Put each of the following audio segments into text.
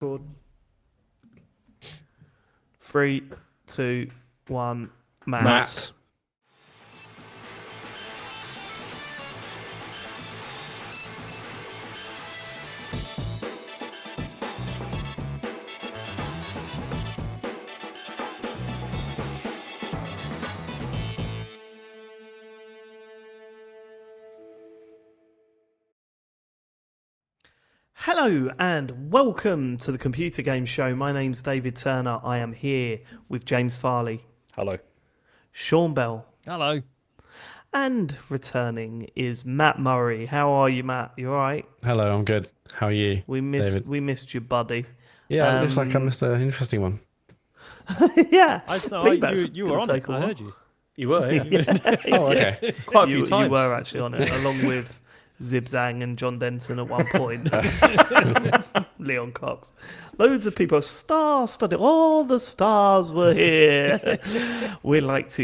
Good. 3, 2, 1. Matt. Hello and welcome to the Computer Game Show. My name's David Turner. I am here with James Farley. Hello. Sean Bell. Hello. And returning is Matt Murray. How are you, Matt? You all right? Hello, I'm good. How are you? We missed you, buddy. Yeah, it looks like I missed an interesting one. Yeah. You were on it. I heard you. You were, yeah. Oh, okay. Quite a few times. You were actually on it, along with Zib Zang and John Denton at one point. Leon Cox. Loads of people, star-studded. All the stars were here.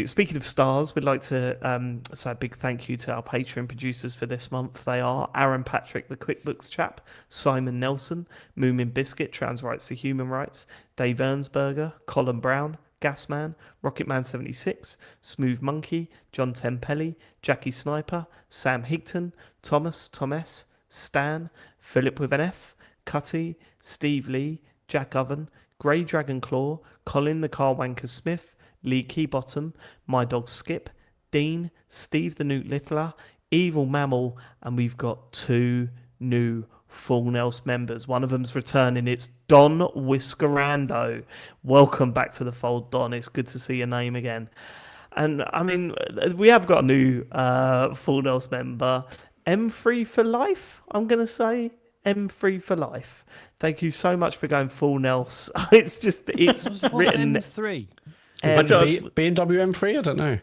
Speaking of stars, we'd like to say a big thank you to our Patreon producers for this month. They are Aaron Patrick, the QuickBooks chap, Simon Nelson, Moomin Biscuit, Trans Rights to Human Rights, Dave Ernsberger, Colin Brown, Gasman, Rocketman76, Smooth Monkey, John Tempelli, Jackie Sniper, Sam Higton, Thomas, Stan, Philip with an F, Cutty, Steve Lee, Jack Oven, Grey Dragon Claw, Colin the Car Wanker Smith, Lee Keybottom, My Dog Skip, Dean, Steve the Newt Littler, Evil Mammal, and we've got 2 new Full Nels members. One of them's returning. It's Don Whiskerando. Welcome back to the fold, Don. It's good to see your name again. And I mean, we have got a new Full Nels member, M3 for life. I'm gonna say M3 for life. Thank you so much for going Full Nels. It's written M3. BMW M3? I don't know.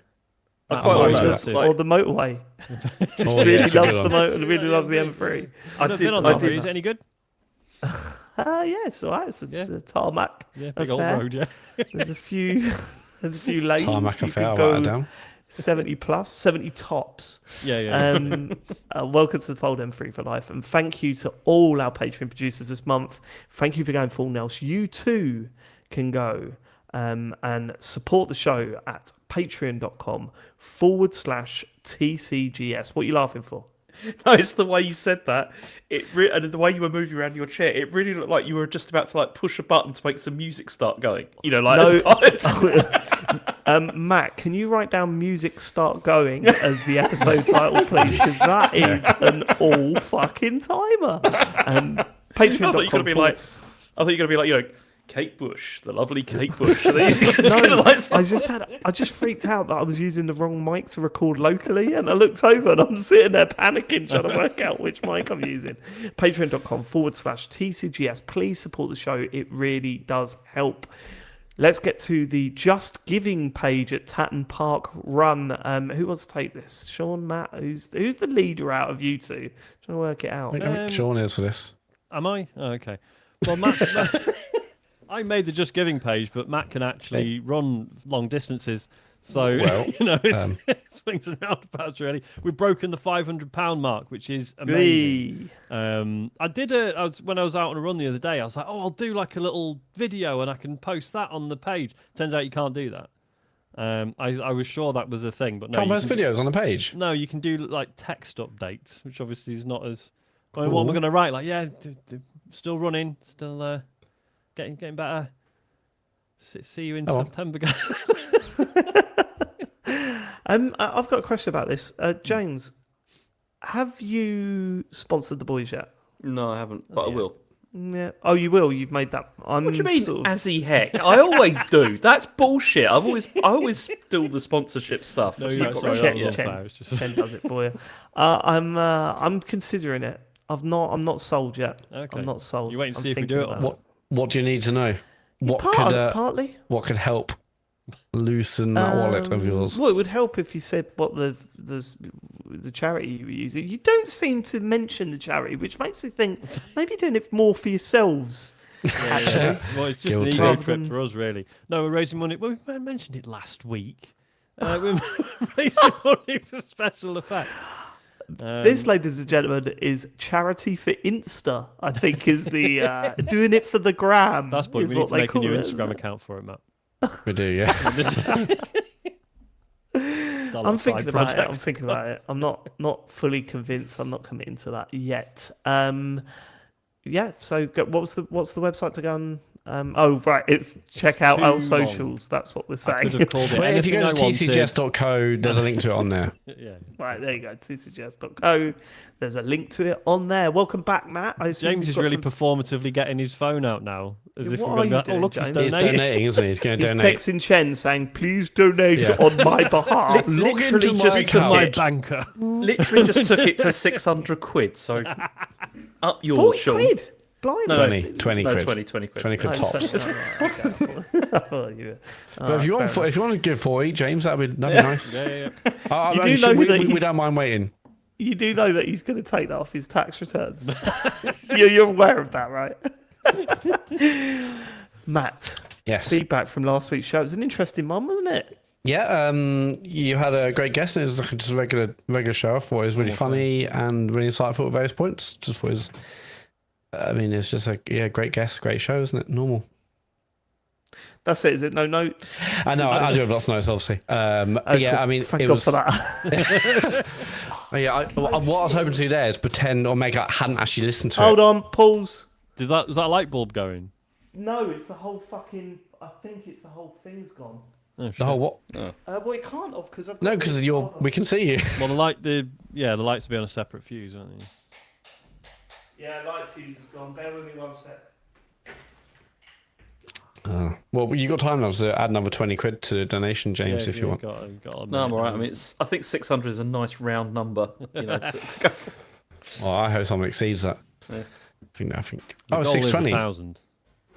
I quite like that. Or the motorway. Really loves the M3. I've been on that. Is it any good? Yeah, it's all right. It's a tarmac. Yeah, big old road, yeah. There's a few lanes. Tarmac affair, you could go down. 70 plus, 70 tops. Yeah. Welcome to the Fold M3 for life. And thank you to all our Patreon producers this month. Thank you for going full Nels. You too can go and support the show at patreon.com/TCGS. What are you laughing for? No, it's the way you said that. And the way you were moving around your chair. It really looked like you were just about to push a button to make some music start going. Matt, can you write down "music start going" as the episode title, please? Because that is an all fucking timer. Patreon.com. I thought you were going to be like, Kate Bush, the lovely Kate Bush. I just freaked out that I was using the wrong mic to record locally, and I looked over and I'm sitting there panicking trying to work out which mic I'm using. Patreon.com/TCGS. Please support the show. It really does help. Let's get to the Just Giving page at Tatton Park Run. Who wants to take this? Sean, Matt? Who's the leader out of you two? Trying to work it out. Sean is for this. Am I? Oh, okay. Well, Matt, I made the Just Giving page, but Matt can actually run long distances. So, it's swings and roundabouts, really. We've broken the £500 mark, which is amazing. When I was out on a run the other day, I was like, I'll do like a little video and I can post that on the page. Turns out you can't do that. I was sure that was a thing, but no. Can't post videos on the page? No, you can do like text updates, which obviously is not as... Cool. What am I going to write? Like, still running, still... Getting better. See you in September, guys. I've got a question about this. James, have you sponsored the boys yet? No, I haven't, but I will. Yeah. Oh, you will. You've made that. What do you mean, assy heck? I always do. That's bullshit. I always do all the sponsorship stuff. No, Chen does it for you. I'm considering it. I'm not sold yet. Okay. I'm not sold. You wait and see if we do it. What do you need to know? Partly. What could help loosen that wallet of yours? Well, it would help if you said what the charity you were using. You don't seem to mention the charity, which makes me think maybe you're doing it more for yourselves. Yeah. Well, it's just an ego trip for us, really. No, we're raising money. Well, we mentioned it last week. We're raising money for special effects. This, ladies and gentlemen, is charity for Insta. I think is the doing it for the gram. That's what we need to make a new Instagram account for it, Matt. We do, yeah. I'm thinking about it. I'm not fully convinced. I'm not committing to that yet. Yeah. So what's the website to go on? Oh right, it's check out our socials. That's what we're saying. Could have called it If you anything go I to wanted. tcgs.co, there's a link to it on there. Yeah. Right, there you go. tcgs.co. There's a link to it on there. Welcome back, Matt. I assume James you've is got really some... performative getting his phone out now, as if What we're are going you to doing, look, he's James? He's donating. donating, isn't he? He's going to He's donate. texting Chen saying, "Please donate on my behalf." Log into Literally my just To my account. banker. Literally just took it to 600 quid. So up yours, 40 Sean. quid. Blimey. No, 20 no, quid. 20 quid. 20 quid tops. I thought you were... But if you want to give 40, James, that'd be nice. Yeah. You do know that we he's- don't mind waiting. You do know that he's going to take that off his tax returns. You're aware of that, right? Matt, Yes. feedback from last week's show. It was an interesting one, wasn't it? Yeah, you had a great guest. It was like just a regular show. I thought it was really funny and really insightful at various points. Just thought it was, it's just a great guest, great show, isn't it? Normal. That's it. Is it no notes? I know, I do have lots of notes, obviously. Oh, yeah, cool. I mean, Thank it God was. for that. Yeah, what I was hoping to do there is pretend or make like I hadn't actually listened to Hold it. on, pause. Was that a light bulb going? No, it's the whole fucking. I think it's the whole thing's gone. Oh, shit. The whole what? Well, it can't have because I've. No, because we can see you. Well, the lights will be on a separate fuse, aren't they? Yeah, light fuse is gone. Bear with me one sec. Well, you got time now to add another 20 quid to the donation, James, if you want. No, I'm all right. I mean, I think 600 is a nice round number, to go for. Well, I hope someone exceeds that. Yeah. I think. The Oh, goal is 620. 1,000,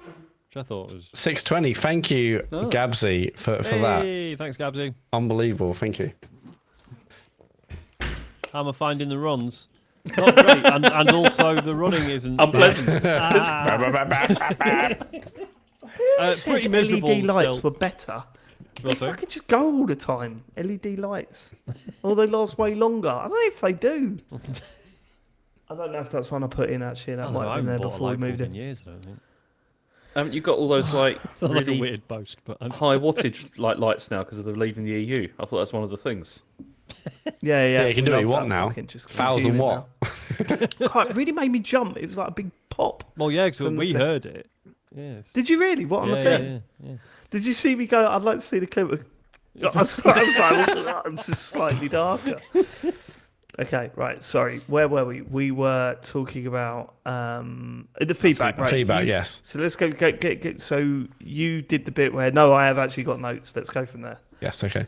which I thought was. 620. Thank you, Gabsy, for that. Hey, thanks, Gabsy. Unbelievable. Thank you. How am I finding the runs? Not great, and also the running isn't Unpleasant. Who said pretty miserable LED lights still. were better? They What's that? fucking just go all the time. LED lights. Or they last way longer. I don't know if they do. I don't know if that's one I put in actually. That might have been there before we moved in in. years, I don't think. Haven't you got all those like Sounds like a really weird boast, but high wattage lights now because of the leaving the EU? I thought that's one of the things. Yeah. Yeah, you can do what we you love want that now. fucking just 1,000 consuming watt. now. God, it really made me jump. It was like a big pop. well, yeah, because From the we thing. heard it. Yes. Did you really? What on the Yeah, thing? yeah. Did you see me go? I'd like to see the clip. I was like, I'm just slightly darker. Okay, right. Sorry. Where were we? We were talking about the feedback. Right. Feedback, yes. So let's go. Get. So you did the bit where no, I have actually got notes. Let's go from there. Yes, okay.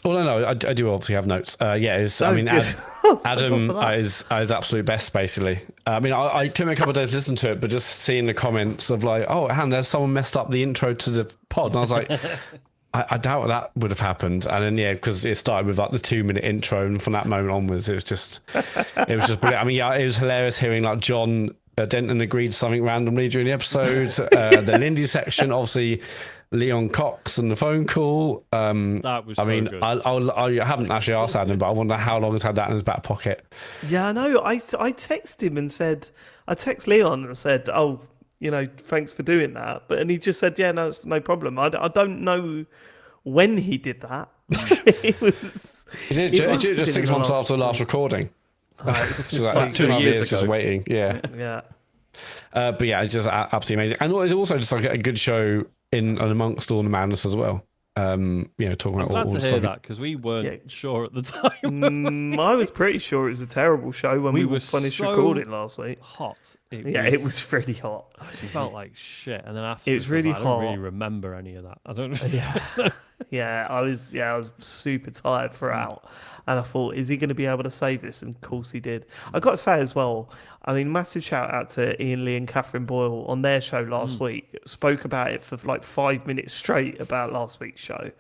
Well, no, I do obviously have notes. Yeah, it's, I Oh, mean, good. Adam for that. is absolute best, basically. I took me a couple of days to listen to it, but just seeing the comments of like, oh, and there's someone messed up the intro to the pod. And I was like, I doubt that would have happened. And then, yeah, because it started with like the 2-minute intro. And from that moment onwards, it was just brilliant. I mean, yeah, it was hilarious hearing like John Denton agreed to something randomly during the episode. The Lindy section, obviously, Leon Cox and the phone call. That was I so mean, good. I haven't actually asked Adam, but I wonder how long he's had that in his back pocket. Yeah, I know. I texted him and said, I text Leon and said, oh, thanks for doing that. And he just said, yeah, no, it's no problem. I don't know when he did that. It was. He did it it must have just been 6 in the months last- after the last recording. It's So just like like 2.5 years years just ago. waiting. Yeah. yeah. But yeah, it's just absolutely amazing. And it's also just like a good show in and amongst all the madness as well. Talking I'm about glad all to the hear stuff. that because we weren't Yeah. sure at the time. I was pretty sure it was a terrible show when we We were finished so recording last week. Hot. It was really hot. It felt like shit, and then after It was really I don't really hot. remember any of that. I don't. Yeah, I was super tired throughout, and I thought, is he going to be able to save this? And of course he did. I got to say as well, I mean, massive shout out to Ian Lee and Catherine Boyle on their show last week. Spoke about it for like 5 minutes straight about last week's show,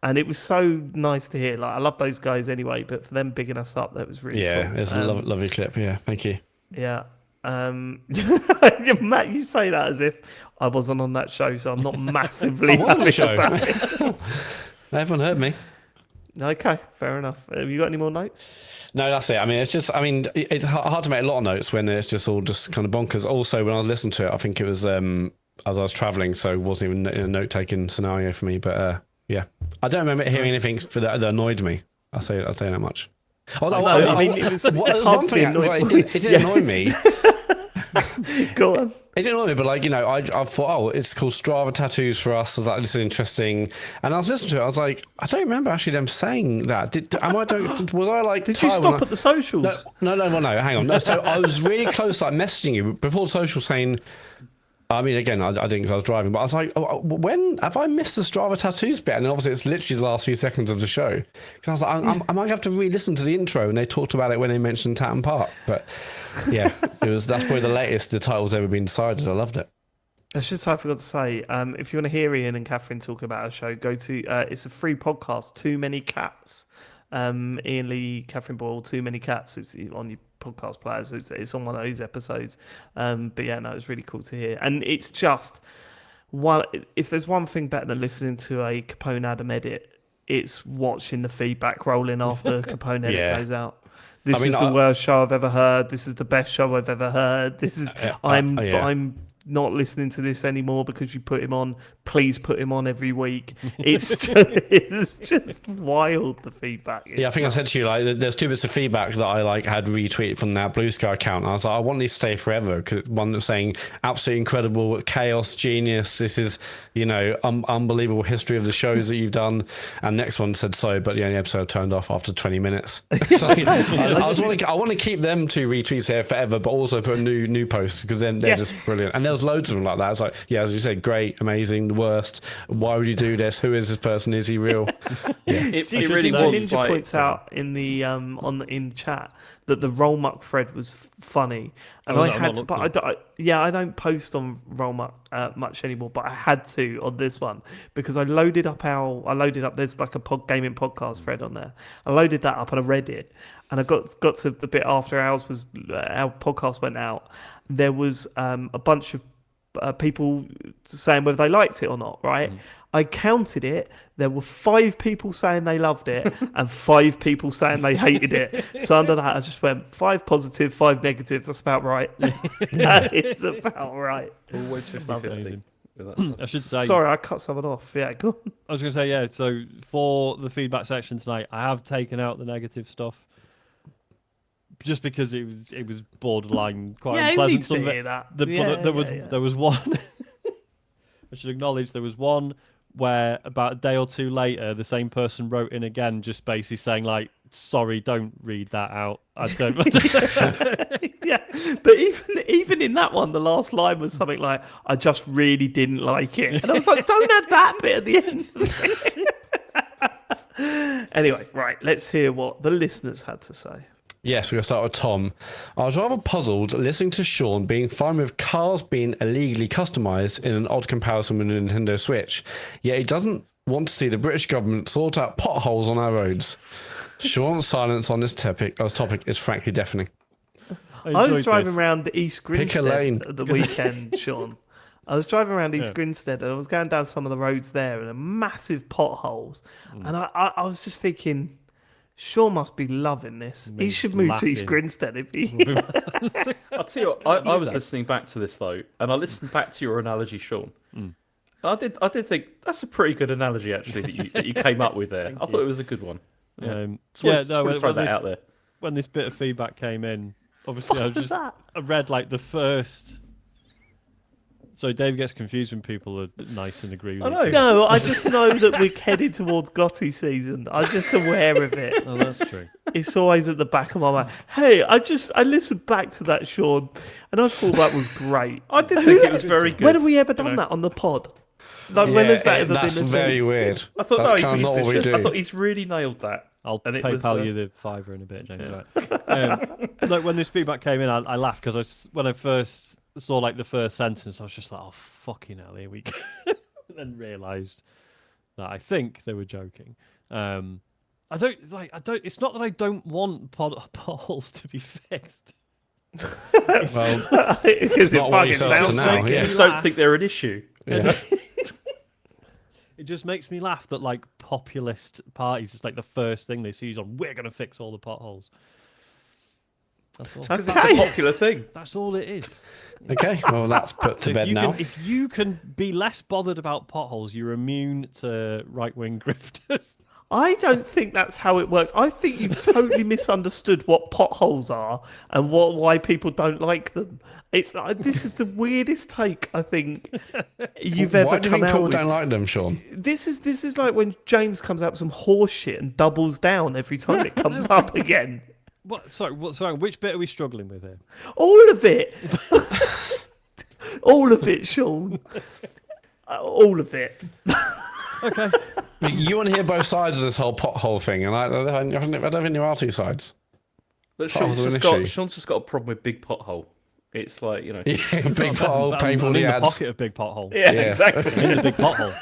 and it was so nice to hear. Like, I love those guys anyway, but for them bigging us up, that was really Yeah, cool. it's a lovely clip. Yeah, thank you. Yeah. Matt, you say that as if I wasn't on that show, so I'm not massively I was on the happy show. about it. Everyone heard me. Okay, fair enough. Have you got any more notes? No, that's it. I mean, it's hard to make a lot of notes when it's just all just kind of bonkers. Also, when I was listening to it, I think it was as I was traveling, so it wasn't even in a note-taking scenario for me. But yeah, I don't remember hearing anything that annoyed me. I'll say that much. Although, I mean, it's hard to be annoyed. It did annoy me. Go on. It didn't annoy me, but I thought, it's called Strava Tattoos for us. I was like, this is interesting. And I was listening to it. I was like, I don't remember actually them saying that. Did you stop at the socials? No. Hang on. No, so I was really close, like messaging you before the social saying. I mean, again, I didn't because I was driving, but I was like, when have I missed the Strava Tattoos bit? And obviously, it's literally the last few seconds of the show. Because I was like, I might have to re-listen to the intro, and they talked about it when they mentioned Tatton Park. But yeah, that's probably the latest the title's ever been decided. I loved it. I forgot to say, if you want to hear Ian and Catherine talk about our show, go to it's a free podcast, Too Many Cats. Ian Lee, Catherine Boyle, Too Many Cats. It's on your podcast players. It's on one of those episodes. But yeah, no, it's really cool to hear. And it's just if there's one thing better than listening to a Capone Adam edit, it's watching the feedback rolling after Capone edit goes out. This is the worst show I've ever heard. This is the best show I've ever heard. This is I'm not listening to this anymore because you put him on. Please put him on every week. It's just wild, the feedback. I think I said to you, there's 2 bits of feedback that I had retweeted from that Blue Sky account. I was like, I want these to stay forever. Cause one that's saying absolutely incredible, chaos, genius. This is, unbelievable history of the shows that you've done. And next one said but the only episode turned off after 20 minutes. So I want to keep them 2 retweets here forever, but also put a new posts because then they're just brilliant. And there's loads of them like that. It's like, as you said, great, amazing, the worst. Why would you do this? Who is this person? Is he real? Yeah. It really was. Ninja points out in the in chat that the Roll Muck thread was funny, and I had to. But I don't post on Roll Muck much anymore, but I had to on this one because I loaded up. There's like a gaming podcast thread on there. I loaded that up and I read it, and I got to the bit after our podcast went out. There was a bunch of people saying whether they liked it or not, right? I counted it. There were 5 people saying they loved it and 5 people saying they hated it. So under that, I just went 5 positive, 5 negatives. That's about right. That is about right. Always 50-50. I should say. Sorry, I cut someone off. Yeah, go on. I was going to say, so for the feedback section tonight, I have taken out the negative stuff. Just because it was borderline quite unpleasant. Yeah, needs to hear that. There was one. I should acknowledge there was one where about a day or 2 later, the same person wrote in again, just basically saying like, "Sorry, don't read that out. I don't." Yeah, but even in that one, the last line was something like, "I just really didn't like it," and I was like, "Don't add that bit at the end." Anyway, right, let's hear what the listeners had to say. Yes, we're going to start with Tom. I was rather puzzled listening to Sean being fine with cars being illegally customised in an odd comparison with a Nintendo Switch, yet he doesn't want to see the British government sort out potholes on our roads. Sean's silence on this topic is frankly deafening. I was driving around East Grinstead at the weekend, Sean. I was driving around East Grinstead and I was going down some of the roads there and there massive potholes. And I was just thinking, Sean must be loving this. He should move to East Grinstead if he... I'll tell you what, I was listening back to this though, and I listened back to your analogy, Sean. I did think that's a pretty good analogy actually that you came up with there. I thought it was a good one. Throw that out there. When this bit of feedback came in, obviously I read like the first. So Dave gets confused when people are nice and agree with him. No, I just know that we're headed towards Gotti season. I'm just aware of it. Oh, that's true. It's always at the back of my mind. Hey, I listened back to that, Sean, and I thought that was great. I did think it was very good. When have we ever done that on the pod? Like, when has that ever been? That's very weird. I thought that's kind of not what we do. I thought he's really nailed that. I'll PayPal you the $5 in a bit, James. Right. Look, when this feedback came in, I laughed because when I first saw like the first sentence, I was just like, "Oh fucking hell, here we go!" And then realised that I think they were joking. I don't. It's not that I don't want potholes to be fixed. Well, because it fucking sounds now. I don't think they're an issue. Yeah. It just makes me laugh that like populist parties, it's like the first thing they see is on, we're going to fix all the potholes. That's all. Because it's a popular thing. That's all it is. Okay, well, that's put to bed now. If you can be less bothered about potholes, you're immune to right-wing grifters. I don't think that's how it works. I think you've totally misunderstood what potholes are and why people don't like them. This is the weirdest take I think you've ever Why do you come think out people with. don't like them, Sean? This is like when James comes out with some horse shit and doubles down every time it comes up again. Sorry, which bit are we struggling with here? All of it. All of it, Sean. All of it. Okay. You want to hear both sides of this whole pothole thing, and I don't think there are two sides. But Potholes are an Sean's just got a problem with big pothole. It's like, you know. Yeah, big pothole, paying for I'm the in the ads. pocket of big pothole. Yeah, Yeah. exactly. I'm in the big pothole.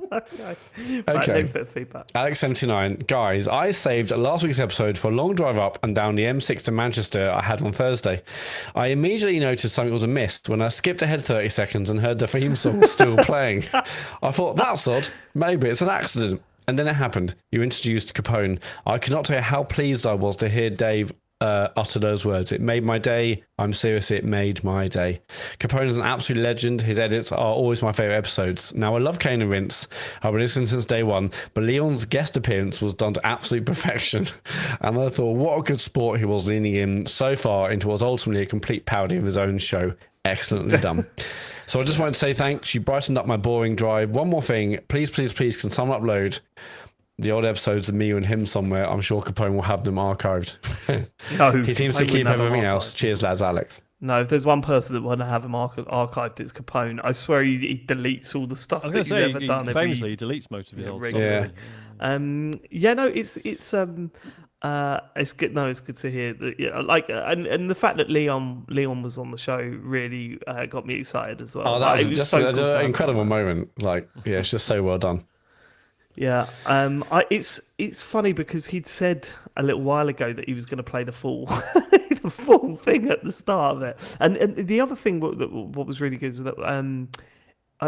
Okay. Okay. Right, next bit of feedback. Alex79, guys, I saved last week's episode for a long drive up and down the M6 to Manchester I had on Thursday. I immediately noticed something was amiss when I skipped ahead 30 seconds and heard the theme song still playing. I thought, that's odd. Maybe it's an accident. And then it happened. You introduced Capone. I cannot tell you how pleased I was to hear Dave utter those words. It made my day. I'm serious, it made my day. Capone is an absolute legend. His edits are always my favourite episodes. Now, I love Kane and Vince. I've been listening since day one, but Leon's guest appearance was done to absolute perfection. And I thought, what a good sport he was, leaning in so far into what was ultimately a complete parody of his own show. Excellently done. So I just wanted to say thanks. You brightened up my boring drive. One more thing. Please, please, please, can someone upload the old episodes of me and him somewhere? I'm sure Capone will have them archived. No, He seems to Capone keep wouldn't have them everything else. archived. Cheers, lads, Alex. No, if there's one person that want to have him archived, it's Capone. I swear he deletes all the stuff I was that going he's to ever say, done. famously, he deletes most of his old stuff. regularly. Yeah. No, it's good. No, it's good to hear that. Yeah, like, and the fact that Leon was on the show really got me excited as well. Oh, that Like, was it just so cool to an have incredible someone. moment. Like, yeah, it's just so well done. Yeah, it's funny because he'd said a little while ago that he was going to play the full the full thing at the start of it, and the other thing what was really good is that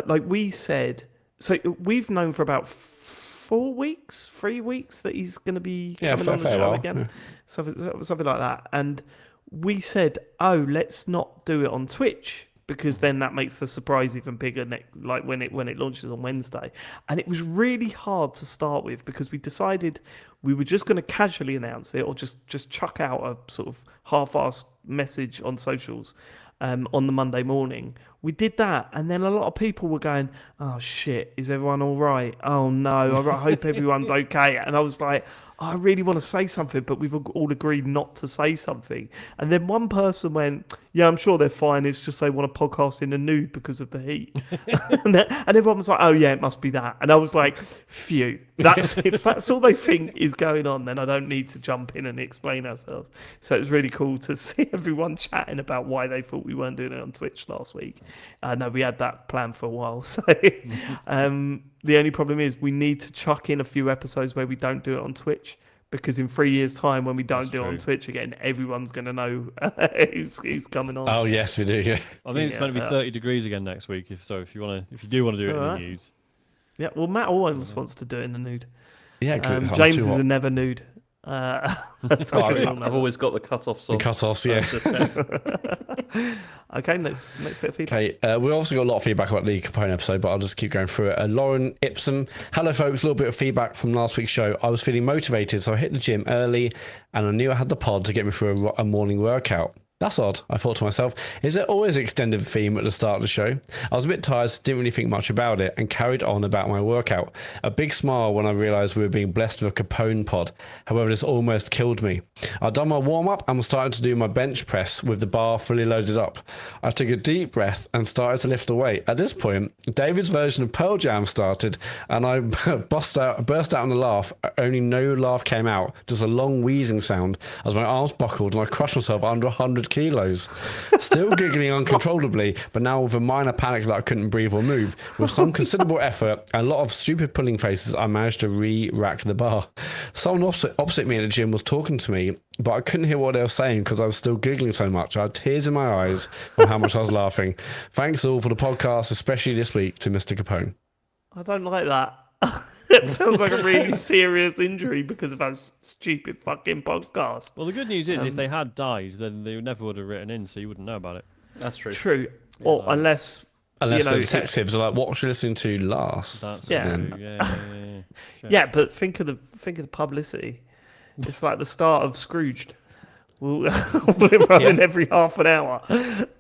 like we said, so we've known for about 3 weeks that he's going to be coming on the show again, yeah. something like that, and we said, oh, let's not do it on Twitch, because then that makes the surprise even bigger like when it launches on Wednesday. And it was really hard to start with because we decided we were just going to casually announce it or just chuck out a sort of half-assed message on socials on the Monday morning. We did that, and then a lot of people were going, oh shit, is everyone all right? Oh no, I hope everyone's okay. And I was like, I really want to say something, but we've all agreed not to say something. And then one person went, yeah, I'm sure they're fine. It's just they want to podcast in the nude because of the heat. and everyone was like, oh yeah, it must be that. And I was like, phew. If that's all they think is going on, then I don't need to jump in and explain ourselves. So it was really cool to see everyone chatting about why they thought we weren't doing it on Twitch last week. No, we had that planned for a while. So the only problem is we need to chuck in a few episodes where we don't do it on Twitch, because in 3 years' time, when we don't do it on Twitch again, everyone's going to know who's coming on. Oh, yes, we do, yeah. I think it's meant to be 30 degrees again next week. If you do want to do it in the nude. Yeah, well, Matt always wants to do it in the nude. Yeah, James is a never nude. I've always got the cut-offs on. The cut-offs, yeah. Okay, next bit of feedback. Okay, we also got a lot of feedback about the Capone episode, but I'll just keep going through it. Lauren Ipsum, hello folks, a little bit of feedback from last week's show. I was feeling motivated, so I hit the gym early, and I knew I had the pod to get me through a morning workout. That's odd, I thought to myself. Is there always an extended theme at the start of the show? I was a bit tired, so didn't really think much about it, and carried on about my workout. A big smile when I realised we were being blessed with a Capone pod. However, this almost killed me. I'd done my warm-up and was starting to do my bench press with the bar fully loaded up. I took a deep breath and started to lift the weight. At this point, David's version of Pearl Jam started, and I burst out in a laugh. Only no laugh came out, just a long wheezing sound as my arms buckled and I crushed myself under 100 12 kilos. Still giggling uncontrollably, but now with a minor panic that I couldn't breathe or move. With some considerable effort and a lot of stupid pulling faces, I managed to re-rack the bar. Someone opposite me in the gym was talking to me, but I couldn't hear what they were saying because I was still giggling so much. I had tears in my eyes from how much I was laughing. Thanks all for the podcast, especially this week to Mr. Capone. I don't like that. It sounds like a really serious injury because of our stupid fucking podcast. Well, the good news is if they had died, then they never would have written in, so you wouldn't know about it. That's true. True. Or unless the detectives are like, what was you listening to last? That's Yeah. true. Yeah. Yeah, but think of the publicity. It's like the start of Scrooged. We're running every half an hour.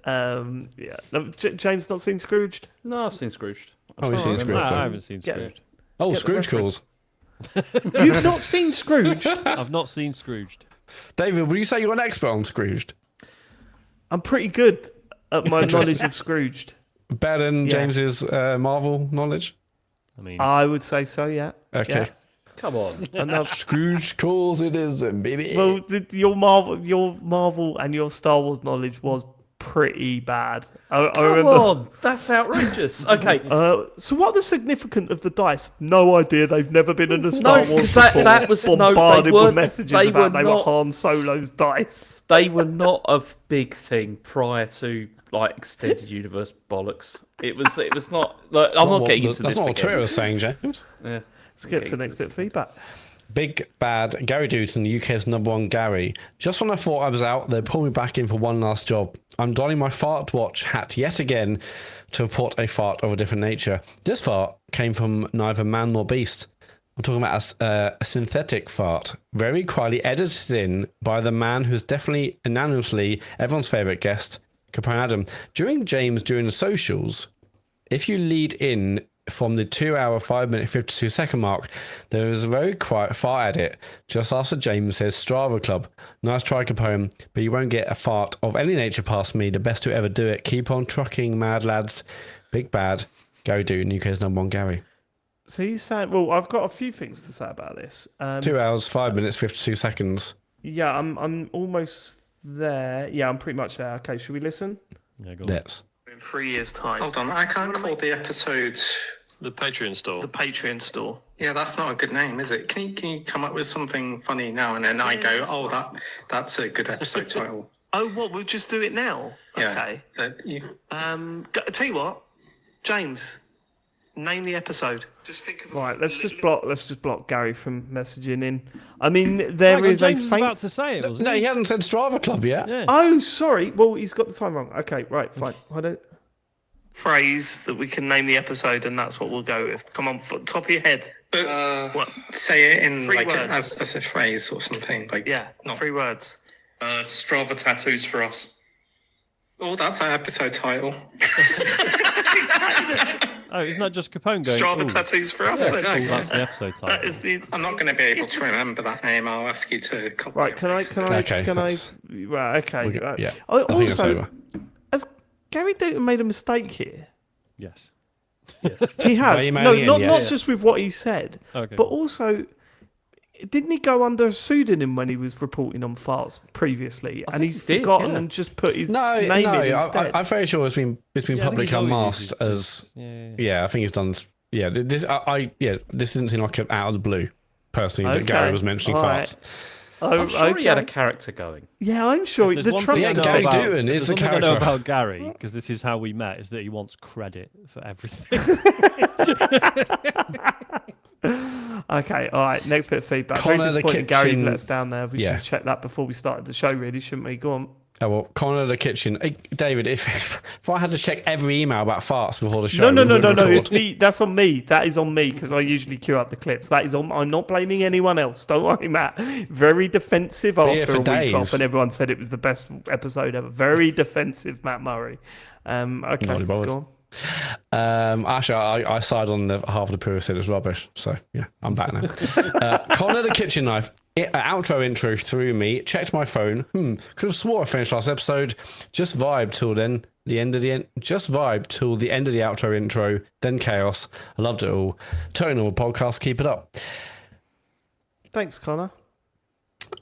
Yeah. No, James not seen Scrooged? No, I've seen Scrooged. Oh, we've seen Scrooged. I haven't seen Scrooged. Oh, Scrooge calls. You've not seen Scrooged? I've not seen Scrooged. David, would you say you're an expert on Scrooged? I'm pretty good at my knowledge of Scrooged. Better than James's Marvel knowledge? I mean, I would say so, yeah. Okay. Yeah. Come on. Scrooge calls it is, baby. Well, your Marvel and your Star Wars knowledge was pretty bad. I remember. On, that's outrageous. Okay. So what are the significance of the dice? No idea. They've never been in a Star Wars before. That was bombarded with messages they about were they were not- Han Solo's dice. They were not a big thing prior to like extended universe bollocks. It was not. Like, I'm not getting into this. That's not what again. Twitter was saying, James. Yeah. Let's get to the next bit of feedback. Big bad Gary Dutton, the UK's #1 Gary. Just when I thought I was out, they pulled me back in for one last job. I'm donning my fart watch hat yet again to report a fart of a different nature. This fart came from neither man nor beast. I'm talking about a synthetic fart, very quietly edited in by the man who's definitely unanimously everyone's favourite guest, Capone Adam. During the socials, if you lead in from the 2 hour, 5 minute, 52-second mark, there is a very quiet fart edit just after James says Strava Club. Nice try, Capone, but you won't get a fart of any nature past me. The best to ever do it. Keep on trucking, mad lads. Big bad Gary Dutton, UK's #1 Gary. So he's saying, well, I've got a few things to say about this. 2 hours, 5 minutes, 52 seconds. Yeah, I'm almost there. Yeah, I'm pretty much there. Okay, should we listen? yeah, go on. Let's. In 3 years' time. Hold on, I can't call the episode The Patreon store. The Patreon store. Yeah, that's not a good name, is it? Can you come up with something funny now and then I go, oh, that's a good episode title. Oh, what? We'll just do it now? Yeah. Okay. Tell you what, James, name the episode. Just think of let's just block Gary from messaging in. I mean, there Hang on, is a James was about faint. to say it, wasn't No, he? he hasn't said Strava Club yet. Yeah. Oh, sorry. Well, he's got the time wrong. Okay, right, fine. I don't. Phrase that we can name the episode, and that's what we'll go with. Come on, top of your head. What? Say it in 3 like words. as a phrase or something. Like Yeah, not, 3 words. Strava tattoos for us. oh, that's our episode title. Oh, isn't that just Capone going? Strava "Ooh, tattoos for us. Then. no, that's the episode title. That is the. I'm not going to be able to remember that name. I'll ask you to copy Right, it. can I? Okay, that's- Right, okay. Right. Yeah. I I think it's also, over. has Gary Dutton made a mistake here? Yes. He has. emailing No, in, not yes. just with what he said, Okay. but also, didn't he go under a pseudonym when he was reporting on farts previously, and he's he did, forgotten yeah. and just put his No, name in no. instead? I'm very sure it's been Yeah, I think publicly he's always unmasked used as. Yeah. Yeah, I think he's done. Yeah, this this didn't seem like out of the blue. Personally, that Okay, Gary was mentioning all farts. right. I'm sure he had a okay. character going. Yeah, I'm sure There's the one Trump. thing I know Gary about- Dutton is there's the one thing I know character. about Gary, because this is how we met, is that he wants credit for everything. Okay, all right. Next bit of feedback. Connor Very the disappointed Gary kitchen- let us down there. We should Yeah. have checked that before we started the show, really, shouldn't we? Go on. Oh well, Connor the kitchen. Hey, David, if I had to check every email about farts before the show, No. we wouldn't record. It's me. That's on me. That is on me because I usually queue up the clips. That is on. I'm not blaming anyone else. Don't worry, Matt. Very defensive yeah, after for a week days. off, and everyone said it was the best episode ever. Very defensive, Matt Murray. Okay, Not bothered. go on. Actually, I sided on the half of the poo said it was rubbish. So yeah, I'm back now. Connor the kitchen knife. Outro intro threw me. Checked my phone. Could have swore I finished last episode. Just vibed till then. Just vibed till the end of the outro intro. Then chaos. I loved it all. Totally normal podcast. Keep it up. Thanks, Connor.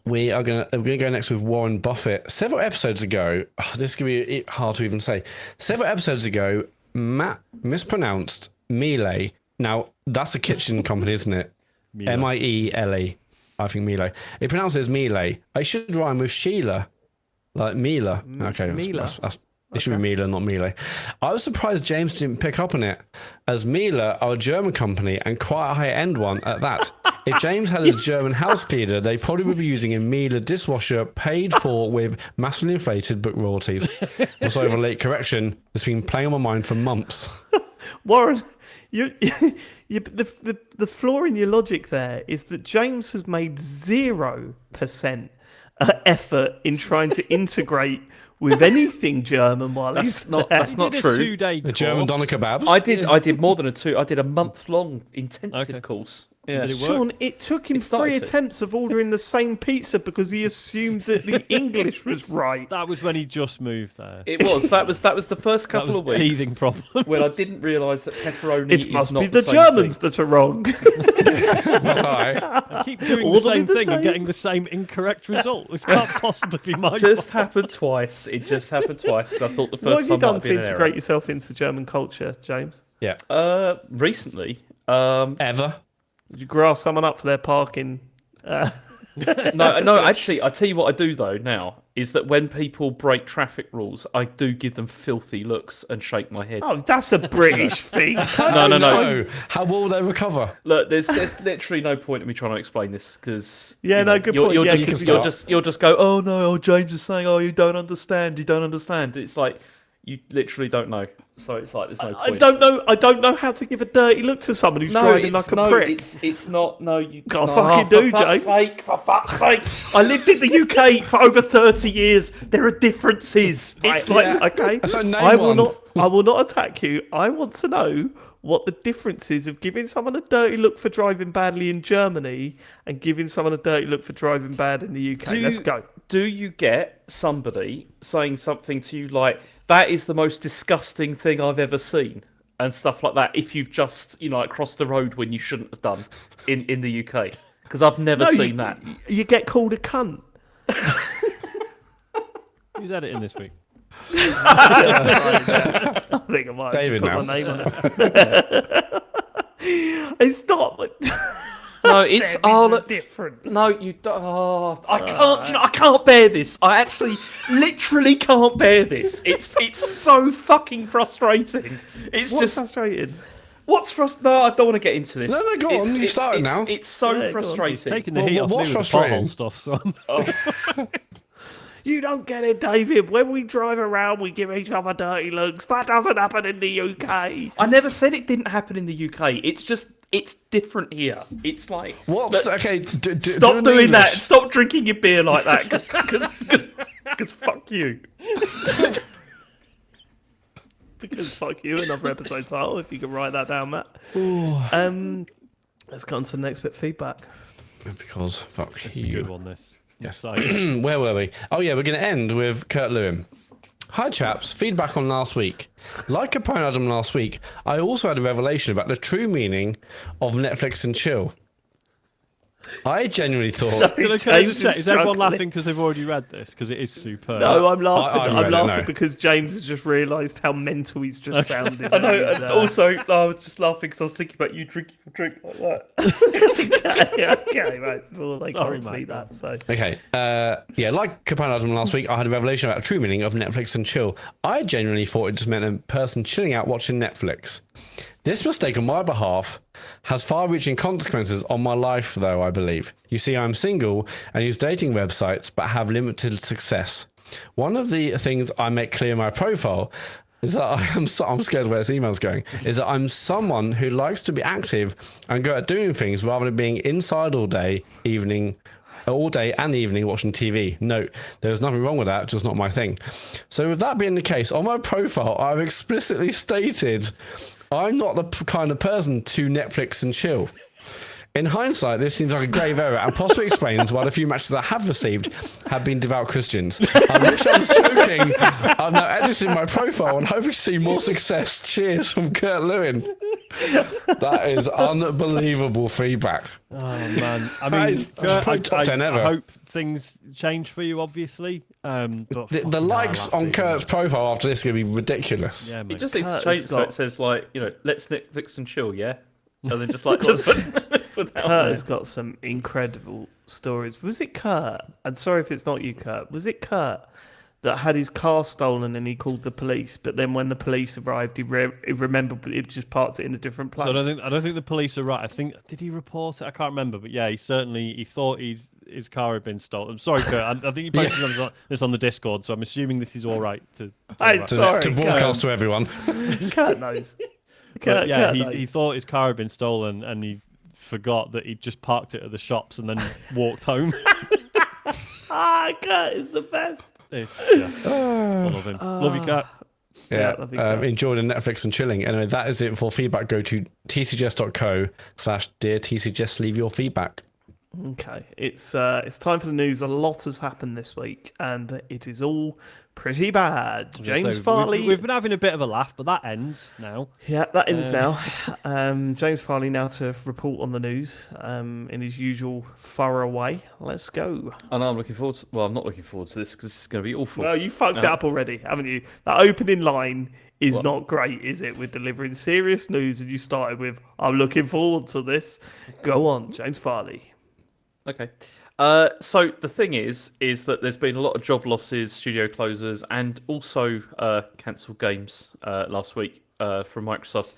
we're gonna go next with Warren Buffett. Several episodes ago, this is gonna be hard to even say. Several episodes ago, Matt mispronounced Miele. Now that's a kitchen company, isn't it? Miele. I think Miele. It pronounces Miele. It should rhyme with Sheila, like Mila. Okay, Mila. It should be Mila, not Miele. I was surprised James didn't pick up on it, as Mila are a German company and quite a high-end one at that. If James had a German house cleaner, they probably would be using a Miele dishwasher paid for with massively inflated book royalties. Also, over late correction, it's been playing on my mind for months. Warren, the flaw in your logic there is that James has made 0% effort in trying to integrate with anything German while That's not true. The German doner kebabs. I did more than I did a month-long intensive course. Yeah. Did it work? Sean, it took him It started 3 to. attempts of ordering the same pizza because he assumed that the English was right. That was when he just moved there. It was. That was the first That was couple of the weeks teething problem. when I didn't realise that pepperoni It is must not be the same Germans thing. that are wrong. Not I. I keep doing All the of them same the thing same. and getting the same incorrect result. This can't possibly be my Just fault. happened twice. It just happened twice. 'Cause I thought the What first have you time done might to have been an integrate yourself into German culture, James? Yeah. error. Recently, Ever. Did you grass someone up for their parking? no. Actually, I tell you what I do though now is that when people break traffic rules, I do give them filthy looks and shake my head. Oh, that's a British thing. No. How will they recover? Look, there's literally no point in me trying to explain this because Yeah, no, good point. You'll Yeah, you'll just go, oh no, James is saying, oh, you don't understand. It's like you literally don't know. So it's like there's no point. I don't know how to give a dirty look to someone who's driving like a prick. It's not. No, you God, no, fucking do, for fuck's James. sake, for fuck's sake! I lived in the UK for over 30 years. There are differences. It's like okay, So name I will one. I will not attack you. I want to know what the difference is of giving someone a dirty look for driving badly in Germany and giving someone a dirty look for driving bad in the UK. Let's go. Do you get somebody saying something to you like, that is the most disgusting thing I've ever seen? And stuff like that, if you've just, like, crossed the road when you shouldn't have done in the UK. Because I've never seen that. You get called a cunt. Who's editing this week? I think I might have David just now. put my name on it. It's not. No, it's a difference. No, you don't. Oh, I can't. I can't bear this. I actually, literally can't bear this. It's so fucking frustrating. It's What's just frustrating? what's frustrating. No, I don't want to get into this. No, go on, you started now. It's so Yeah, go on. frustrating. Taking the Well, heat off me what's with the frustrating? pothole stuff. So You don't get it, David. When we drive around, we give each other dirty looks. That doesn't happen in the UK. I never said it didn't happen in the UK. It's just it's different here. It's like Okay, stop doing that. Stop drinking your beer like that because fuck you. Because fuck you, another episode title, if you can write that down, Matt. Let's go on to the next bit of feedback. Because fuck it's a you. good one. This. Yes. So, Where were we? Oh yeah, we're going to end with Kurt Lewin. Hi chaps, feedback on last week. Like Capone Adam last week, I also had a revelation about the true meaning of Netflix and chill. I genuinely thought... can I James just check? Is everyone struggling. laughing because they've already read this? Because it is superb. No, I'm laughing. I I'm read it, laughing no. because James has just realised how mental he's just sounded. I know. He's, And also, I was just laughing because I was thinking about you drinking a drink like that. okay, right. Well, they Sorry, can't see Matt. that. So Okay, yeah, like Capone Adam last week, I had a revelation about the true meaning of Netflix and chill. I genuinely thought it just meant a person chilling out watching Netflix. This mistake on my behalf has far-reaching consequences on my life, though, I believe. You see, I'm single and use dating websites, but have limited success. One of the things I make clear in my profile is that I'm scared where this email's going, is that I'm someone who likes to be active and go out doing things rather than being inside all day and evening watching TV. Note, there's nothing wrong with that, just not my thing. So with that being the case, on my profile, I've explicitly stated I'm not the kind of person to Netflix and chill. In hindsight, this seems like a grave error and possibly explains why the few matches I have received have been devout Christians. I wish I was joking. I'm now editing my profile and hoping to see more success. Cheers from Kurt Lewin. That is unbelievable feedback. Oh man, I That mean, is Kurt, probably top 10 ever. I hope things change for you, obviously. But The fucking hell, likes I on laughed at Kurt's profile after this are going to be ridiculous. Yeah, It mate. just needs to Kurt change has so got- it says like, let's Netflix and chill, yeah? And then just like put that on Kurt there. has got some incredible stories. Was it Kurt? And sorry if it's not you, Kurt. Was it Kurt that had his car stolen and he called the police? But then when the police arrived, he remembered it just parked it in a different place. So I don't think the police are right. I think did he report it? I can't remember, but yeah, he thought his car had been stolen. I'm sorry, Kurt. I think you posted this on the Discord, so I'm assuming this is all right to. Hey, wrap. sorry, To broadcast to everyone. Kurt knows. But yeah, Kurt knows. he thought his car had been stolen, and he forgot that he'd just parked it at the shops and then walked home. Kurt is the best. I love him. Love you, Kurt. Yeah, that'd be great. enjoy the Netflix and chilling. Anyway, that is it for feedback. Go to tcgs.co/dear TCGS. Leave your feedback. Okay, it's time for the news. A lot has happened this week, and it is all pretty bad. James Farley. We've been having a bit of a laugh, but that ends now. Yeah, that ends now. James Farley now to report on the news in his usual thorough way. Let's go. I know I'm looking forward to... Well, I'm not looking forward to this because this is going to be awful. Well, you fucked it up already, haven't you? That opening line is not great, is it? We're delivering serious news, and you started with, I'm looking forward to this. Go on, James Farley. Okay. So the thing is that there's been a lot of job losses, studio closures, and also cancelled games last week from Microsoft.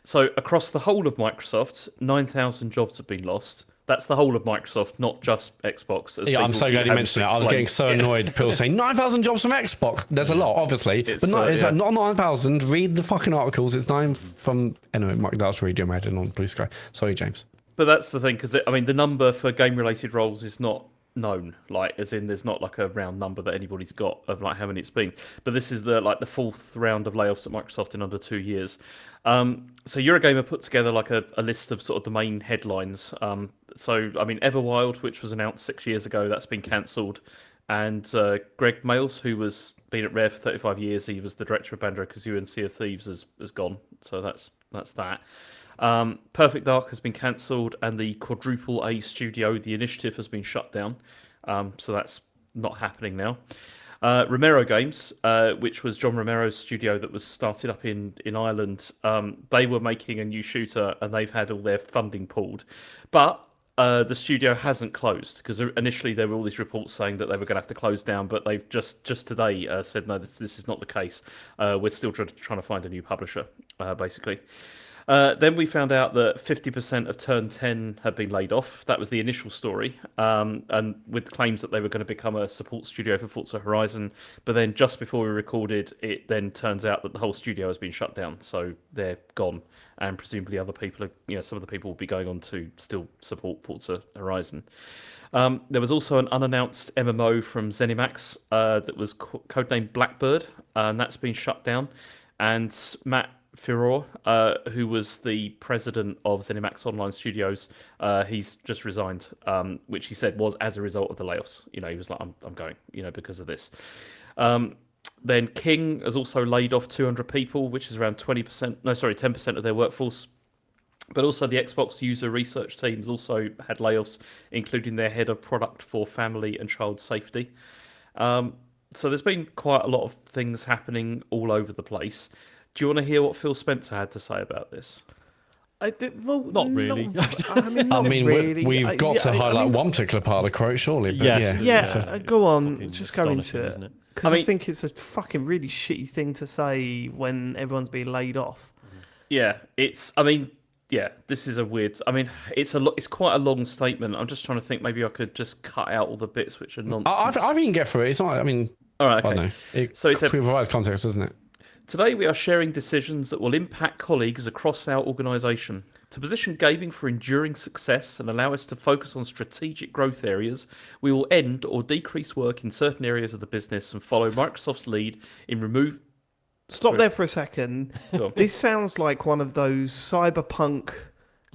So across the whole of Microsoft, 9,000 jobs have been lost. That's the whole of Microsoft, not just Xbox. Yeah, I'm so glad you mentioned that. I was getting so annoyed. People saying 9,000 jobs from Xbox. There's a lot, obviously, but not, it's not 9,000. Read the fucking articles. It's 9 from... Anyway, Mike, that's Radio Madden on Blue Sky. Sorry, James. But that's the thing, because I mean, the number for game-related roles is not known. Like, as in, there's not like a round number that anybody's got of like how many it's been. But this is the fourth round of layoffs at Microsoft in under 2 years. So Eurogamer put together like a list of sort of the main headlines. So I mean, Everwild, which was announced 6 years ago, that's been cancelled. And Greg Males, who was been at Rare for 35 years, he was the director of Banjo-Kazooie and Sea of Thieves, has gone. So that's that. Perfect Dark has been cancelled, and the Quadruple A studio, The Initiative, has been shut down. So that's not happening now. Romero Games, which was John Romero's studio that was started up in Ireland, they were making a new shooter, and they've had all their funding pulled. But the studio hasn't closed, because initially there were all these reports saying that they were going to have to close down, but they've just today said, no, this is not the case. We're still trying to find a new publisher, basically. Then we found out that 50% of Turn 10 had been laid off. That was the initial story, and with claims that they were going to become a support studio for Forza Horizon. But then just before we recorded, it then turns out that the whole studio has been shut down, so they're gone. And presumably other people, some of the people will be going on to still support Forza Horizon. There was also an unannounced MMO from ZeniMax that was codenamed Blackbird, and that's been shut down. And Matt Furore, who was the president of ZeniMax Online Studios, he's just resigned, which he said was as a result of the layoffs. He was like, I'm going, because of this. Then King has also laid off 200 people, which is around 10% of their workforce. But also the Xbox user research team has also had layoffs, including their head of product for family and child safety. So there's been quite a lot of things happening all over the place. Do you want to hear what Phil Spencer had to say about this? Not really. We've got to highlight one particular part of the quote, surely. But Yes. Go on, just go into it. Isn't it? Because I think it's a fucking really shitty thing to say when everyone's being laid off. Yeah, this is a weird. I mean, it's quite a long statement. I'm just trying to think. Maybe I could just cut out all the bits which are nonsense. I can get through it. It's not. I mean, all right. Okay. I don't know. So it provides context, doesn't it? Today we are sharing decisions that will impact colleagues across our organisation. To position gaming for enduring success and allow us to focus on strategic growth areas, we will end or decrease work in certain areas of the business and follow Microsoft's lead in Stop there for a second. This sounds like one of those cyberpunk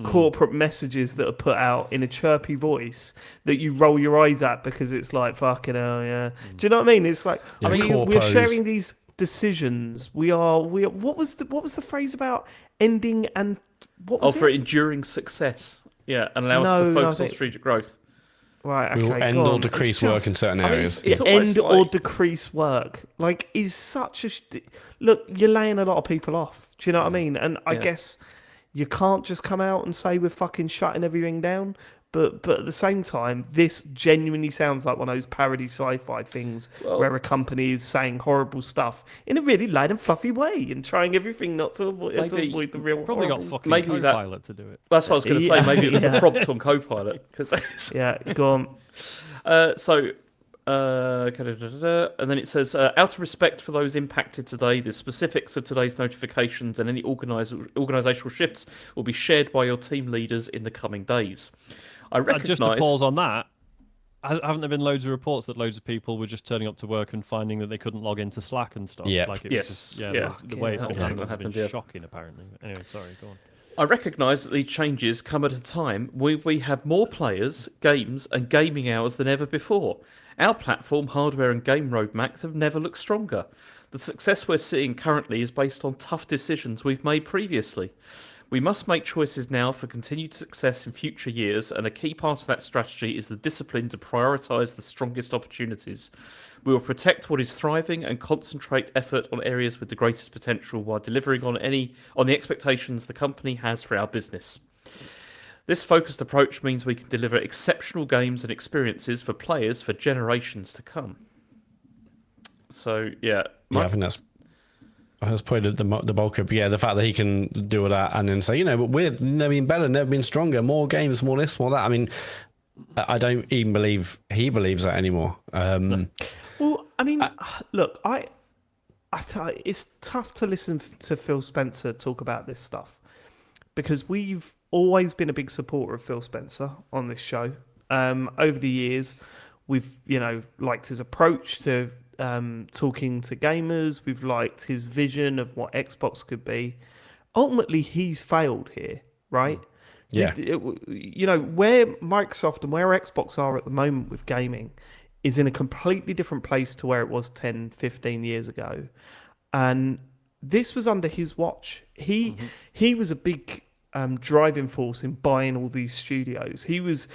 corporate messages that are put out in a chirpy voice that you roll your eyes at because it's like, fucking hell, yeah. Do you know what I mean? It's like, we're sharing these decisions. We are. What was the phrase about ending and what was For it? enduring success. Yeah, and allow us to focus on strategic growth. Right. We Okay. will end go or on. decrease It's work just- in certain I mean, areas. it's end almost or like- decrease work is such a look. You're laying a lot of people off. Do you know what I mean? And I guess you can't just come out and say we're fucking shutting everything down. But at the same time, this genuinely sounds like one of those parody sci-fi things where a company is saying horrible stuff in a really light and fluffy way and trying everything not to avoid the real. Probably got horrible. fucking maybe that- Copilot to do it. That's what I was going to say. Maybe it was the prompt on Copilot. Yeah, go on. And then it says, out of respect for those impacted today, the specifics of today's notifications and any organisational shifts will be shared by your team leaders in the coming days. I recognise... Just to pause on that, haven't there been loads of reports that loads of people were just turning up to work and finding that they couldn't log into Slack and stuff? Yeah. Like it Yes. was just, Yeah. the way it's been Yeah. handled has Happened, been yeah. shocking, apparently. Anyway, sorry, go on. I recognise that these changes come at a time when we have more players, games, and gaming hours than ever before. Our platform, hardware, and game roadmaps have never looked stronger. The success we're seeing currently is based on tough decisions we've made previously. We must make choices now for continued success in future years, and a key part of that strategy is the discipline to prioritise the strongest opportunities. We will protect what is thriving and concentrate effort on areas with the greatest potential while delivering on the expectations the company has for our business. This focused approach means we can deliver exceptional games and experiences for players for generations to come. So, yeah. I think that's probably the bulk of the fact that he can do all that and then say, but we've never been better, never been stronger, more games, more this, more that. I mean, I don't even believe he believes that anymore. Well, I mean, look, I thought it's tough to listen to Phil Spencer talk about this stuff because we've always been a big supporter of Phil Spencer on this show. Over the years, we've liked his approach to talking to gamers. We've liked his vision of what Xbox could be. Ultimately, he's failed here, right? Yeah. Where Microsoft and where Xbox are at the moment with gaming is in a completely different place to where it was 10, 15 years ago. And this was under his watch. He was a big driving force in buying all these studios. He was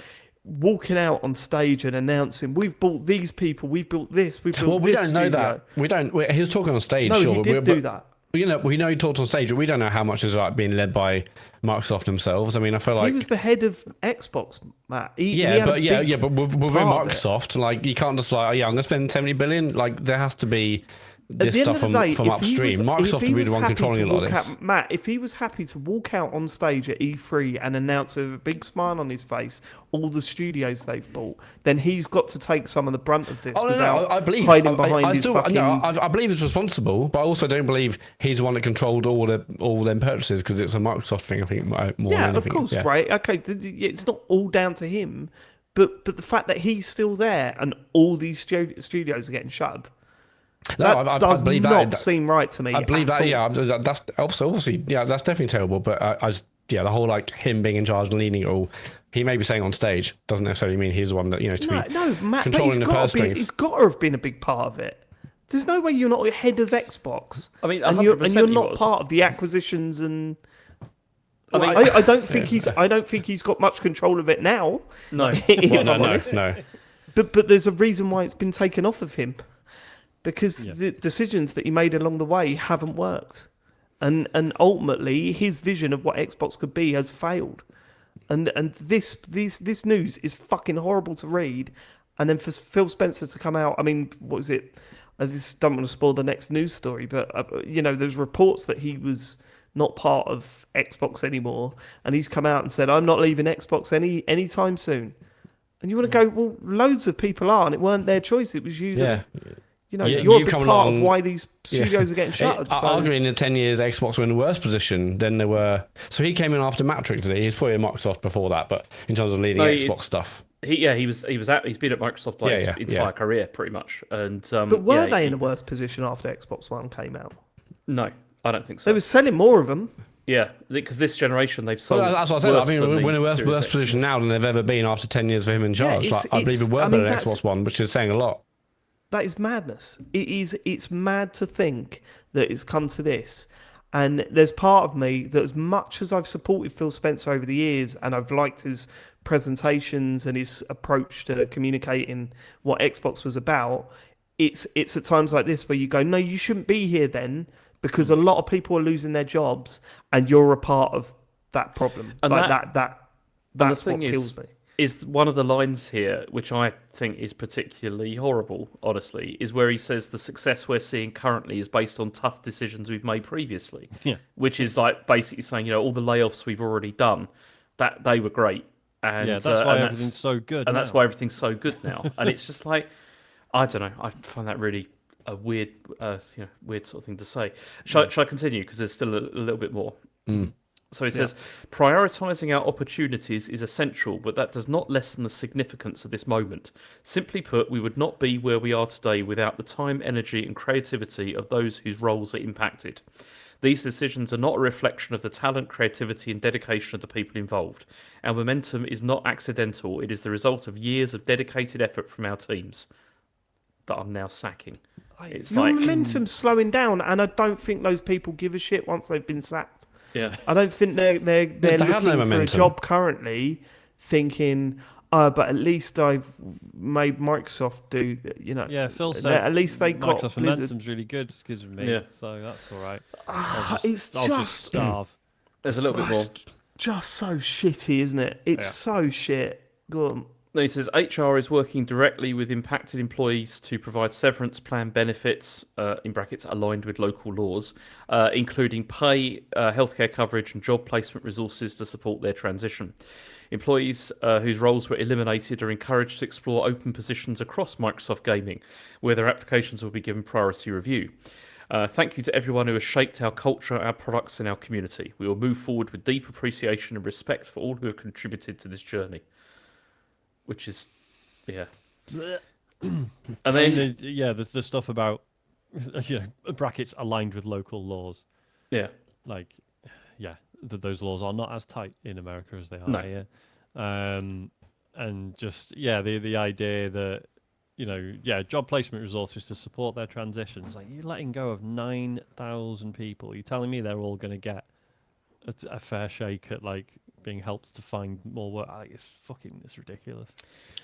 walking out on stage and announcing, "We've bought these people, we've built this, we've built we this don't know studio." that. He was talking on stage. No, sure, he did do that. We know he talked on stage, but we don't know how much is like being led by Microsoft themselves. I mean, I feel like He was the head of Xbox, Matt. but within part of it. Microsoft, like you can't just like, I'm going to spend 70 billion. Like there has to be this At the stuff end of the day, from if he upstream. was- Microsoft if he would be was the one happy controlling to a lot of walk this. out- Matt, if he was happy to walk out on stage at E3 and announce with a big smile on his face all the studios they've bought, then he's got to take some of the brunt of this without I believe hiding behind I his still, fucking... No, I believe he's responsible, but I also don't believe he's the one that controlled all them purchases because it's a Microsoft thing. I think more than Yeah, of anything. course, Yeah. right? Okay, it's not all down to him, but the fact that he's still there and all these studios are getting shut, that I does believe not that. seem right to me. I believe at that. all. Yeah, that's obviously that's definitely terrible. But I just the whole like him being in charge and leading it all. He may be saying on stage doesn't necessarily mean he's the one that to be No, Matt, but controlling the purse strings. he's got to have been a big part of it. There's no way you're not head of Xbox. I mean, and you're 100% he not was. part of the acquisitions and. I mean, I don't think he's got much control of it now. No. if I'm honest. No. But there's a reason why it's been taken off of him, because the decisions that he made along the way haven't worked, and ultimately his vision of what Xbox could be has failed, and this news is fucking horrible to read, and then for Phil Spencer to come out, I mean, what was it? I just don't want to spoil the next news story, but there's reports that he was not part of Xbox anymore, and he's come out and said, "I'm not leaving Xbox anytime soon." And you want to go, well, loads of people are, and it weren't their choice; it was you. Yeah. You're You a big come part along- of why these studios are getting shuttered. So. Arguing in 10 years, Xbox were in a worse position than they were. So he came in after Matrix, did he? He's probably at Microsoft before that, but in terms of leading Xbox stuff. He's been at Microsoft his entire career pretty much. And But were they in a worse position after Xbox One came out? No, I don't think so. They were selling more of them. Yeah, because this generation they've sold. Well, that's what I said. I worse mean, than we're in a the Series worse X. position now than they've ever been after 10 years of him in charge. it's- I believe it's- we were I better mean, than Xbox One, which is saying a lot. That is madness. It's mad to think that it's come to this. And there's part of me that, as much as I've supported Phil Spencer over the years and I've liked his presentations and his approach to communicating what Xbox was about, it's at times like this where you go, no, you shouldn't be here then, because a lot of people are losing their jobs and you're a part of that problem. And like that's the what thing kills me. Is one of the lines here, which I think is particularly horrible, honestly, is where he says the success we're seeing currently is based on tough decisions we've made previously. Yeah. Which is like basically saying, all the layoffs we've already done, that they were great. And that's why everything's so good. And that's why everything's so good now. And it's just like, I don't know. I find that really a weird, weird sort of thing to say. Shall I continue? Because there's still a little bit more. So he says, prioritising our opportunities is essential, but that does not lessen the significance of this moment. Simply put, we would not be where we are today without the time, energy and creativity of those whose roles are impacted. These decisions are not a reflection of the talent, creativity and dedication of the people involved. Our momentum is not accidental. It is the result of years of dedicated effort from our teams that I'm now sacking. It's Your like momentum's slowing down, and I don't think those people give a shit once they've been sacked. Yeah. I don't think they're They have no looking for a momentum. job currently, thinking, but at least I've made Microsoft do, Yeah, Phil said at least they got Microsoft Blizzard. momentum's really good because of me, Yeah. so that's all right. It's I'll just just starve. there's a little bit more. just so shitty, isn't it? It's so shit. Go on. Then he says HR is working directly with impacted employees to provide severance plan benefits, in brackets, aligned with local laws, including pay, healthcare coverage and job placement resources to support their transition. Employees whose roles were eliminated are encouraged to explore open positions across Microsoft Gaming, where their applications will be given priority review. Thank you to everyone who has shaped our culture, our products and our community. We will move forward with deep appreciation and respect for all who have contributed to this journey. Which is, and then there's the stuff about brackets aligned with local laws. Yeah, like those laws are not as tight in America as they are No. here. And just the idea that job placement resources to support their transitions. Like, you're letting go of 9,000 people. You're telling me they're all going to get a fair shake at being helped to find more work. It's ridiculous.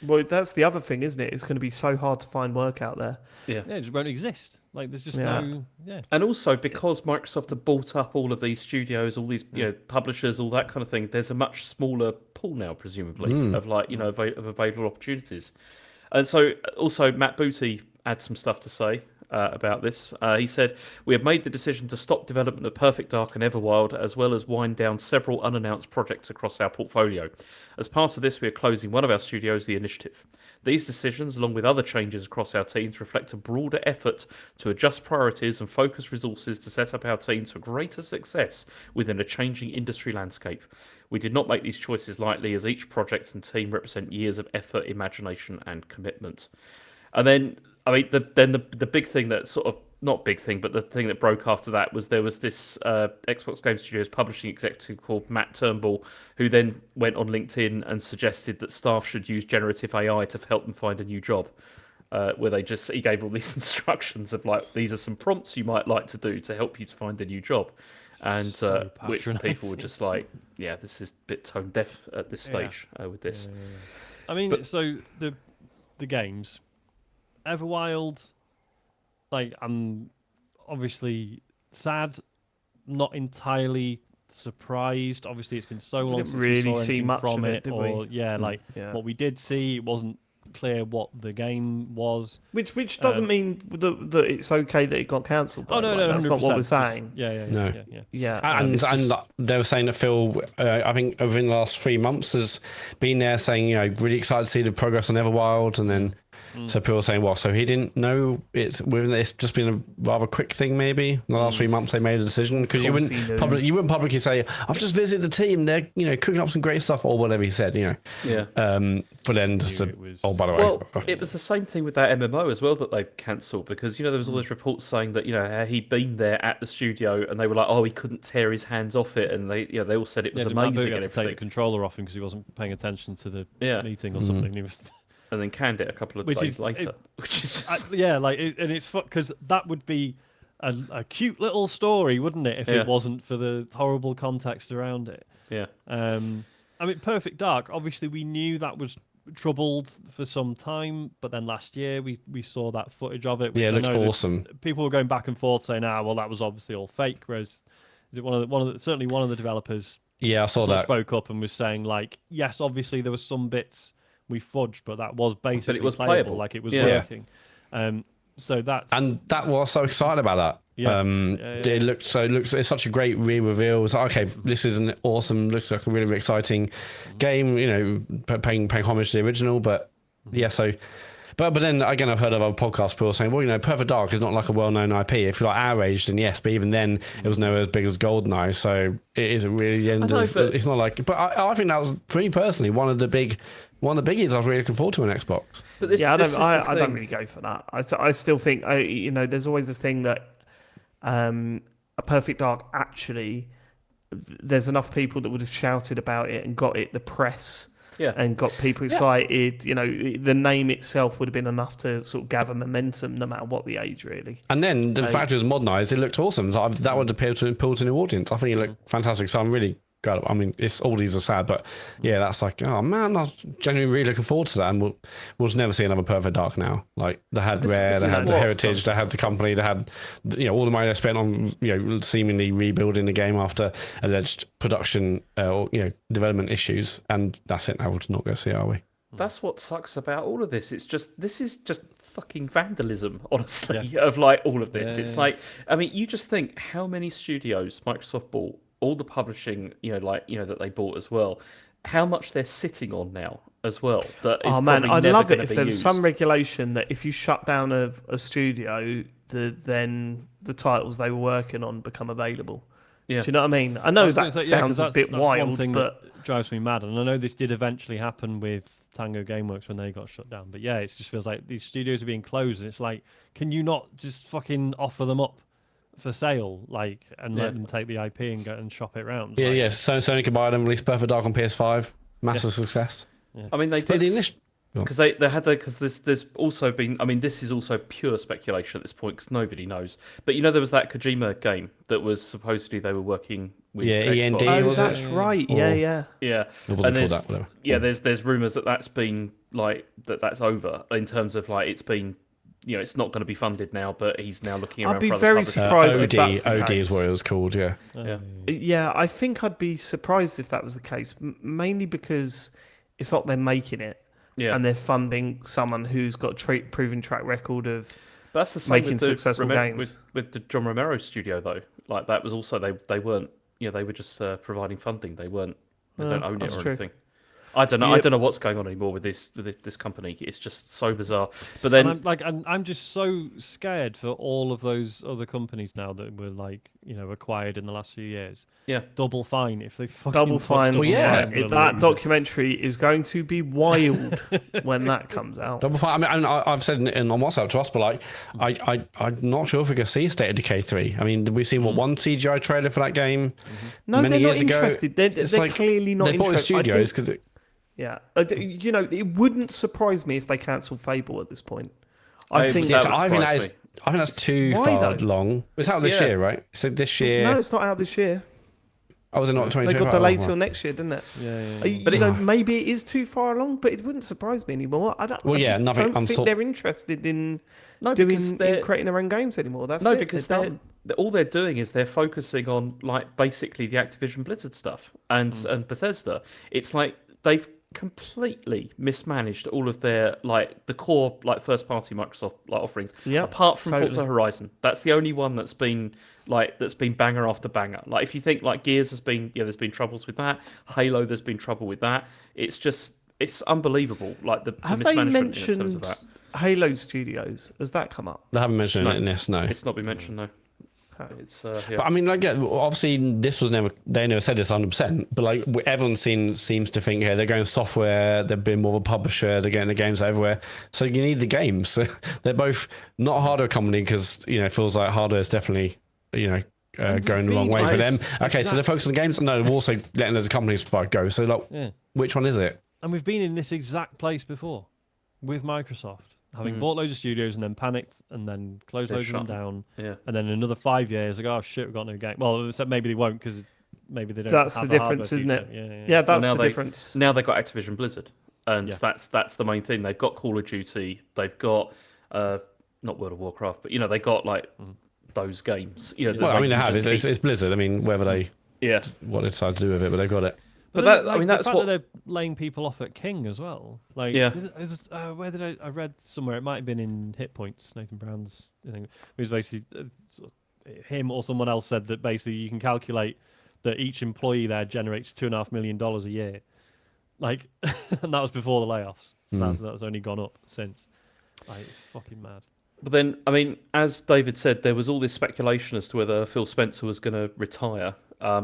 Well, that's the other thing, isn't it? It's going to be so hard to find work out there. It just won't exist. There's just Yeah. and also because Microsoft have bought up all of these studios, all these publishers, all that kind of thing. There's a much smaller pool now, presumably, of of available opportunities. And so also Matt Booty had some stuff to say about this. He said, we have made the decision to stop development of Perfect Dark and Everwild, as well as wind down several unannounced projects across our portfolio. As part of this, we are closing one of our studios, The Initiative. These decisions, along with other changes across our teams, reflect a broader effort to adjust priorities and focus resources to set up our teams for greater success within a changing industry landscape. We did not make these choices lightly, as each project and team represent years of effort, imagination and commitment. And then the big thing that sort of, not big thing, but the thing that broke after that was there was this Xbox Game Studios publishing executive called Matt Turnbull, who then went on LinkedIn and suggested that staff should use generative AI to help them find a new job. Where he gave all these instructions of these are some prompts you might like to do to help you to find a new job. And which people were just this is a bit tone deaf at this stage with this. I mean, so the games, Everwild, I'm obviously sad, not entirely surprised. Obviously, it's been so long since we saw anything from it. What we did see, it wasn't clear what the game was. Which doesn't mean that it's okay that it got cancelled. No, that's not what we're 100%. saying. Yeah. And they were saying that Phil, I think over the last 3 months, has been there saying, really excited to see the progress on Everwild, and then so people were saying, so he didn't know it's just been a rather quick thing, maybe in the last 3 months they made a decision, because you wouldn't publicly say, I've just visited the team, they're cooking up some great stuff, or whatever he said, for then just by the way. Well, it was the same thing with that MMO as well that they cancelled, because there was all those reports saying that he'd been there at the studio and they were like, he couldn't tear his hands off it, and they all said it was amazing and to everything. take the controller off him because he wasn't paying attention to the meeting or something. He was and then canned it a couple of days later. Which is yeah, like, and it's because that would be a cute little story, wouldn't it, if it wasn't for the horrible context around it? Yeah. I mean, Perfect Dark. Obviously, we knew that was troubled for some time, but then last year we saw that footage of it. Yeah, it looks awesome. People were going back and forth saying, well, that was obviously all fake. Whereas, is it certainly one of the developers? Yeah, I saw that. Spoke up and was saying, like, yes, obviously there were some bits we fudged, but that was basically but it was playable. like it was working. So that's was so excited about that. It looks it's such a great re-reveal. It's like, okay, this is an awesome, looks like a really, really exciting game, you know, paying homage to the original, but yeah, so but then again, I've heard of other podcast people saying, well, you know, Perfect Dark is not like a well-known IP. If you're like our age, then yes, but even then it was nowhere as big as GoldenEye, so it isn't really the end of it's not like, but I think that was, for me personally, one of the biggies I was really looking forward to on Xbox. But I don't really go for that. I still think, you know, there's always a thing that a Perfect Dark, actually, there's enough people that would have shouted about it and got it, the press, and got people excited. You know, the name itself would have been enough to sort of gather momentum, no matter what the age, really. And then the fact it was modernised, it looked awesome. So that would appeal to a new audience. I think it looked fantastic. So I'm really glad. I mean, all these are sad, but yeah, that's like, oh man, I was genuinely really looking forward to that. And we'll just never see another Perfect Dark now. Like, they had Rare, they had the Heritage, they had the company, they had, you know, all the money they spent on, you know, seemingly rebuilding the game after alleged production or, you know, development issues, and that's it. Now we're just not going to see it, are we? That's what sucks about all of this. This is just fucking vandalism, honestly, of like all of this. It's like, I mean, you just think how many studios Microsoft bought, all the publishing, you know, like, you know, that they bought as well, how much they're sitting on now as well. That is I'd love it if there was some regulation that if you shut down a studio, then the titles they were working on become available. Yeah. Do you know what I mean? I know that sounds a bit wild, one thing but that drives me mad. And I know this did eventually happen with Tango Gameworks when they got shut down. But yeah, it just feels like these studios are being closed, and it's like, can you not just fucking offer them up for sale, like, and let them take the IP and go and shop it around? Yeah, like, yeah. So Sony could buy them, release Perfect Dark on PS5, massive success. Yeah. I mean, they did because they had because there's also been. I mean, this is also pure speculation at this point because nobody knows. But you know, there was that Kojima game that was supposedly they were working with. Yeah, Xbox. END. Oh, that's right. Yeah. What was it called that? Whatever. Yeah, there's rumors that's been like that's over in terms of like it's been. You know, it's not going to be funded now, but he's now looking around. I'd be for other very surprised if that's the OD case. is what it was called. Yeah. Yeah, I think I'd be surprised if that was the case, mainly because it's not them making it, and they're funding someone who's got a proven track record of that's the same making with the successful games. With the John Romero studio, though, like that was also they weren't. You know, they were just providing funding. They weren't. They don't own it or anything. I don't know. Yep. I don't know what's going on anymore with this company. It's just so bizarre. But then, I'm just so scared for all of those other companies now that were like, you know, acquired in the last few years. Yeah, double fine if they fucking double fine. Double fine, that documentary is going to be wild when that comes out. Double fine. I mean, I've said on WhatsApp to us, but like, I'm not sure if we're going to see State of Decay 3. I mean, we've seen one CGI trailer for that game. No, many they're not years ago. interested. They're like, clearly not they bought interested. the studios because. Yeah, you know, it wouldn't surprise me if they cancelled Fable at this point. I think that's too far long. It's out this year, right? So this year. No, it's not out this year. Oh, was it not 2025? They got delayed till next year, didn't it? Yeah. But you know, maybe it is too far along, but it wouldn't surprise me anymore. I don't think they're interested in creating their own games anymore. That's it. Because all they're doing is they're focusing on like basically the Activision Blizzard stuff and Bethesda. It's like they've completely mismanaged all of their like the core like first party Microsoft like offerings. Apart from Forza Horizon, that's the only one that's been banger after banger. Like if you think like Gears has been, there's been troubles with that. Halo, there's been trouble with that. It's unbelievable. Like the mismanagement in terms of that. Halo Studios, has that come up? They haven't mentioned it in this. No, it's not been mentioned. No. It's, But I mean, like, obviously, they never said this 100%, but like everyone seems to think they're going software, they're being more of a publisher, they're getting the games everywhere. So you need the games. They're both not a hardware company because, you know, it feels like hardware is definitely, you know, going the wrong way for them. Okay, so they're focused on games. No, they're also letting those companies go. So, like, which one is it? And we've been in this exact place before. with Microsoft, having bought loads of studios and then panicked and then closed They're loads of them shut. down, Yeah. and then another 5 years, like, oh shit, we've got no game. Well, except maybe they won't because maybe they don't. That's have the a hardware difference, isn't feature. it? Yeah. That's Well, the difference. Now they've got Activision Blizzard, and Yeah. that's the main thing. They've got Call of Duty. They've got not World of Warcraft, but they got like those games. That Well, I mean, they they can have. just It's Blizzard. I mean, whether they yeah. what they decide to do with it, but they've got it. But then, that, I mean, the that's fact what. that they're laying people off at King as well. Like, Yeah. where did I read somewhere? It might have been in Hit Points. Nathan Brown's thing. It was basically him or someone else said that basically you can calculate that each employee there generates $2.5 million a year. Like, and that was before the layoffs. So that's only gone up since. Like, it's fucking mad. But then, I mean, as David said, there was all this speculation as to whether Phil Spencer was going to retire,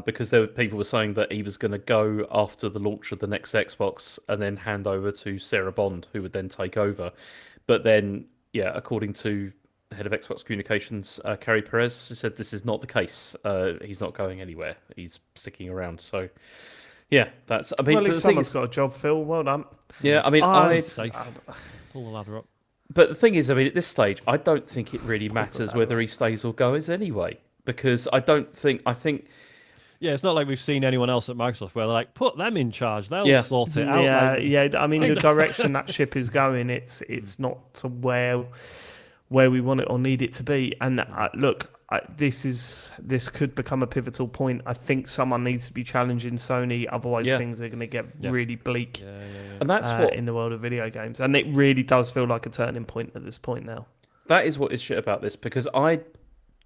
because people were saying that he was going to go after the launch of the next Xbox and then hand over to Sarah Bond, who would then take over. But then, according to the head of Xbox Communications, Carrie Perez, said this is not the case. He's not going anywhere. He's sticking around. So, yeah, that's. I mean, Well, at but least the thing someone's is, got a job, Phil. Well done. yeah, I mean, Safe. Pull the ladder up. But the thing is, I mean, at this stage, I don't think it really matters whether he stays or goes anyway, because I think. Yeah, it's not like we've seen anyone else at Microsoft where they're like, put them in charge, they'll sort it out. I mean, the direction that ship is going, it's not to where we want it or need it to be. And look, this could become a pivotal point. I think someone needs to be challenging Sony, otherwise things are going to get really bleak. And that's what in the world of video games, and it really does feel like a turning point at this point now. That is what is shit about this, because I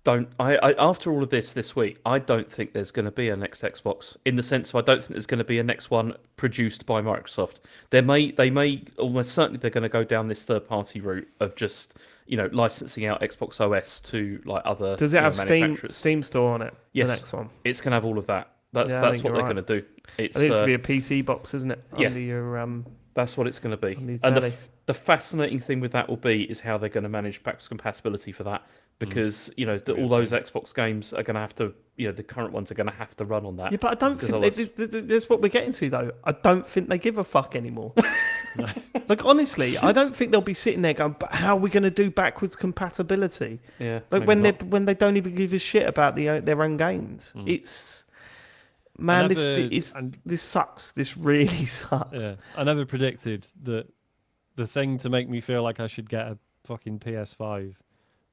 after all of this week, I don't think there's going to be a next Xbox, in the sense of I don't think there's going to be a next one produced by Microsoft. They may almost certainly they're going to go down this third party route of just licensing out Xbox OS to like other. Does it have manufacturers. Steam store on it? Yes, the next one. It's going to have all of that. That's I what think they're you're going to do. It needs to be a PC box, isn't it? Yeah. Under your That's what it's going to be. the And telly. the fascinating thing with that will be is how they're going to manage backwards compatibility for that, because all those Xbox games are going to have to, the current ones are going to have to run on that. Yeah, but I don't think that's what we're getting to though. I don't think they give a fuck anymore. Like honestly, I don't think they'll be sitting there going, "But how are we going to do backwards compatibility?" Yeah, like when they don't even give a shit about their own games. It's man, this sucks. This really sucks. Yeah, I never predicted that the thing to make me feel like I should get a fucking PS5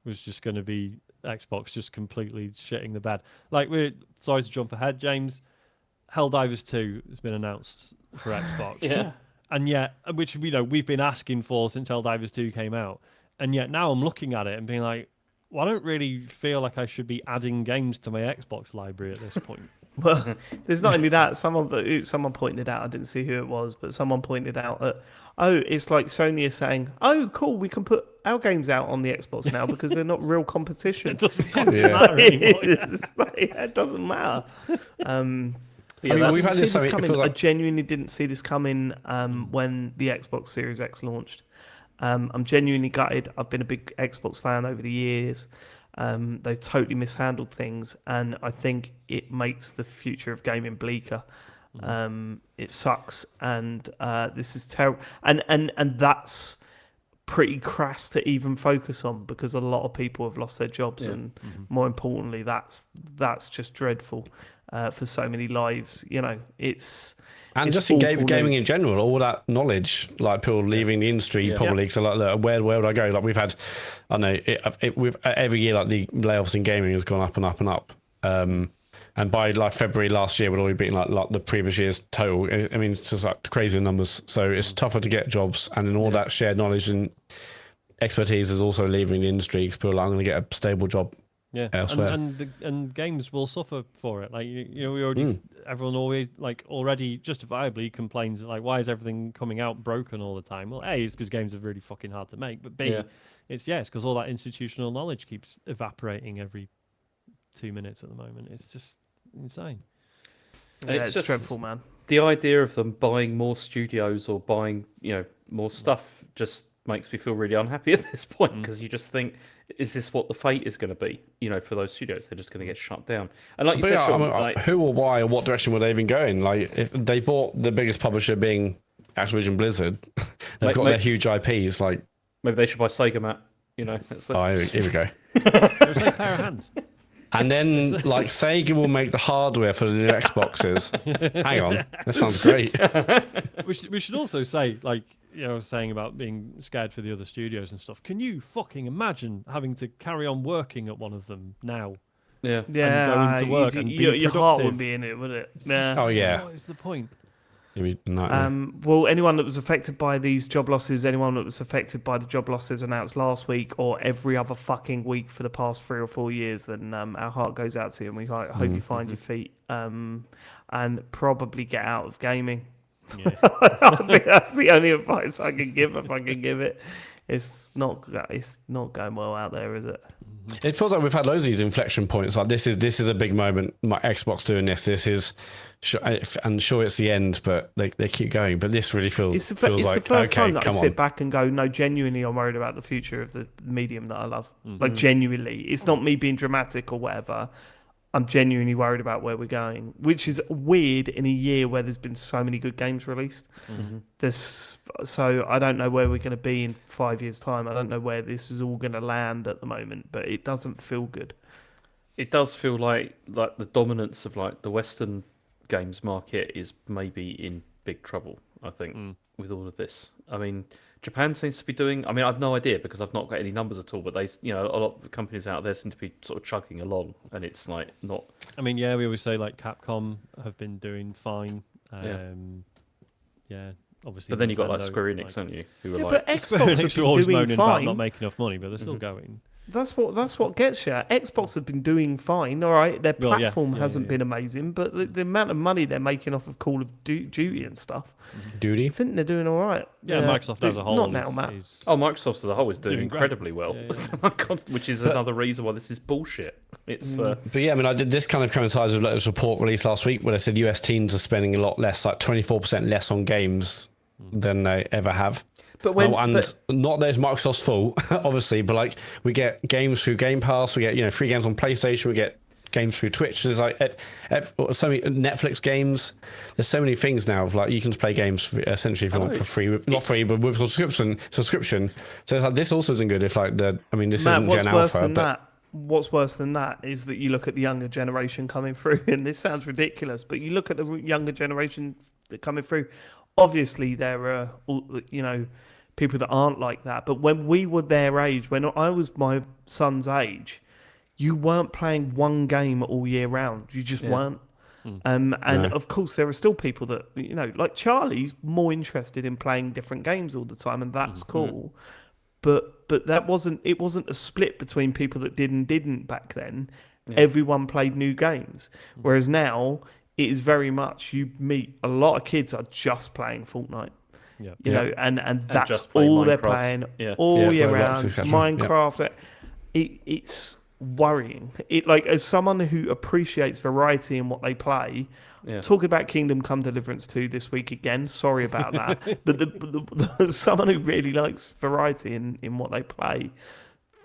was just going to be Xbox just completely shitting the bed. Like, we're sorry to jump ahead, James. Helldivers 2 has been announced for Xbox. Yeah. And yet, which we've been asking for since Helldivers 2 came out. And yet now I'm looking at it and being like, well, I don't really feel like I should be adding games to my Xbox library at this point. Well, there's not only that. Someone pointed out. I didn't see who it was, but someone pointed out that it's like Sony is saying, "Oh, cool, we can put our games out on the Xbox now because they're not real competition." It doesn't fucking matter anymore. It doesn't matter. We've had this. I genuinely didn't see this coming when the Xbox Series X launched. I'm genuinely gutted. I've been a big Xbox fan over the years. They totally mishandled things, and I think it makes the future of gaming bleaker. It sucks, and this is terrible, and that's pretty crass to even focus on, because a lot of people have lost their jobs, and more importantly, that's just dreadful for so many lives. It's just in gaming in general, all that knowledge, like people leaving the industry probably. So like, look, where would I go? Like we've had, I know, with every year, like the layoffs in gaming has gone up and up and up. And by like February last year, we'd already beaten like the previous year's total. I mean, it's just like crazy numbers. So it's tougher to get jobs, and then all that shared knowledge and expertise is also leaving the industry because people are going to get a stable job. Yeah, elsewhere. and games will suffer for it. Like we already, everyone already justifiably complains like, why is everything coming out broken all the time? Well, A, it's because games are really fucking hard to make, but B, it's because all that institutional knowledge keeps evaporating every 2 minutes at the moment. It's just insane. And it's just dreadful, man. The idea of them buying more studios or buying more stuff just makes me feel really unhappy at this point, because you just think, is this what the fate is going to be? For those studios, they're just going to get shut down. And like you said, Sean, who or why or what direction would they even go in? Like if they bought the biggest publisher being Activision Blizzard, They've got their huge IPs. Like, maybe they should buy Sega, Matt. You know, that's the... oh, here we go. There's no pair of hands. And then, like, Sega will make the hardware for the new Xboxes. Hang on, that sounds great. We should also say, like, you know, I was saying about being scared for the other studios and stuff. Can you fucking imagine having to carry on working at one of them now? Yeah. Yeah, going to work and being your heart productive. wouldn't be in it, would it? Yeah. Oh, yeah. What is the point? Well, anyone that was affected by these job losses, anyone that was affected by the job losses announced last week or every other fucking week for the past 3 or 4 years, then our heart goes out to you, and we hope you find your feet and probably get out of gaming. Yeah. I think that's the only advice I can give if I can give it. It's not going well out there, is it? It feels like we've had loads of these inflection points. Like this is a big moment. My Xbox doing this. This is, and sure it's the end, but they keep going. But this really feels It's the like first okay, time that I come sit on. back and go, no, genuinely, I'm worried about the future of the medium that I love. Like genuinely, it's not me being dramatic or whatever. I'm genuinely worried about where we're going, which is weird in a year where there's been so many good games released. So I don't know where we're going to be in 5 years' time. I don't know where this is all going to land at the moment, but it doesn't feel good. It does feel like the dominance of like the Western games market is maybe in big trouble, I think, with all of this. I mean, Japan seems to be doing... I mean, I've no idea because I've not got any numbers at all, but they, you know, a lot of the companies out there seem to be sort of chugging along, and it's like not... I mean, yeah, we always say like Capcom have been doing fine. Yeah, obviously. But then you've got like Nintendo, Square Enix, haven't you? Who are Yeah, like... but Square Xbox Enix have are always been doing moaning about fine. not making enough money, but they're still going. That's what gets you. Xbox have been doing fine, all right. Their Well, yeah, platform yeah, hasn't yeah. been amazing, but the amount of money they're making off of Call of Duty and stuff, Duty. I think they're doing all right. Yeah, Microsoft as a whole. Not now, Matt. is Oh, Microsoft as a whole is doing doing great. incredibly well, which is another reason why this is bullshit. It's But yeah, I mean, this kind of coincides with this report released last week where they said US teens are spending a lot less, like 24% less on games than they ever have. but when Not that it's Microsoft's fault, obviously, but like we get games through Game Pass, we get free games on PlayStation, we get games through Twitch. There's like so many Netflix games. There's so many things now. Of like you can just play games essentially for free, not free, but with subscription. So it's like this also isn't good. If like this Matt, isn't what's Gen worse Alpha, than but that? What's worse than that is that you look at the younger generation coming through, and this sounds ridiculous, but you look at the younger generation that coming through. Obviously, there are people that aren't like that, but when we were their age, when I was my son's age, you weren't playing one game all year round. You just weren't. Of course, there are still people that like Charlie's more interested in playing different games all the time, and that's cool. But that wasn't a split between people that did and didn't back then. Everyone played new games, whereas now it is very much you meet a lot of kids are just playing Fortnite. And that's just play all they're Minecraft. playing all year Roblox, round. etc. Minecraft. It's worrying. As someone who appreciates variety in what they play. Talking about Kingdom Come Deliverance 2 this week again. Sorry about that. But someone who really likes variety in what they play,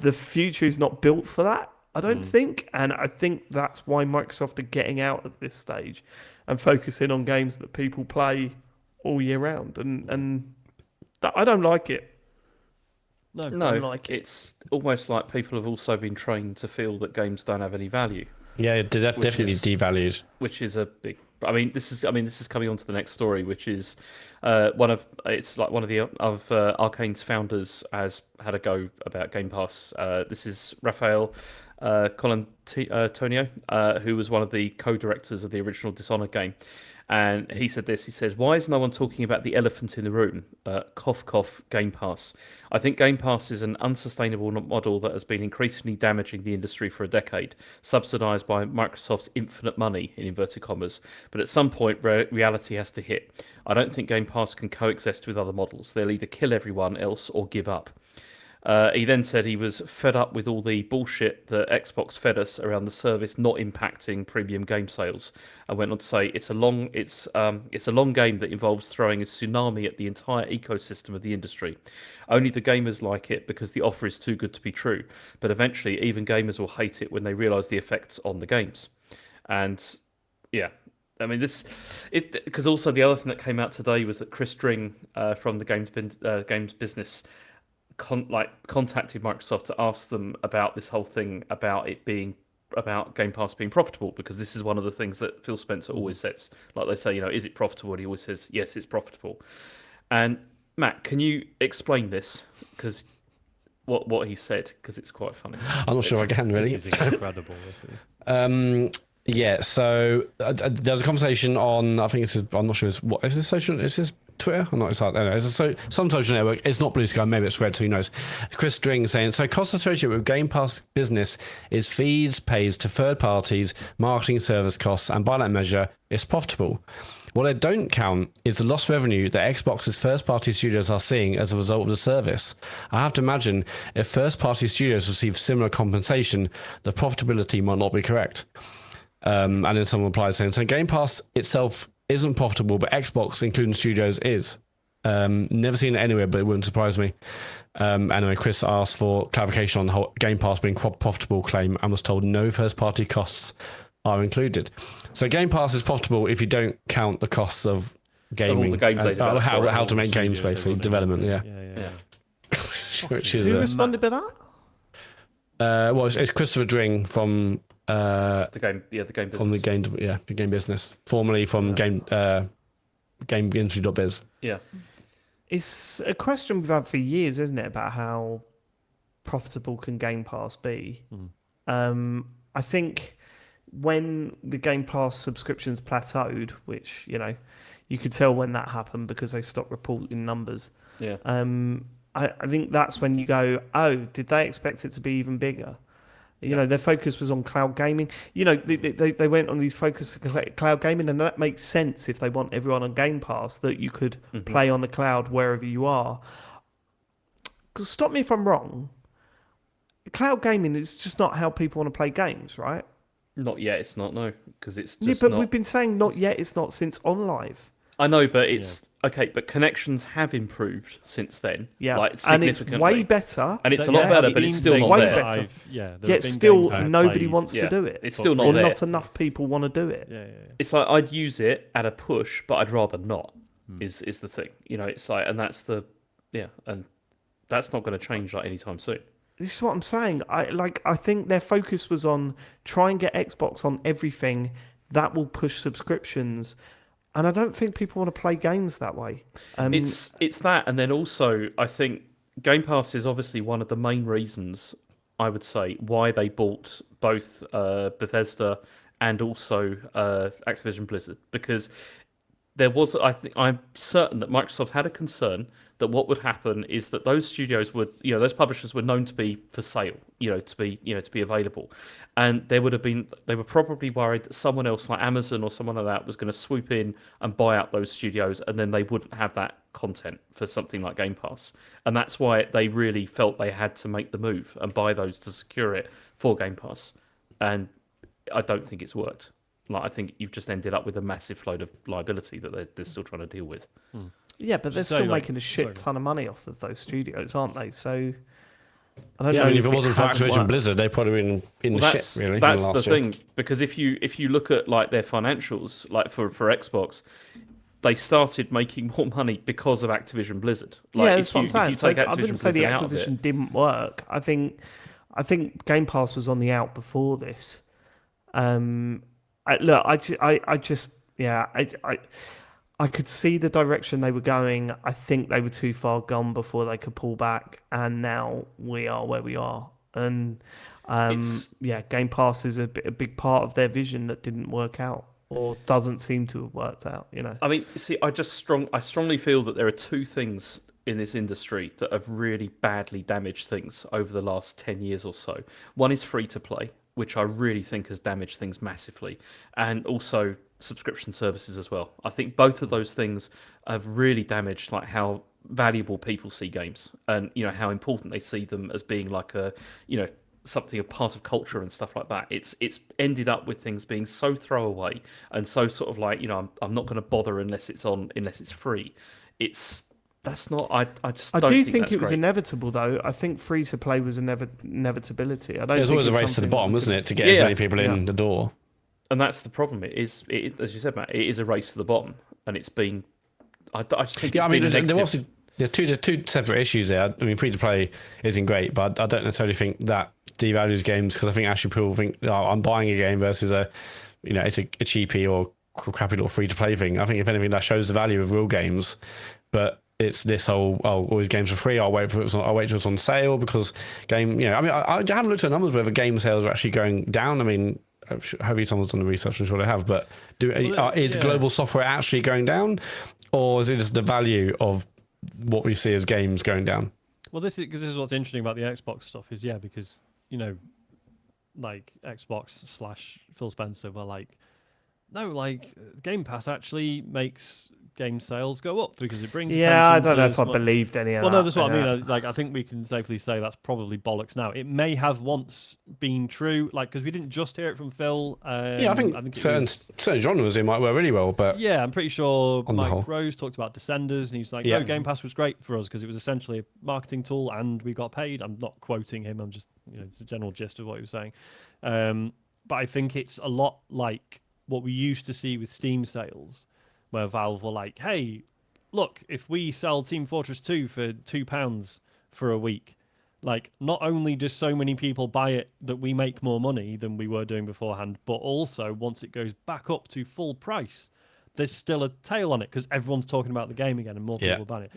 the future is not built for that, I don't think. And I think that's why Microsoft are getting out at this stage and focusing on games that people play all year round. And I don't like it. no. Don't like it. It's almost like people have also been trained to feel that games don't have any value, yeah, they're definitely devalued. which is a big. I mean, this is coming on to the next story, which is one of the Arcane's founders has had a go about Game Pass. This is Raphael Colantonio, who was one of the co-directors of the original Dishonored game. And he said this, he said, "Why is no one talking about the elephant in the room? Cough, cough, Game Pass. I think Game Pass is an unsustainable model that has been increasingly damaging the industry for a decade, subsidised by Microsoft's infinite money, in inverted commas. But at some point, reality has to hit. I don't think Game Pass can coexist with other models. They'll either kill everyone else or give up." He then said he was fed up with all the bullshit that Xbox fed us around the service not impacting premium game sales, and went on to say it's a long game that involves throwing a tsunami at the entire ecosystem of the industry. Only the gamers like it because the offer is too good to be true, but eventually even gamers will hate it when they realise the effects on the games. And yeah, I mean, because also the other thing that came out today was that Chris Dring from the games business contacted Microsoft to ask them about this whole thing about Game Pass being profitable, because this is one of the things that Phil Spencer always says. Like they say, is it profitable? And he always says, yes, it's profitable. And Matt, can you explain this? Because what he said, because it's quite funny. I'm not sure I can really. This is incredible. This is. Yeah, so there was a conversation on, I think it's I'm not sure, is this social, is this Twitter? I'm not exactly, anyway, some social network, it's not Blue Sky, maybe it's Red, so who knows. Chris Dring saying, so costs associated with Game Pass business is fees pays to third parties, marketing service costs, and by that measure, it's profitable. What they don't count is the lost revenue that Xbox's first-party studios are seeing as a result of the service. I have to imagine if first-party studios receive similar compensation, the profitability might not be correct. And then someone replied saying, so Game Pass itself isn't profitable, but Xbox, including studios, is. Never seen it anywhere, but it wouldn't surprise me. Anyway, Chris asked for clarification on the whole Game Pass being profitable claim and was told no first-party costs are included. So Game Pass is profitable if you don't count the costs of gaming. All the games they develop, how to make games, basically. Development, yeah. Which is, Who responded with that? well, it's Christopher Dring from... the game business. From the game business, formerly from GameIndustry.biz. Yeah. It's a question we've had for years, isn't it, about how profitable can Game Pass be? I think when the Game Pass subscriptions plateaued, which, you could tell when that happened because they stopped reporting numbers. Yeah. I think that's when you go, oh, did they expect it to be even bigger? Their focus was on cloud gaming. They went on these focus on cloud gaming, and that makes sense if they want everyone on Game Pass, that you could play on the cloud wherever you are. Because stop me if I'm wrong, cloud gaming is just not how people want to play games, right? Not yet, it's not, no. Because it's just but not... we've been saying not yet, it's not since OnLive. I know, but it's... Okay, but connections have improved since then. Yeah, like, and it's significantly. way better. And it's a lot better, but it's still not way there. better. There's Yet been still games I've nobody played. wants to do it. It's still not or there. not enough people want to do it. Yeah. It's like I'd use it at a push, but I'd rather not. Is the thing, it's like, and that's and that's not going to change like anytime soon. This is what I'm saying. I think their focus was on try and get Xbox on everything. That will push subscriptions. And I don't think people want to play games that way. It's that, and then also I think Game Pass is obviously one of the main reasons, I would say, why they bought both Bethesda and also Activision Blizzard, because I'm certain that Microsoft had a concern that what would happen is that those studios would, those publishers were known to be for sale, to be available, and they were probably worried that someone else like Amazon or someone like that was going to swoop in and buy out those studios, and then they wouldn't have that content for something like Game Pass, and that's why they really felt they had to make the move and buy those to secure it for Game Pass, and I don't think it's worked. I think you've just ended up with a massive load of liability that they're still trying to deal with. Yeah, but they're still making a shit ton of money off of those studios, aren't they? So I don't know. I mean, if it wasn't for Activision Blizzard, they'd probably been in the shit, really. That's the thing, because if you look at like their financials, like for Xbox, they started making more money because of Activision Blizzard. That's what I'm saying. So I wouldn't say the acquisition didn't work. I think Game Pass was on the out before this. I could see the direction they were going. I think they were too far gone before they could pull back, and now we are where we are. And Game Pass is a big part of their vision that didn't work out, or doesn't seem to have worked out. I mean, see, I strongly feel that there are two things in this industry that have really badly damaged things over the last 10 years or so. One is free to play, which I really think has damaged things massively, and also subscription services as well. I think both of those things have really damaged like how valuable people see games, and how important they see them as being like a something, a part of culture and stuff like that. It's ended up with things being so throwaway and so sort of like I'm not going to bother unless it's free. That's not. I do think it was inevitable, though. I think free to play was inevitability. I don't. There's always a race to the bottom, wasn't it, to get as many people in the door. And that's the problem. As you said, Matt, it is a race to the bottom, and it's been. I just think it's been a negative. There's two separate issues there. I mean, free to play isn't great, but I don't necessarily think that devalues games, because I think actually people think, oh, I'm buying a game versus it's a cheapie or crappy little free to play thing. I think if anything, that shows the value of real games. But it's this whole, all these games are free. I'll wait till it's on sale because game. I mean, I haven't looked at the numbers whether game sales are actually going down. I mean, hopefully someone's done the research. I'm sure they have. But is global software actually going down, or is it just the value of what we see as games going down? Well, this is what's interesting about the Xbox stuff is because like Xbox / Phil Spencer were like, no, like Game Pass actually makes game sales go up because it brings. Yeah, I don't know if I believed any of that. Well, no, that's what I mean. I think we can safely say that's probably bollocks now. It may have once been true, because we didn't just hear it from Phil. I think certain genres it might work really well, but yeah, I'm pretty sure Mike Rose talked about Descenders, and he's like, no, Game Pass was great for us because it was essentially a marketing tool and we got paid. I'm not quoting him. I'm just, it's a general gist of what he was saying. But I think it's a lot like what we used to see with Steam sales, where Valve were like, hey, look, if we sell Team Fortress 2 for £2 for a week, not only do so many people buy it that we make more money than we were doing beforehand, but also once it goes back up to full price, there's still a tail on it because everyone's talking about the game again and more people buy it.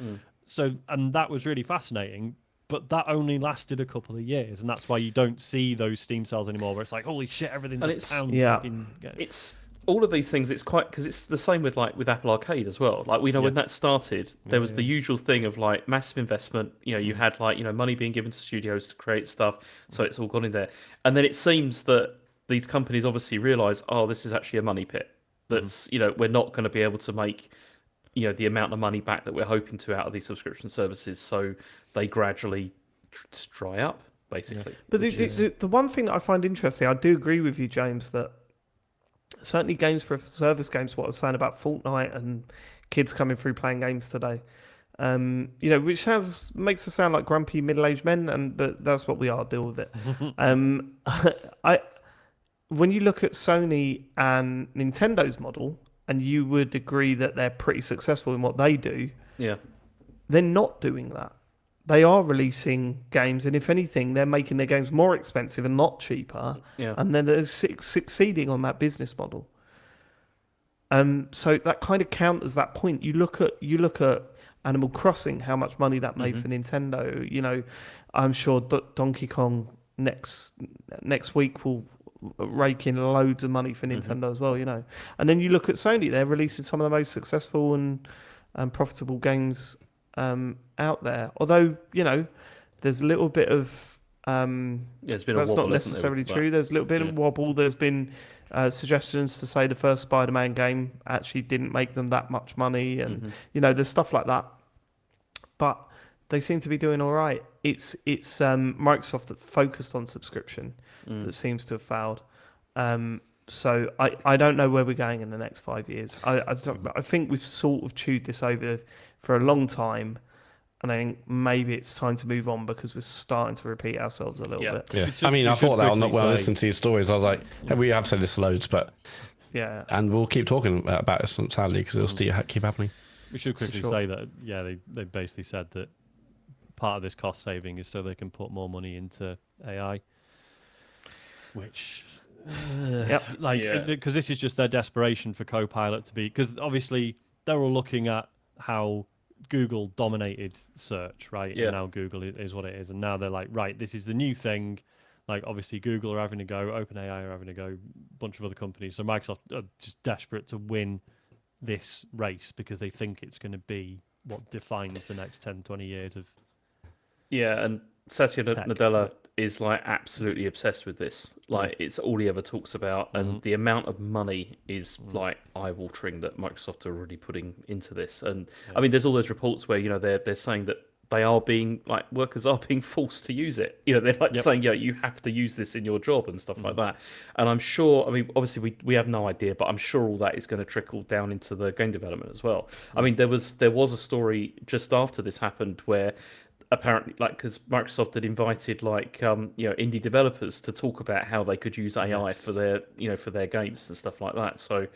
So, and that was really fascinating, but that only lasted a couple of years, and that's why you don't see those Steam sales anymore, where it's like, holy shit, everything's a pound. Yeah. It's all of these things. It's quite, because it's the same with Apple Arcade as well. When that started, there was the usual thing of massive investment. You had money being given to studios to create stuff, so it's all gone in there. And then it seems that these companies obviously realise, oh, this is actually a money pit. That's we're not going to be able to make the amount of money back that we're hoping to out of these subscription services. So they gradually just dry up, basically. But the one thing that I find interesting, I do agree with you, James, that certainly games for service games, what I was saying about Fortnite and kids coming through playing games today, which makes us sound like grumpy middle-aged men, but that's what we are. Deal with it. When you look at Sony and Nintendo's model, and you would agree that they're pretty successful in what they do, they're not doing that. They are releasing games, and if anything, they're making their games more expensive and not cheaper. Yeah. And then they're succeeding on that business model. So that kind of counters that point. You look at Animal Crossing, how much money that made for Nintendo. I'm sure Donkey Kong next week will rake in loads of money for Nintendo as well. And then you look at Sony; they're releasing some of the most successful and profitable games out there. Although there's a little bit of there's been that's a wobble, not necessarily true. There's a little bit of wobble. There's been suggestions to say the first Spider-Man game actually didn't make them that much money, and there's stuff like that. But they seem to be doing all right. It's Microsoft that focused on subscription that seems to have failed. So I don't know where we're going in the next 5 years. I think we've sort of chewed this over for a long time, and I think maybe it's time to move on because we're starting to repeat ourselves a little bit. Yeah, I mean, I thought that when I listened to your stories, I was like, we have said this loads, but yeah, and we'll keep talking about it sadly because it'll still keep happening. We should quickly say that they basically said that part of this cost saving is so they can put more money into AI, which. Because this is just their desperation for Copilot to be, because obviously they're all looking at how Google dominated search, right? And now Google is what it is, and now they're like, right, this is the new thing. Obviously Google are having a go, OpenAI are having a go, a bunch of other companies. So Microsoft are just desperate to win this race because they think it's going to be what defines the next 10, 20 years of. Yeah, and Satya Nadella is absolutely obsessed with this. It's all he ever talks about, and the amount of money is eye-watering that Microsoft are already putting into this. And I mean, there's all those reports where they're saying that they are being workers are being forced to use it. They're saying, you have to use this in your job and stuff like that. And I'm sure, I mean, obviously we have no idea, but I'm sure all that is going to trickle down into the game development as well. I mean, there was a story just after this happened where apparently, like, because Microsoft had invited indie developers to talk about how they could use AI for their for their games and stuff like that. So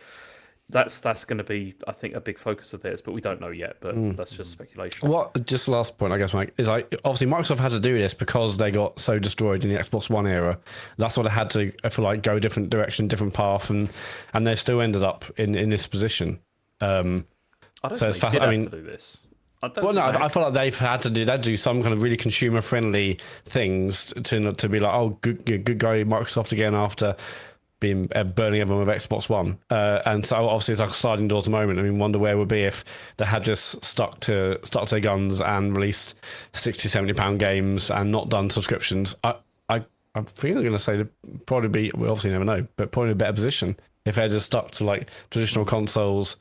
that's going to be, I think, a big focus of theirs, but we don't know yet. But that's just speculation. What? Just last point, I guess, Mike, is like obviously Microsoft had to do this because they got so destroyed in the Xbox One era. That's what they had to, I feel like, go a different direction, different path, and they still ended up in this position. I don't think they did have to do this. I feel like they've had to do some kind of really consumer friendly things to be like, oh, good guy Microsoft again after being burning everyone with Xbox One, and so obviously it's like a sliding doors moment. I mean, wonder where it would be if they had just stuck to their guns and released £60-70 games and not done subscriptions. I think I'm going to say they'd probably be, we obviously never know, but probably in a better position if they just stuck to like traditional consoles,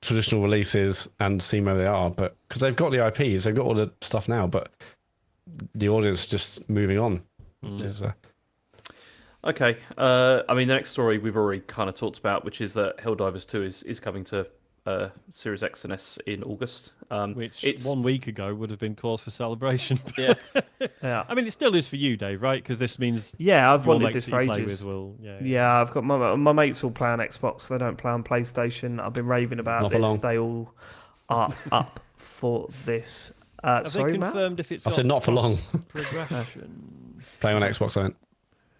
traditional releases, and see where they are. But because they've got the IPs, they've got all the stuff now, but the audience just moving on. Okay. I mean, the next story we've already kind of talked about, which is that Helldivers 2 is coming to Series X and S in August. Which 1 week ago would have been cause for celebration. Yeah. Yeah. I mean, it still is for you, Dave, right? Because this means I've your wanted mates this that for you play ages. with I've got my mates all play on Xbox. They don't play on PlayStation. I've been raving about Not for this. long. They all are up for this. Have Sorry, they Matt? confirmed if it's I said not for long. progression? Playing on Xbox, I went.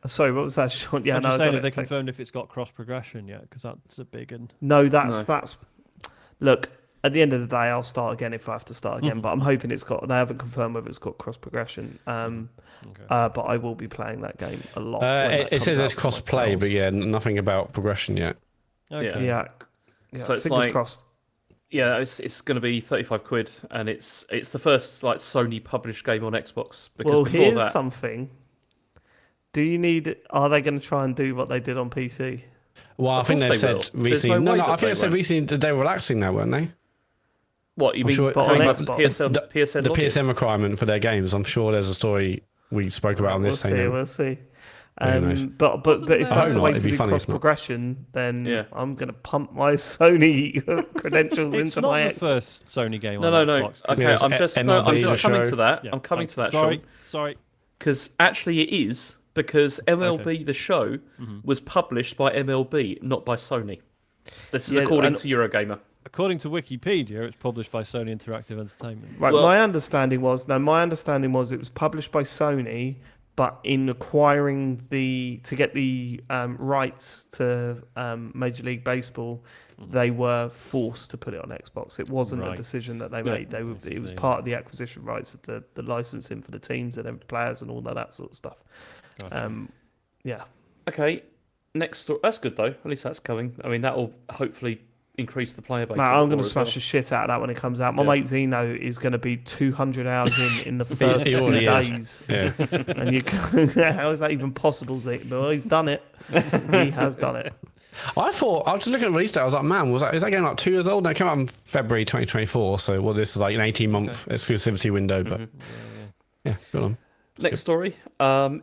Sorry, what was that, Sean? Yeah, I'm no, just I saying got if they it. Thanks. confirmed if it's got cross progression yet, because that's a big and No, that's. Look, at the end of the day, I'll start again if I have to start again. But I'm hoping it's got. They haven't confirmed whether it's got cross progression. But I will be playing that game a lot. It says there's cross play, but nothing about progression yet. okay. Yeah. So it's fingers like- crossed. Yeah, it's going to be £35, and it's the first like Sony published game on Xbox. Because Well, before here's that, something. Do you need? Are they going to try and do what they did on PC? Well, I Of think course they they will. said There's recently. no way I that think they they said won't. recently that they were relaxing now, weren't they? what you I'm mean? sure- But on going back to Xbox. PSN, The PSN login? PSN requirement for their games. I'm sure there's a story we spoke about on We'll this. see. saying We'll see. Who knows? But if there- that's I a hope way not, to it'd be do funny cross if not. progression, then Yeah. I'm going to pump my Sony credentials It's into not my the first Sony game No, on no. Xbox. Okay, There's I'm just MLB, the coming show. to that. Yeah, I'm coming thanks. to that. Sorry. Because actually, it is because MLB the show was published by MLB, not by Sony. This is Yeah, according and- to Eurogamer. According to Wikipedia, it's published by Sony Interactive Entertainment. Right, Well- my understanding was it was published by Sony, but in acquiring to get the rights to Major League Baseball, they were forced to put it on Xbox. It wasn't a Right. decision that they Yeah. made. It was see. part of the acquisition rights of the licensing for the teams and then players and all of that sort of stuff. Gotcha. Yeah. Okay, next story. That's good though. At least that's coming. I mean, that will hopefully increase the player base. Mate, a I'm bit going more to as smash well. the shit out of that when it comes out. My Yeah. mate Zeno is going to be 200 hours in the first He 2 already is. days. Yeah. And you how is that even possible, Zeke? Well, he's done it. He has done it. I was just looking at the release date. I was like, man, is that game like 2 years old? No, it came out in February 2024. So, this is like an 18-month exclusivity window. But yeah, good on. Next story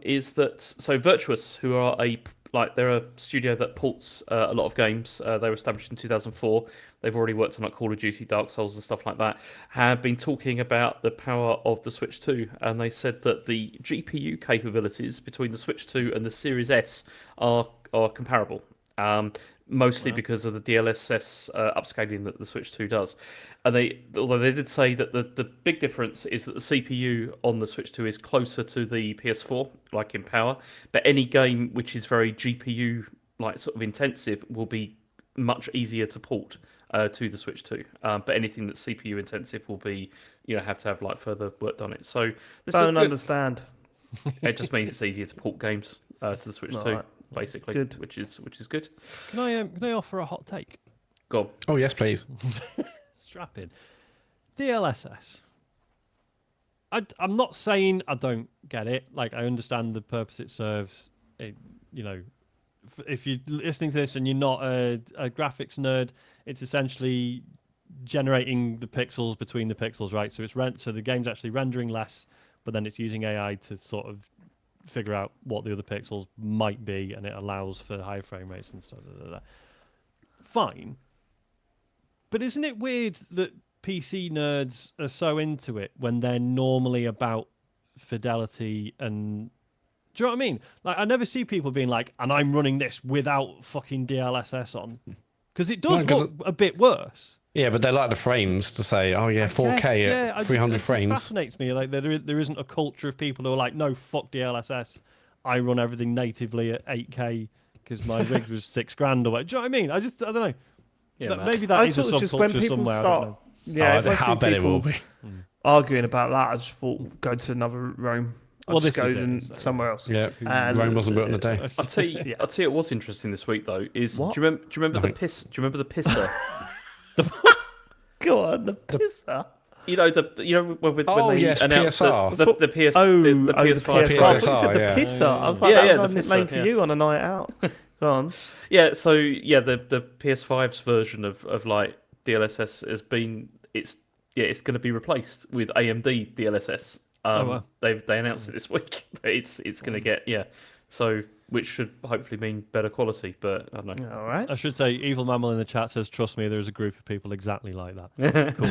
is that Virtuous, who are they're a studio that ports a lot of games. They were established in 2004. They've already worked on like Call of Duty, Dark Souls, and stuff like that. Have been talking about the power of the Switch 2, and they said that the GPU capabilities between the Switch 2 and the Series S are comparable. Mostly because of the DLSS upscaling that the Switch 2 does. And although they did say that the big difference is that the CPU on the Switch 2 is closer to the PS4, like in power, but any game which is very GPU like sort of intensive will be much easier to port to the Switch 2. But anything that's CPU intensive will be, have to have like further work done it. So this Don't is understand. it just means it's easier to port games to the Switch 2, Alright. basically, Good. which is good. Can I offer a hot take? Go on. Oh, yes, please. Strap in. DLSS. I'm not saying I don't get it. Like, I understand the purpose it serves. If you're listening to this and you're not a graphics nerd, it's essentially generating the pixels between the pixels, right? So so the game's actually rendering less, but then it's using AI to sort of figure out what the other pixels might be, and it allows for high frame rates and stuff. Fine. But isn't it weird that PC nerds are so into it when they're normally about fidelity and. Do you know what I mean? Like, I never see people being like, and I'm running this without fucking DLSS on. Because it does look a bit worse. Yeah, but they like the frames to say, oh yeah, 4K at 300 frames. It fascinates me. Like, there isn't a culture of people who are like, no, fuck DLSS. I run everything natively at 8K because my rig was $6,000 or what. Do you know what I mean? I don't know. Yeah, maybe that is a subculture somewhere. Start, I bet it will be. Arguing about that, I just thought go to another room. I'll just go somewhere else. Yeah, Rome wasn't built in a day. I'll tell you what was interesting this week though is do you remember the piss? Do you remember the pisser? Go on, the pisser. You know when they announced PSR. the PS5. I thought you said the pisser. I was like, that was a nickname for you on a night out. Go on. Yeah, so the PS5's version of like DLSS has been it's going to be replaced with AMD DLSS. They announced it this week. It's going to get so which should hopefully mean better quality, but I don't know. All right. I should say, Evil Mammal in the chat says, "Trust me, there's a group of people exactly like that." Cool.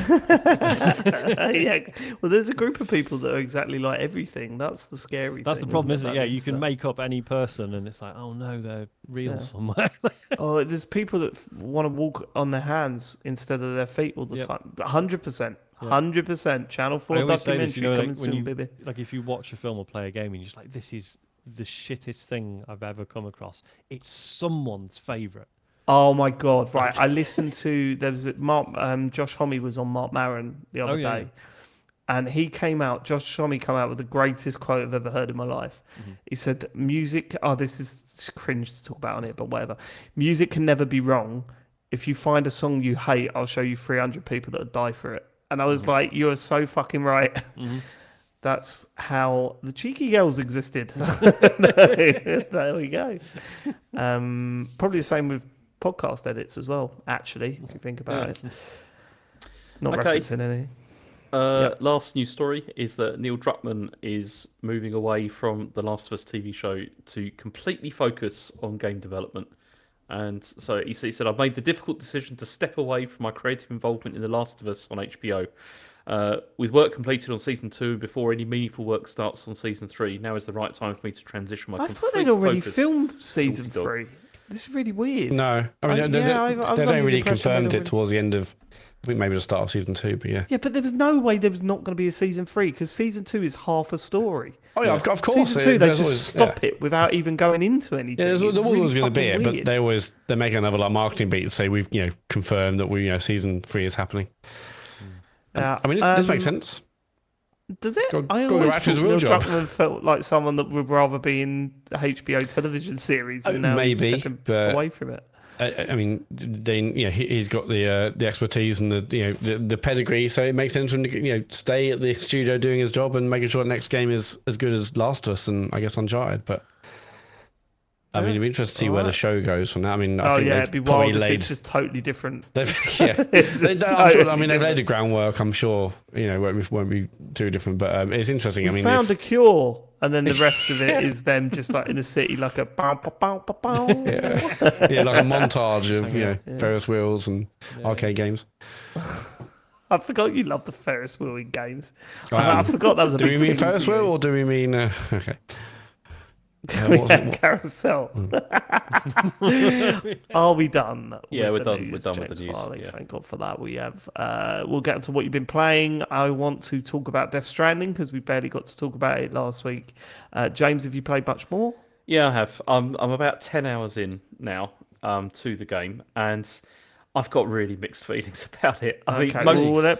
Yeah. Well, there's a group of people that are exactly like everything. That's the scary thing. That's the problem, isn't it? Yeah, you can make up any person, and it's like, oh no, they're real somewhere. Oh, there's people that want to walk on their hands instead of their feet all the time. 100%. 100%. Channel 4 documentary coming soon, baby. Like, if you watch a film or play a game and you're just like, this is the shittest thing I've ever come across. It's someone's favourite. Oh my God. Right. I listened to, there was Josh Homme was on Mark Maron the other day. And Josh Homme came out with the greatest quote I've ever heard in my life. Mm-hmm. He said, music, this is cringe to talk about on it, but whatever. Music can never be wrong. If you find a song you hate, I'll show you 300 people that would die for it. And I was like, you're so fucking right. Mm-hmm. That's how the Cheeky Girls existed. There we go. Probably the same with podcast edits as well, actually, if you think about it. Not referencing anything. Last news story is that Neil Druckmann is moving away from the Last of Us TV show to completely focus on game development. And so he said, I've made the difficult decision to step away from my creative involvement in The Last of Us on HBO. With work completed on season 2 before any meaningful work starts on season 3, now is the right time for me to transition my I thought they'd already filmed season 3. This is really weird. No, I mean, they don't really confirmed it towards the end of, I think maybe the start of season 2, but yeah. Yeah, but there was no way there was not going to be a season 3 because season 2 is half a story. Oh yeah, of course. Season 2, they just stop it without even going into anything. Yeah, there was always going to be it, but they're making another marketing beat to say we've confirmed that season 3 is happening. I mean, this makes sense. Does it? I always thought Neil Druckmann felt like someone that would rather be in a HBO television series and now he's stepping away from it. I mean, he's got the expertise and the pedigree, so it makes sense for him to stay at the studio doing his job and making sure the next game is as good as Last of Us and I guess Uncharted. But I mean, it'd be interesting to see where the show goes from that. I mean, I think it'd be wild if it's just totally different. They've laid the groundwork. I'm sure won't be too different, but it's interesting. We found a cure. And then the rest of it is them just like in a city, like a bow, bow, bow, bow, bow. Yeah, like a montage of Ferris wheels and arcade games. I forgot you love the Ferris wheel in games. I forgot that was a big thing. Do we mean Ferris wheel or do we mean? Okay. Carousel. Are we done? Yeah, we're done. We're done with the news. Farley, thank God for that. We have. We'll get into what you've been playing. I want to talk about Death Stranding because we barely got to talk about it last week. James, have you played much more? Yeah, I have. I'm about 10 hours in now to the game, and I've got really mixed feelings about it.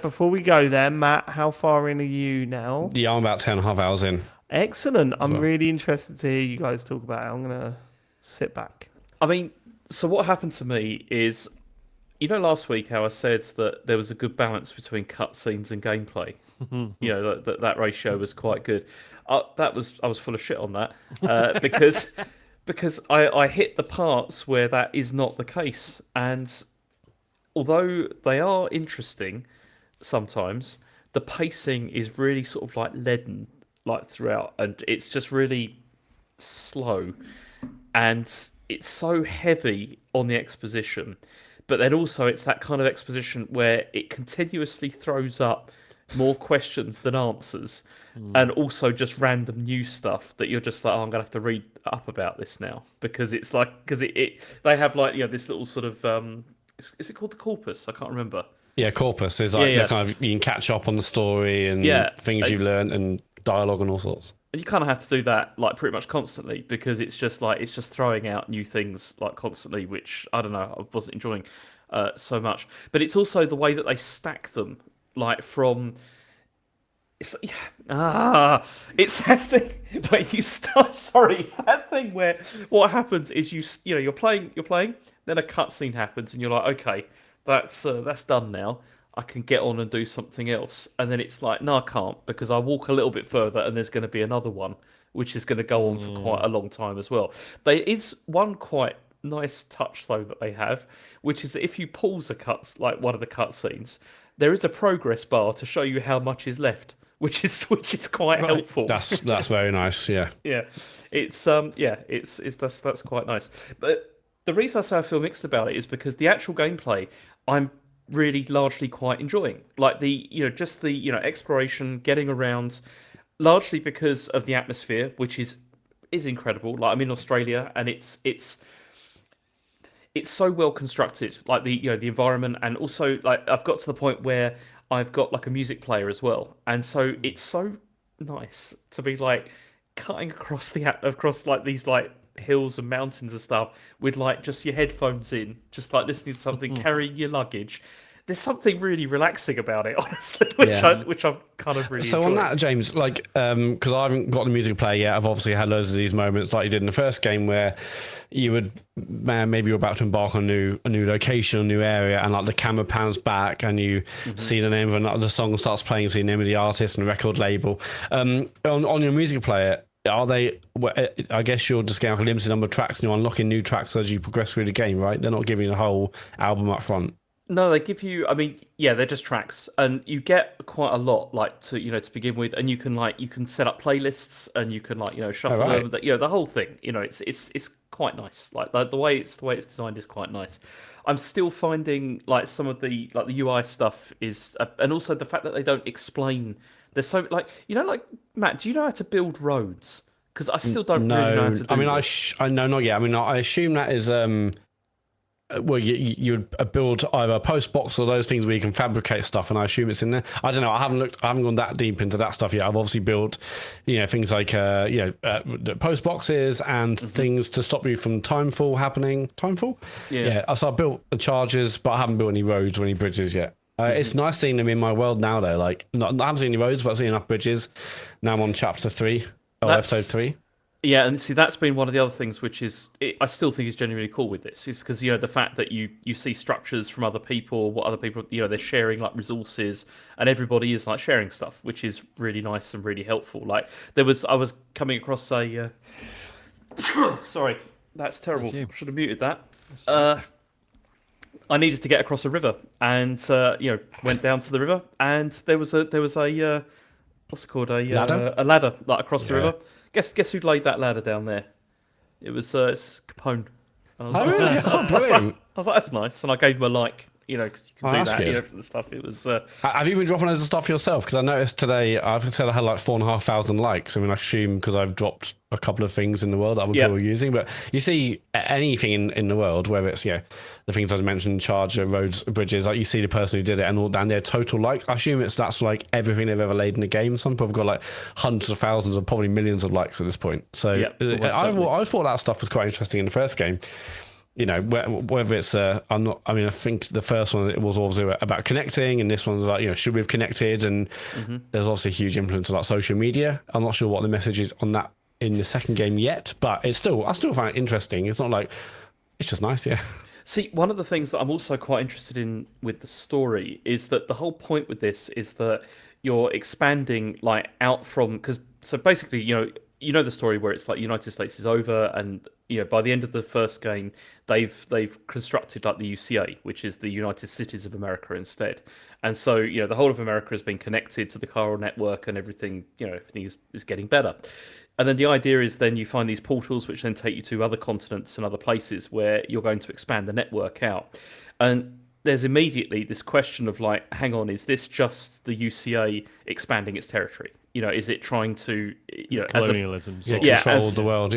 Before we go there, Matt, how far in are you now? Yeah, I'm about 10.5 hours in. Excellent. I'm really interested to hear you guys talk about it. I'm going to sit back. I mean, so what happened to me is, last week how I said that there was a good balance between cutscenes and gameplay. That ratio was quite good. I was full of shit on that because I hit the parts where that is not the case. And although they are interesting sometimes, the pacing is really sort of like leaden. Like throughout, and it's just really slow, and it's so heavy on the exposition. but then also it's that kind of exposition where it continuously throws up more questions than answers, and also just random new stuff that you're just like, oh, I'm gonna have to read up about this now, because it's like, because it they have like, this little sort of is it called the corpus? I can't remember. Yeah, corpus is like the kind of, you can catch up on the story and things you've learned and dialogue and all sorts. And you kind of have to do that like pretty much constantly, because it's just throwing out new things like constantly, which I don't know, I wasn't enjoying so much. But it's also the way that they stack them, like from it's that thing where you start. Sorry, it's that thing where what happens is you're playing, then a cutscene happens, and you're like, okay, that's done now. I can get on and do something else. And then it's like, no, I can't, because I walk a little bit further and there's going to be another one, which is going to go on for quite a long time as well. There is one quite nice touch, though, that they have, which is that if you pause one of the cutscenes, there is a progress bar to show you how much is left, which is quite helpful. That's very nice, yeah. Yeah. It's that's quite nice. But the reason I say I feel mixed about it is because the actual gameplay, I'm really largely quite enjoying, like the exploration, getting around, largely because of the atmosphere, which is incredible. Like, I'm in Australia, and it's so well constructed, like the environment, and also like I've got to the point where I've got like a music player as well, and so it's so nice to be like cutting across like these like hills and mountains and stuff with like just your headphones in, just like listening to something, carrying your luggage. There's something really relaxing about it, honestly, which I'm kind of really enjoying. On that, James, like, because I haven't got the music player yet, I've obviously had loads of these moments like you did in the first game where you would, maybe you're about to embark on a new location, a new area, and like the camera pans back and you see the name of the song starts playing, see the name of the artist and the record label. On your music player, are they? I guess you're just getting like a limited number of tracks, and you're unlocking new tracks as you progress through the game, right? They're not giving you the whole album up front. No, they give you. I mean, yeah, they're just tracks, and you get quite a lot, like to begin with, and you can set up playlists, and you can shuffle them. The whole thing. It's quite nice. Like the way it's designed is quite nice. I'm still finding like some of the UI stuff is, and also the fact that they don't explain. There's so like Matt, do you know how to build roads? Because I still don't really know how to do. I mean, I know not yet. I mean, I assume that is well, you build either a post box or those things where you can fabricate stuff, and I assume it's in there. I don't know. I haven't gone that deep into that stuff yet. I've obviously built, things like the post boxes and things to stop you from timefall happening. Timefall? Yeah. So I built the charges, but I haven't built any roads or any bridges yet. It's nice seeing them in my world now, though. Like, I haven't seen any roads, but I've seen enough bridges. Now I'm on chapter 3 or episode 3. Yeah, and see, that's been one of the other things which I still think is genuinely cool with this, is because the fact that you see structures from other people, what other people they're sharing like resources, and everybody is like sharing stuff, which is really nice and really helpful. Like I was coming across a sorry, that's terrible. I should have muted that. I needed to get across a river, and went down to the river, and there was a what's it called, a ladder like across the river. Guess who laid that ladder down there? It was it's Capone. I was like, that's nice, and I gave him a like, because you can do that, for the stuff. It was. Have you been dropping loads of stuff yourself? Because I noticed today, I've said I had like 4,500 likes. I mean, I assume because I've dropped a couple of things in the world that other people are using, but you see anything in the world, whether it's the things I mentioned, charger, roads, bridges, like you see the person who did it and all down their total likes. I assume that's like everything they've ever laid in the game. Some people have got like hundreds of thousands or probably millions of likes at this point. So I thought that stuff was quite interesting in the first game. Whether it's I think the first one, it was obviously about connecting, and this one's like, should we have connected? And there's obviously a huge influence on like social media. I'm not sure what the message is on that in the second game yet, but I still find it interesting. It's not like, it's just nice, yeah. See, one of the things that I'm also quite interested in with the story is that the whole point with this is that you're expanding like out from, so basically, the story where it's like United States is over, and by the end of the first game, they've constructed like the UCA, which is the United Cities of America instead, and so the whole of America has been connected to the chiral network, and everything everything is getting better. And then the idea is then you find these portals which then take you to other continents and other places where you're going to expand the network out. And there's immediately this question of like, hang on, is this just the UCA expanding its territory? Is it trying to, colonialism? Control the world,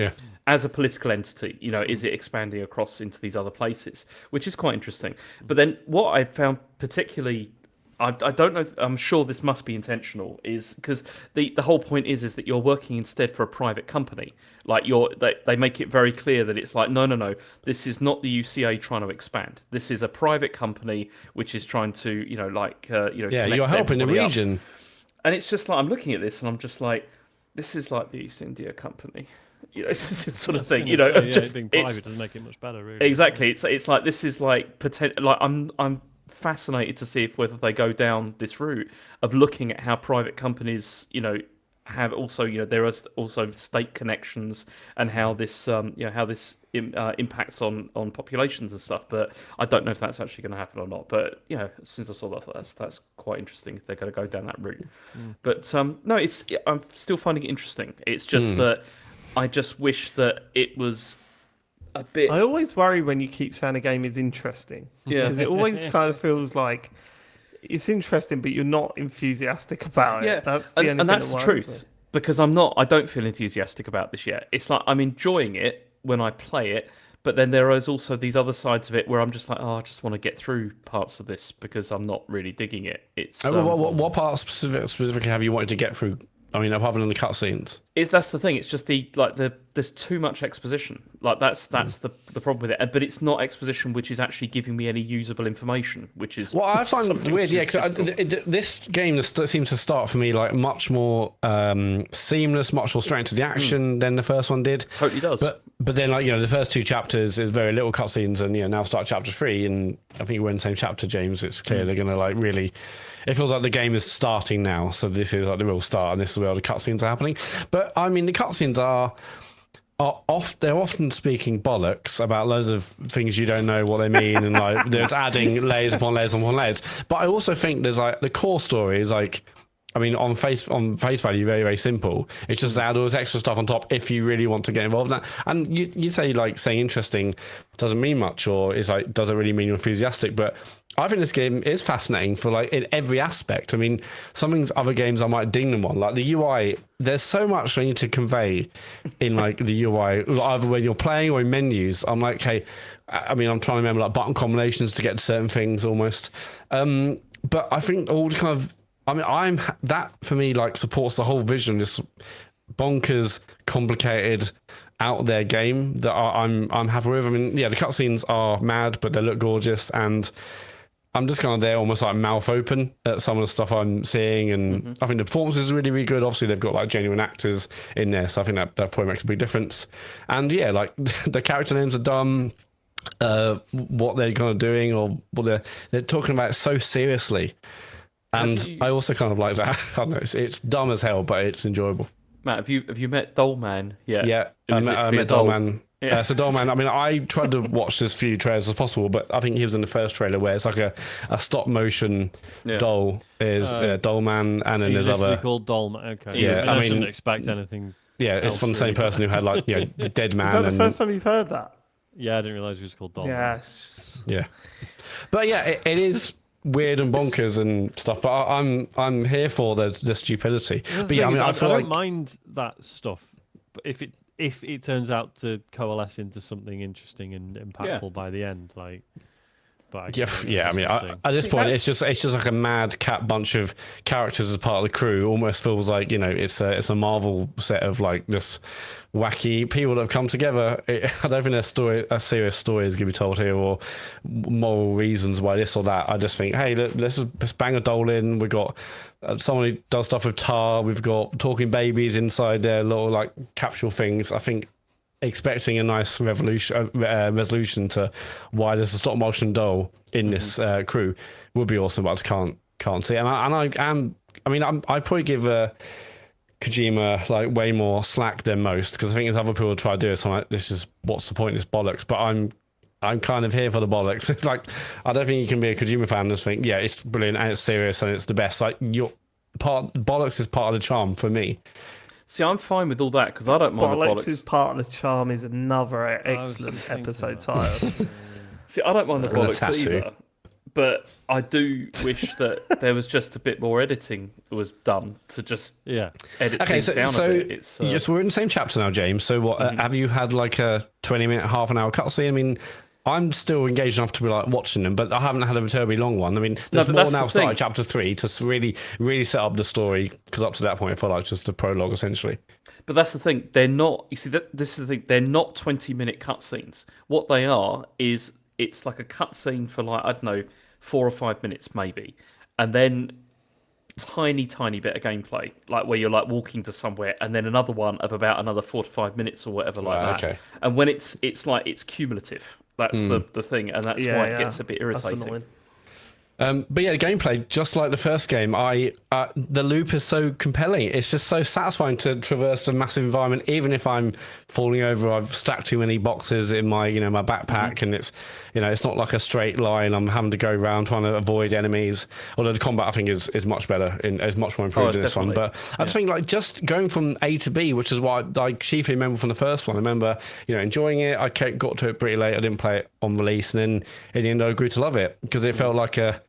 as a political entity, is it expanding across into these other places, which is quite interesting. But then what I found particularly, I don't know, I'm sure this must be intentional, is because the whole point is that you're working instead for a private company. Like they make it very clear that it's like, no, this is not the UCA trying to expand. This is a private company which is trying to, you're helping the region. And it's just like, I'm looking at this and I'm just like, this is like the East India Company. It's this sort of thing. Just being private doesn't make it much better, really. Exactly. It's like, this is like like I'm fascinated to see whether they go down this route of looking at how private companies, have also, there are also state connections, and how this, impacts on populations and stuff. But I don't know if that's actually going to happen or not. But as soon as I saw that, I thought that's quite interesting if they're going to go down that route. But no, I'm still finding it interesting. It's just that I just wish that it was a bit. I always worry when you keep saying a game is interesting. Yeah. Because it always kind of feels like it's interesting, but you're not enthusiastic about it. Yeah, that's the only and thing that's that the worries truth. me. Because I don't feel enthusiastic about this yet. It's like I'm enjoying it when I play it, but then there is also these other sides of it where I'm just like, I just want to get through parts of this because I'm not really digging it. It's what parts specifically have you wanted to get through? I mean, apart from the cutscenes. That's the thing. It's just there's too much exposition. Like that's the problem with it. But it's not exposition which is actually giving me any usable information, which is what I find weird. Yeah, because this game seems to start for me like much more seamless, much more straight into the action than the first one did. Totally does. But then the first two chapters is very little cutscenes, and now start chapter 3, and I think we're in the same chapter, James. It's clear they're going to really. It feels like the game is starting now, so this is like the real start, and this is where the cutscenes are happening. But I mean, the cutscenes they're often speaking bollocks about loads of things you don't know what they mean, and like they're adding layers upon layers upon layers. But I also think there's like the core story is like, I mean, on face value, very, very simple. It's just add all this extra stuff on top if you really want to get involved in that. And you say like saying interesting doesn't mean much, or is like does it really mean you're enthusiastic? But I think this game is fascinating for like in every aspect. I mean, some other games I might ding them on, like the UI. There's so much I need to convey in like the UI, either when you're playing or in menus. I'm like, hey, I mean, I'm trying to remember like button combinations to get to certain things almost. But I think all the kind of, I mean, that for me like supports the whole vision. This bonkers, complicated, out there game that I'm happy with. I mean, yeah, the cutscenes are mad, but they look gorgeous, and I'm just kind of there almost like mouth open at some of the stuff I'm seeing, and I think the performance is really, really good. Obviously, they've got like genuine actors in there, so I think that probably makes a big difference. And yeah, like the character names are dumb. What they're kind of doing, or what they're talking about so seriously, and I also kind of like that. I don't know, it's dumb as hell, but it's enjoyable. Matt, have you met Dollman yet? Yeah, I met Dollman. Yeah. So Dollman, I mean, I tried to watch as few trailers as possible, but I think he was in the first trailer where it's like a stop motion doll is Dollman, and then there's other called Dollman. Okay, yeah, I shouldn't expect anything. Yeah, it's from the same person who had like the Dead Man. Is that the first time you've heard that? Yeah, I didn't realize it was called Dollman. Yeah, but yeah, it is weird and bonkers and stuff. But I'm here for the stupidity. But yeah, I mean, I don't mind that stuff, but if it turns out to coalesce into something interesting and impactful by the end, like. But I mean, at this point, it's just like a mad cat bunch of characters as part of the crew. Almost feels like it's a Marvel set of like this wacky people that have come together. I don't think a serious story is going to be told here, or moral reasons why this or that. I just think, hey, let's bang a doll in. We've got someone who does stuff with tar. We've got talking babies inside their little like capsule things. I think expecting a nice resolution to why there's a stop motion doll in this crew would be awesome, but I just can't see it. I probably give Kojima like way more slack than most, because I think there's other people try to do it. So I'm like, this is what's the point? This bollocks. But I'm kind of here for the bollocks. Like, I don't think you can be a Kojima fan and just think, yeah, it's brilliant and it's serious and it's the best. Like, bollocks is part of the charm for me. See, I'm fine with all that because I don't mind the bollocks. Bollocks is part of the charm is another excellent episode title. See, I don't mind the And a bollocks tattoo. either, but I do wish that there was just a bit more editing that was done to just Yeah. edit Okay, things down a bit. It's yes, we're in the same chapter now, James. So, what have you had like a 20-minute, half an hour cutscene? I mean, I'm still engaged enough to be like watching them, but I haven't had a terribly long one. I mean, there's but more that's now the starting thing. chapter 3 to really set up the story, because up to that point, I felt like it's just a prologue essentially. But that's the thing. They're not. You see, this is the thing. They're not 20-minute cutscenes. What they are is it's like a cutscene for like I don't know 4 or 5 minutes maybe, and then tiny bit of gameplay, like where you're like walking to somewhere, and then another one of about another 4 to 5 minutes or whatever like Right, that. okay. And when it's like it's cumulative. That's the thing, and that's why it gets a bit That's irritating. annoying. But yeah, the gameplay, just like the first game, the loop is so compelling. It's just so satisfying to traverse a massive environment, even if I'm falling over. I've stacked too many boxes in my my backpack, and it's it's not like a straight line. I'm having to go around trying to avoid enemies. Although the combat I think is much better, is much more improved in this one. definitely. But I just think like just going from A to B, which is what I chiefly remember from the first one. I remember enjoying it. I got to it pretty late. I didn't play it on release, and then in the end I grew to love it because it felt like a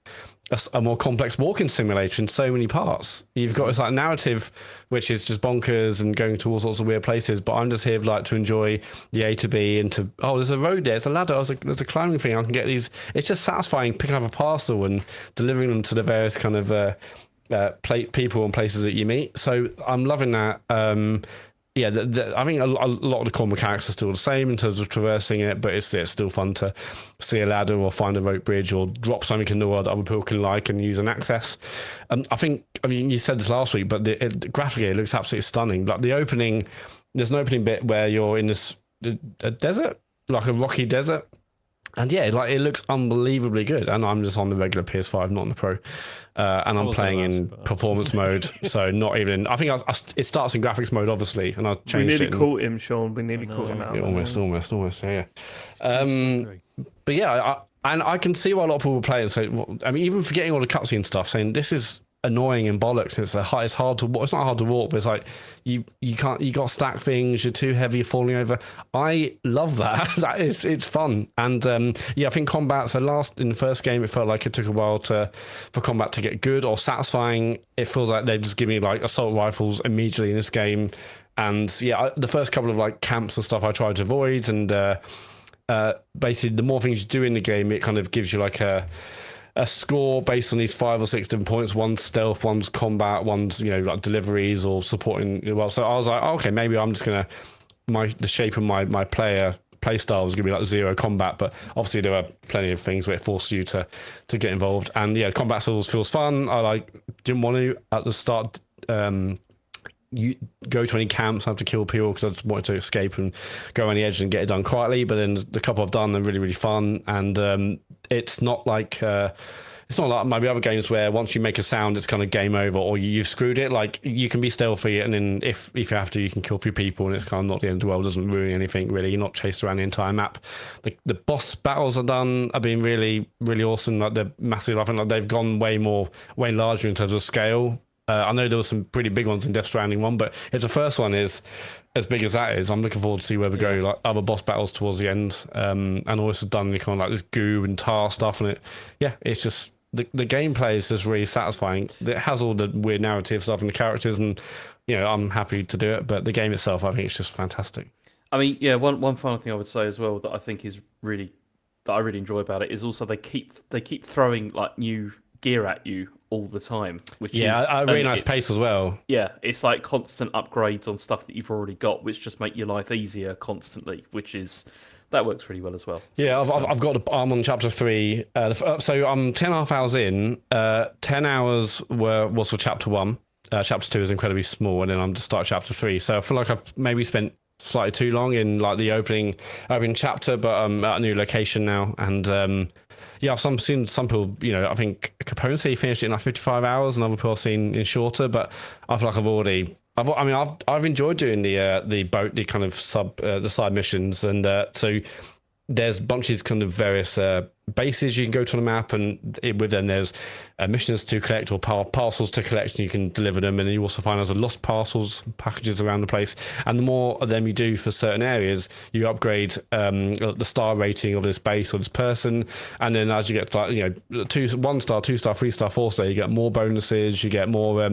more complex walking simulator in so many parts. You've got this like narrative, which is just bonkers and going to all sorts of weird places. But I'm just here like to enjoy the A to B and to there's a road there's a ladder, there's a climbing thing. I can get these. It's just satisfying picking up a parcel and delivering them to the various kind of people and places that you meet. So I'm loving that. Yeah, I think a lot of the core mechanics are still the same in terms of traversing it, but it's still fun to see a ladder or find a rope bridge or drop something in the world that other people can like and use and access. I mean, you said this last week, but graphically it looks absolutely stunning. Like there's an opening bit where you're in a desert, like a rocky desert. And yeah, like it looks unbelievably good. And I'm just on the regular PS5, not on the Pro. And I'm playing in performance mode. So not even, I think it starts in graphics mode, obviously. And I changed it. We nearly caught him, Sean. We nearly caught him out. Yeah, almost, yeah. But yeah, I can see why a lot of people play it. So, I mean, even forgetting all the cutscene stuff, saying this is annoying and bollocks. It's hard to walk. It's not hard to walk, but it's like you got stacked things. You're too heavy. You're falling over. I love that. It's fun. And I think combat. So in the first game, it felt like it took a while for combat to get good or satisfying. It feels like they're just giving you like assault rifles immediately in this game. And yeah, the first couple of like camps and stuff I tried to avoid. And basically, the more things you do in the game, it kind of gives you like a score based on these 5 or 6 different points. One's stealth, one's combat, one's like deliveries or supporting. Well, so I was like, okay, maybe I'm just gonna the shape of my play style is gonna be like 0 combat, but obviously there are plenty of things where it forces you to get involved. And yeah, combat feels fun. I didn't want to at the start. You go to any camps, I have to kill people because I just wanted to escape and go on the edge and get it done quietly. But then the couple I've done, they're really, really fun. And it's not like maybe other games where once you make a sound, it's kind of game over or you've screwed it. Like you can be stealthy and then if you have to, you can kill 3 people and it's kind of not the end of the world. It doesn't ruin anything really. You're not chased around the entire map. The boss battles have been really, really awesome. Like they're massive. I think like they've gone way larger in terms of scale. I know there were some pretty big ones in Death Stranding 1, but if the first one is as big as that is, I'm looking forward to see where we go. Like other boss battles towards the end, and all this is done kind of like this goo and tar stuff, and it's just the gameplay is just really satisfying. It has all the weird narrative stuff and the characters, and I'm happy to do it. But the game itself, I think it's just fantastic. I mean, yeah, one final thing I would say as well that I think is that I really enjoy about it is also they keep throwing like new gear at you all the time, which is a really nice pace as well. Yeah, it's like constant upgrades on stuff that you've already got, which just make your life easier constantly, that works really well as well. Yeah, I've got I'm on chapter 3, so I'm 10.5 hours in. 10 hours was for chapter 1. Chapter 2 is incredibly small, and then I'm just start chapter 3. So I feel like I've maybe spent slightly too long in like the opening chapter, but I'm at a new location now, and I've seen some people, I think Capone said he finished it in like 55 hours, and other people I've seen in shorter, but I feel like I've enjoyed doing the boat, the kind of the side missions, and so there's bunches kind of various bases you can go to on the map, and with them there's missions to collect or parcels to collect, and you can deliver them. And you also find there's lost parcels packages around the place, and the more of them you do for certain areas, you upgrade the star rating of this base or this person. And then as you get to, like, 1 star, 2 star, 3 star, 4 star, you get more bonuses, you get more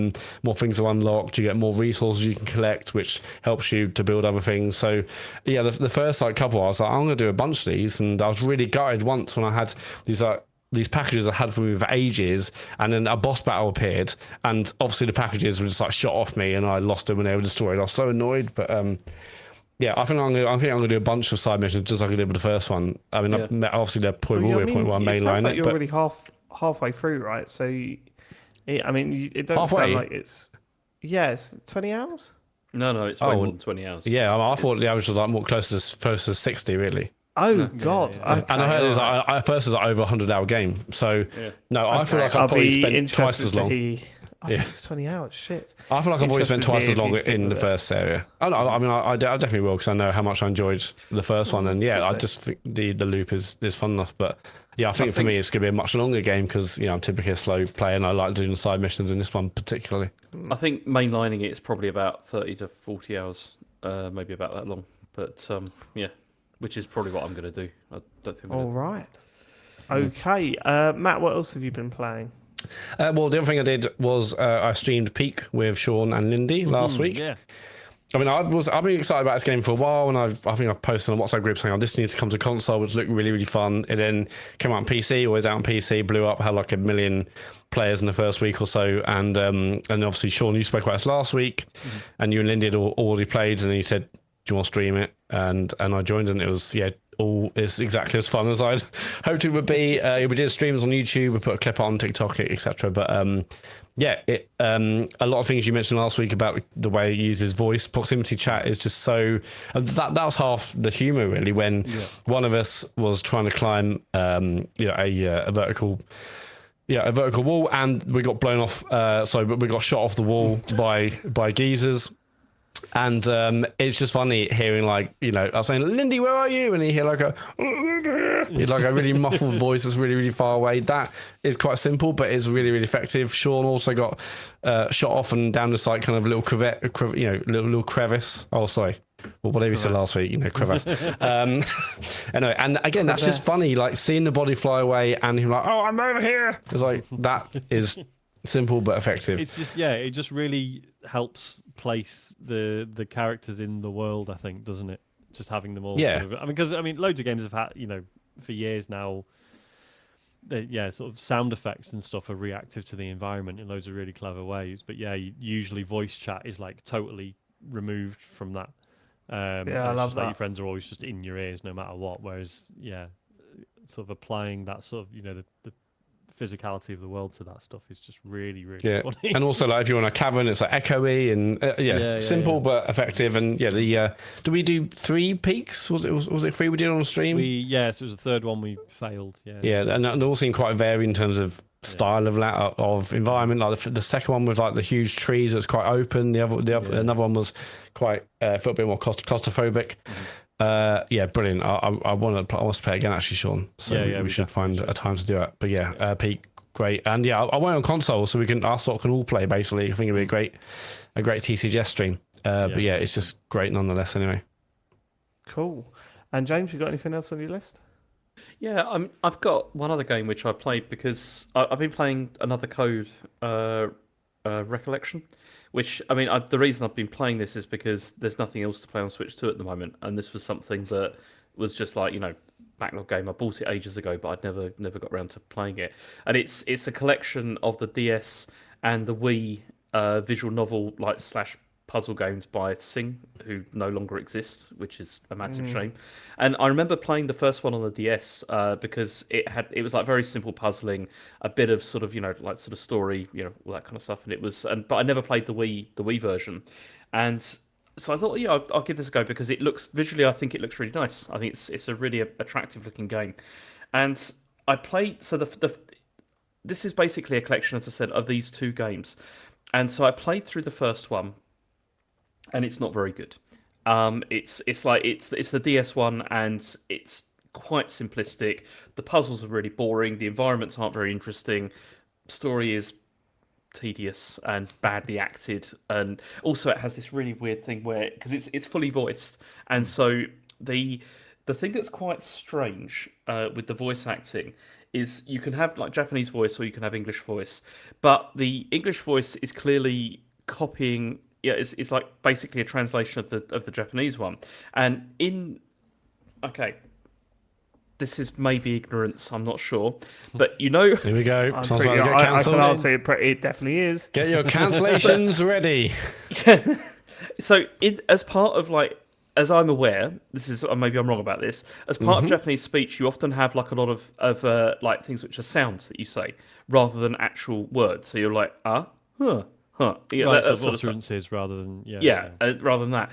things are unlocked, you get more resources you can collect, which helps you to build other things. So yeah, the first couple, I was like, I'm gonna do a bunch of these, and I was really gutted once when I had these packages I had for me for ages, and then a boss battle appeared, and obviously the packages were just shot off me, and I lost them when they were destroyed. I was so annoyed, but yeah, I think I'm gonna do a bunch of side missions just like I did with the first one. I mean, obviously there probably will be a point where I mainline it. You're but already halfway through, right? So, it doesn't halfway? sound like it's. Yeah, it's 20 hours. No, it's way more than 20 hours. Yeah, I thought the average was more close to 60, really. Oh God! Yeah. Okay, And I heard right. at first it's over 100-hour game. So no, I feel like I'll I'll probably be spend interested twice as long. I think it's 20 hours. Shit. I feel like I've probably spent Interested twice to as hear if long you stick in the with it. first area. I mean, I definitely will, because I know how much I enjoyed the first one, and yeah, I just think the loop is fun enough. But yeah, I think for me it's going to be a much longer game, because I'm typically a slow player, and I like doing the side missions in this one particularly. I think mainlining it is probably about 30 to 40 hours, maybe about that long. But yeah, which is probably what I'm going to do. I don't think. All right. Okay, Matt. What else have you been playing? Well, the other thing I did was I streamed Peak with Sean and Lindy last week. Yeah. I mean, I've been excited about this game for a while, and I think I've posted on a WhatsApp group saying, this needs to come to console, which looked really, really fun. It then came out on PC, always out on PC, blew up, had 1 million players in the first week or so, and obviously, Sean, you spoke about this last week, and you and Lindy had already played, and he said, do you want to stream it? And I joined, and it was, it's exactly as fun as I'd hoped it would be. We did streams on YouTube, we put a clip on TikTok, etc. But a lot of things you mentioned last week about the way he uses voice. Proximity chat is just so that was half the humor, really, when one of us was trying to climb a vertical wall, and we got blown off. We got shot off the wall by geezers. And it's just funny hearing, I was saying, Lindy, where are you? And you hear a really muffled voice that's really, really far away. That is quite simple, but it's really, really effective. Sean also got shot off and down this kind of little little crevice. Oh, sorry. Well, whatever you said last week, crevice. Anyway, and again, that's just funny, seeing the body fly away and him oh, I'm over here. It's that is simple but effective. It's just it just really helps place the characters in the world, I think, doesn't it? Just having them all. Yeah. Because loads of games have had for years now. Sort of sound effects and stuff are reactive to the environment in loads of really clever ways. But usually voice chat is totally removed from that. I love that. Your friends are always just in your ears no matter what. Whereas sort of applying that sort of the physicality of the world to that stuff is just really, really funny. And also, if you're in a cavern, it's echoey and simple but effective. And do we do 3 peaks? Was it 3 we did on the stream? So it was the third one we failed. And they all seem quite varied in terms of style of environment. The second one with the huge trees that's quite open. Another one was quite felt a bit more claustrophobic. Brilliant. I want to play again, actually, Sean. So we should find a time to do it. But Peak, great. And I went on console, so our stock can all play. Basically, I think it'd be a great TCGS stream. But it's just great nonetheless. Anyway. Cool. And James, you got anything else on your list? Yeah, I've got one other game which I played because I've been playing another Code Recollection, which, the reason I've been playing this is because there's nothing else to play on Switch 2 at the moment, and this was something that was just backlog game. I bought it ages ago, but I'd never got around to playing it. And it's a collection of the DS and the Wii visual novel slash puzzle games by Sing, who no longer exist, which is a massive shame. And I remember playing the first one on the DS because it was very simple puzzling, a bit of sort of sort of story, all that kind of stuff. And but I never played the Wii version, and so I thought, I'll give this a go because it looks visually, I think it looks really nice. I think it's a really attractive looking game, and I played. So this is basically a collection, as I said, of these 2 games, and so I played through the first one. And it's not very good. It's the DS one, and it's quite simplistic. The puzzles are really boring. The environments aren't very interesting. Story is tedious and badly acted, and also it has this really weird thing where because it's fully voiced, and so the thing that's quite strange with the voice acting is you can have like Japanese voice or you can have English voice, but the English voice is clearly copying. Yeah, it's like basically a translation of the Japanese one, and okay, this is maybe ignorance, I'm not sure, but Here we go. Sounds like we get I cancelled. can answer it definitely is. Get your cancellations ready. So, as part of like, as I'm aware, this is maybe I'm wrong about this. As part of Japanese speech, you often have like a lot of like things which are sounds that you say rather than actual words. So you're like huh. Yeah, Right, that so sort of stuff. utterances rather than Rather than that,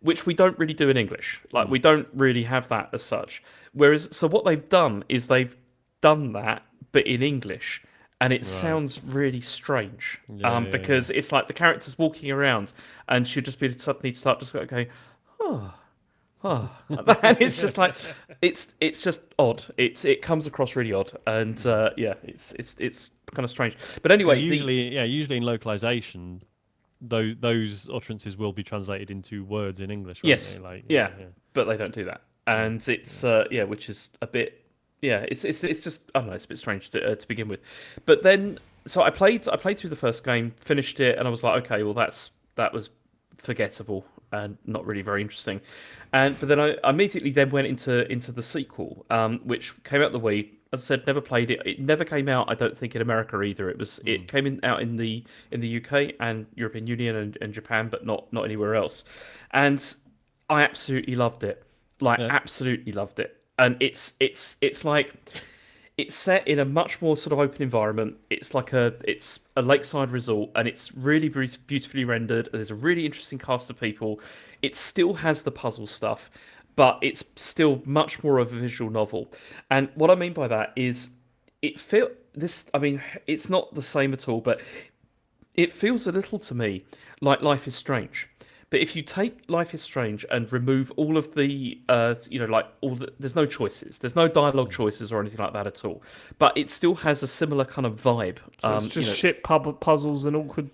which we don't really do in English. Like we don't really have that as such. Whereas, so what they've done is they've done that, but in English, and it sounds really strange. Because it's like the character's walking around, and she'll just be suddenly start just going, and it's just like it's just odd. It comes across really odd, and it's kind of strange. But anyway, usually in localization, those utterances will be translated into words in English. Won't yes, they? Like, but they don't do that, and it's which is a bit it's just I don't know, it's a bit strange to begin with. But then so I played through the first game, finished it, and I was like, okay, well that was forgettable and not really very interesting. But then I immediately then went into the sequel, which came out the Wii. As I said, never played it. It never came out, I don't think, in America either. It came out in the UK and European Union and Japan, but not anywhere else. And I absolutely loved it. Absolutely loved it. And it's like it's set in a much more sort of open environment. It's a lakeside resort, and it's really beautifully rendered. There's a really interesting cast of people. It still has the puzzle stuff, but it's still much more of a visual novel. And what I mean by that is it's not the same at all, but it feels a little to me like Life is Strange. But if you take Life is Strange and remove all of the, there's no choices. There's no dialogue choices or anything like that at all. But it still has a similar kind of vibe. So it's just shit puzzles and awkward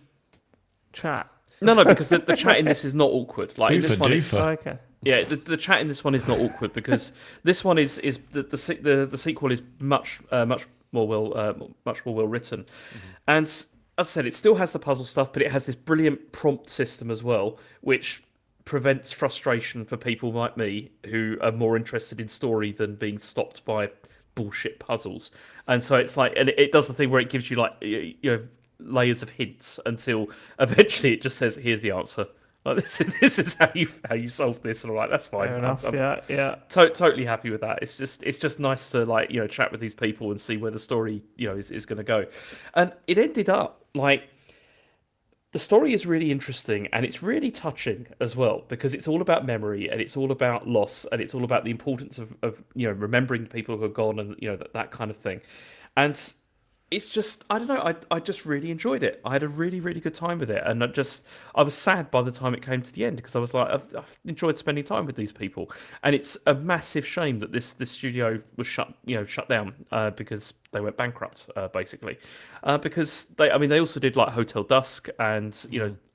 chat. No, because the chat in this is not awkward. Like in this one, okay. Yeah, the chat in this one is not awkward because this one is the sequel is much more well written, and as I said, it still has the puzzle stuff, but it has this brilliant prompt system as well, which prevents frustration for people like me who are more interested in story than being stopped by bullshit puzzles. And so it's like, and it does the thing where it gives you like layers of hints until eventually it just says, "Here's the answer." Like, this is how you solve this, and I'm like, that's fine. Fair enough. Yeah. Totally happy with that. It's just nice to chat with these people and see where the story is going to go. And it ended up like the story is really interesting and it's really touching as well because it's all about memory and it's all about loss and it's all about the importance of remembering people who are gone and that kind of thing. And it's just, I don't know, I just really enjoyed it. I had a really, really good time with it. And I was sad by the time it came to the end because I was like, I've enjoyed spending time with these people. And it's a massive shame that this studio was shut down because they went bankrupt, basically. Because they also did like Hotel Dusk and,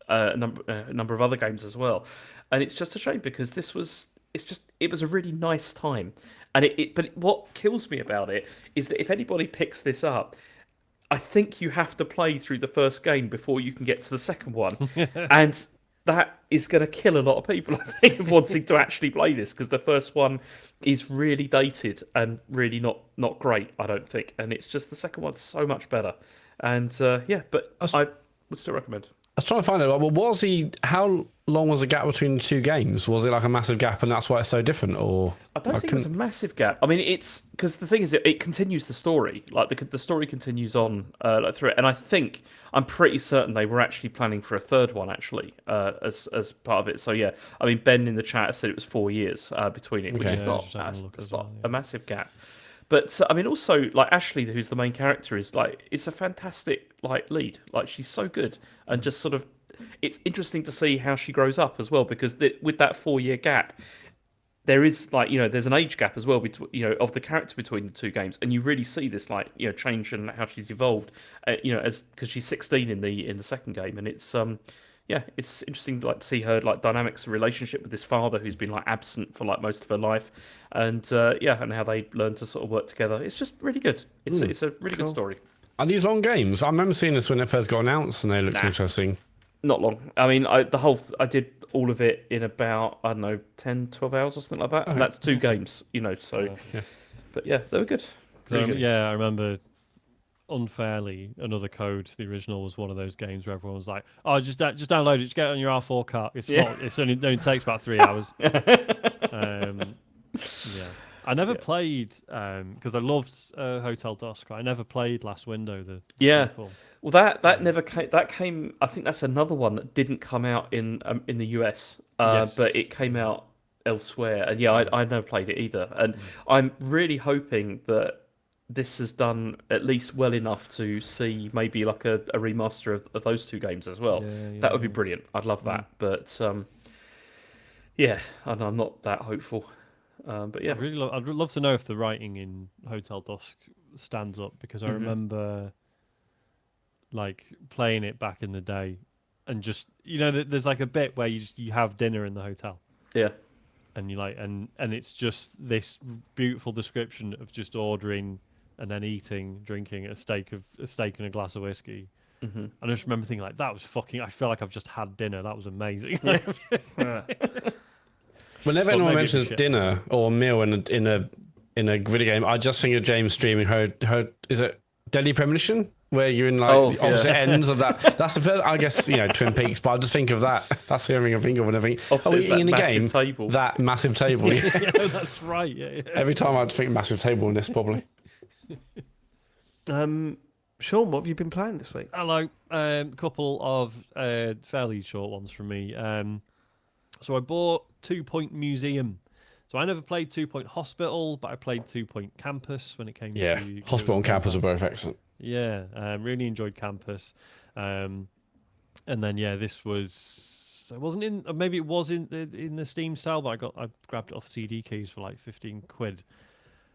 a number of other games as well. And it's just a shame because it was a really nice time. And but what kills me about it is that if anybody picks this up, I think you have to play through the first game before you can get to the second one. And that is going to kill a lot of people, I think, wanting to actually play this, because the first one is really dated and really not great, I don't think. And it's just the second one's so much better. And but I would still recommend. I was trying to find out, well, how long was the gap between the two games? Was it like a massive gap and that's why it's so different? Or I don't think it was a massive gap. I mean, it's because the thing is, it continues the story. Like the story continues on through it, and I'm pretty certain they were actually planning for a third one actually as part of it. So yeah, I mean, Ben in the chat said it was 4 years between it, which is not a massive gap. But I mean, also like Ashley, who's the main character, is like it's a fantastic like lead. Like she's so good, and just sort of, it's interesting to see how she grows up as well. Because with that 4 year gap, there is like there's an age gap as well between of the character between the two games, and you really see this like change in how she's evolved, as because she's 16 in the second game, and it's yeah, it's interesting like to see her like dynamics of relationship with this father who's been like absent for like most of her life, and yeah, and how they learn to sort of work together. It's just really good. It's a really good story. Are these long games? I remember seeing this when it first got announced, and they looked interesting. Not long. I mean, I did all of it in about, I don't know, 10, 12 hours or something like that. And that's 2 games, so. Yeah. But yeah, they were good. Yeah, I remember unfairly another Code, the original, was one of those games where everyone was like, "Oh, just download it, just get it on your R4 cart." It's not. It only takes about 3 hours. Yeah. I never played because I loved Hotel Dusk. I never played Last Window. The sequel. Well, that never came. That came. I think that's another one that didn't come out in the US, but it came out elsewhere. And yeah, I never played it either. And I'm really hoping that this has done at least well enough to see maybe like a remaster of those 2 games as well. That would be brilliant. I'd love that. But yeah, I'm not that hopeful. But yeah, I'd love to know if the writing in Hotel Dusk stands up, because I remember like playing it back in the day, and just there's like a bit where you have dinner in the hotel. Yeah. And you like and it's just this beautiful description of just ordering and then eating, drinking a steak and a glass of whiskey. And I just remember thinking like, that was fucking. I feel like I've just had dinner. That was amazing. Whenever anyone mentions dinner or meal in a video game, I just think of James streaming her is it Deadly Premonition, where you're in like the opposite ends of that. That's the first, I guess, Twin Peaks, but I just think of that. That's the only thing I think of whenever eating in a game. Table. That massive table. Yeah, that's right. Yeah. Every time I just think massive table in this, probably. Sean, what have you been playing this week? Hello. Couple of fairly short ones from me. So I bought 2 Point Museum. So I never played 2 Point Hospital, but I played 2 Point Campus when it came to Hospital and Campus are both excellent. Yeah, really enjoyed Campus. And then this was, it wasn't in, maybe it was in the Steam sale, but I grabbed it off CD Keys for like 15 quid.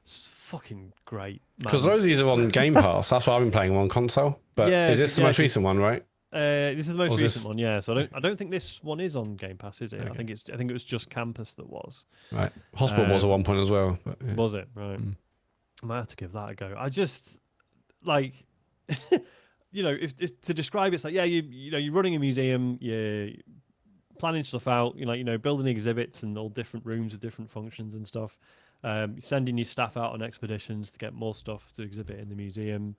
It's fucking great. Because those are on Game Pass. That's why I've been playing on console. But is this the most recent one, right? This is the most recent one, yeah. So I don't think this one is on Game Pass, is it? Okay. I think it was just Campus that was. Right. Hospital was at one point as well. But, Was it? Right. I might have to give that a go. I just like if to describe it's like you're running a museum, you're planning stuff out, building exhibits and all different rooms with different functions and stuff. Sending your staff out on expeditions to get more stuff to exhibit in the museum,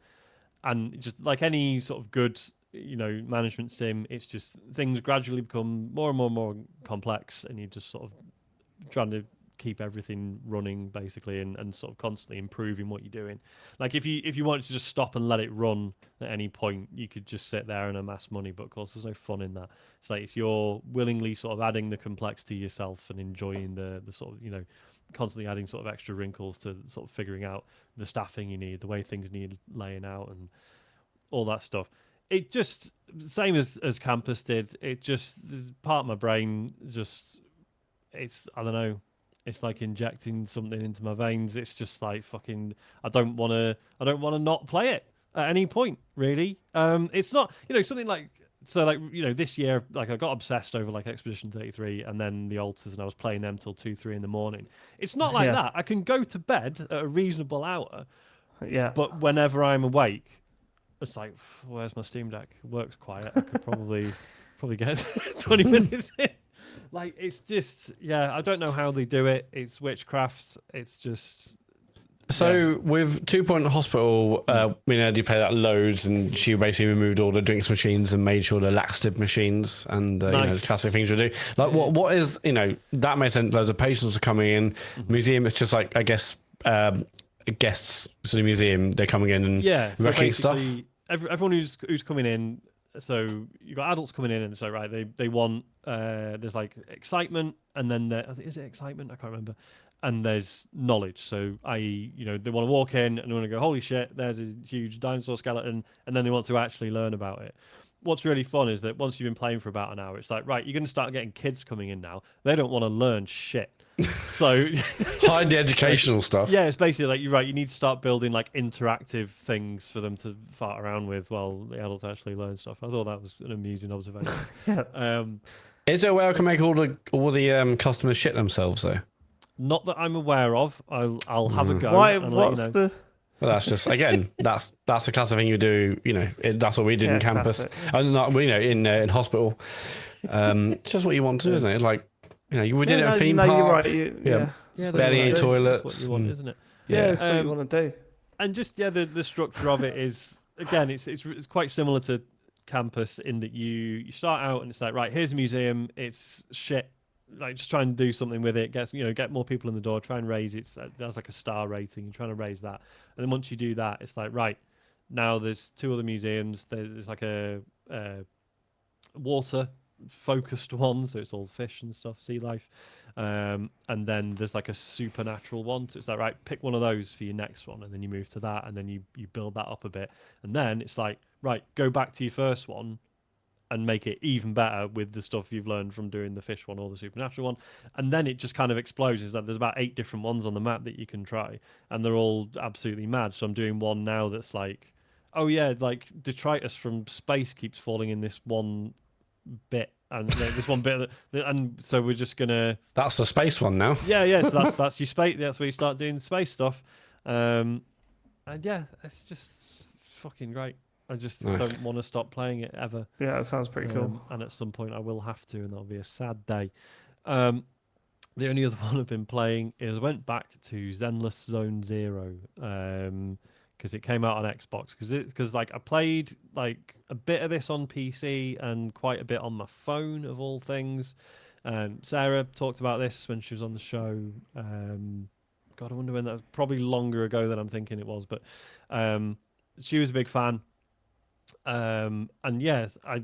and just like any sort of good management sim, it's just things gradually become more and more complex, and you're just sort of trying to keep everything running basically, and sort of constantly improving what you're doing. Like if you wanted to just stop and let it run at any point, you could just sit there and amass money, but of course there's no fun in that. It's like if you're willingly sort of adding the complexity yourself and enjoying the sort of constantly adding sort of extra wrinkles to sort of figuring out the staffing you need, the way things need laying out, and all that stuff. It just, same as Campus did, it just, part of my brain just, it's, I don't know, it's like injecting something into my veins. It's just like fucking, I don't want to not play it at any point, really. It's not, something like, so like, this year, like I got obsessed over like Expedition 33 and then the Altars, and I was playing them till 2-3 in the morning. It's not like that. I can go to bed at a reasonable hour. Yeah. But whenever I'm awake, it's like, where's my Steam Deck? It works quiet. I could probably get 20 minutes in. Like, it's just, I don't know how they do it. It's witchcraft. It's just... So with 2 Point Hospital, you play that loads, and she basically removed all the drinks machines and made sure the laxative machines and the classic things we do. Like what is that makes sense. Loads of patients are coming in. Museum, it's just like I guess guests to the museum. They're coming in and wrecking stuff. Everyone who's coming in. So you've got adults coming in, and so they want there's like excitement, and then is it excitement? I can't remember. And there's knowledge. So i.e., they want to walk in and they want to go, holy shit, there's a huge dinosaur skeleton, and then they want to actually learn about it. What's really fun is that once you've been playing for about an hour, it's like, right, you're going to start getting kids coming in now. They don't want to learn shit. So Hide the educational stuff. yeah, it's basically like you're right. You need to start building like interactive things for them to fart around with while the adults actually learn stuff. I thought that was an amusing observation. Is there a way I can make all the customers shit themselves though? Not that I'm aware of. I'll have a go. Why? And What's let you know. the? Well, that's just again, that's the class of thing you do. You know, that's what we did Yeah, in campus, classic. and not in hospital. It's just what you want to do, isn't it? Like, we did it at a theme no, park. you're right. Yeah. Yeah, Barely any that's toilets. what you want, isn't it? Yeah, that's what Um, you want to do. And just the structure of it is again, it's quite similar to campus in that you start out and it's like, right, here's a museum. It's shit. Like, just try and do something with it. Get more people in the door. Try and raise it. That's like a star rating. You're trying to raise that, and then once you do that, it's like, right, now there's 2 other museums. There's like a water focused one, so it's all fish and stuff, sea life, and then there's like a supernatural one. So it's like, right, pick one of those for your next one, and then you move to that, and then you build that up a bit, and then it's like, right, go back to your first one and make it even better with the stuff you've learned from doing the fish one or the supernatural one. And then it just kind of explodes. Is that there's about 8 different ones on the map that you can try, and they're all absolutely mad. So I'm doing one now that's like, oh yeah, like detritus from space keeps falling in this one bit, and this one bit, and so we're just gonna. That's the space one now. Yeah. So that's your space. That's where you start doing the space stuff, and yeah, it's just fucking great. I just don't want to stop playing it ever. Yeah, that sounds pretty cool. And at some point I will have to, and that'll be a sad day. The only other one I've been playing is I went back to Zenless Zone Zero because it came out on Xbox. Because like I played like a bit of this on PC and quite a bit on my phone of all things. Sarah talked about this when she was on the show. God, I wonder when that was. Probably longer ago than I'm thinking it was, but she was a big fan. And yes, I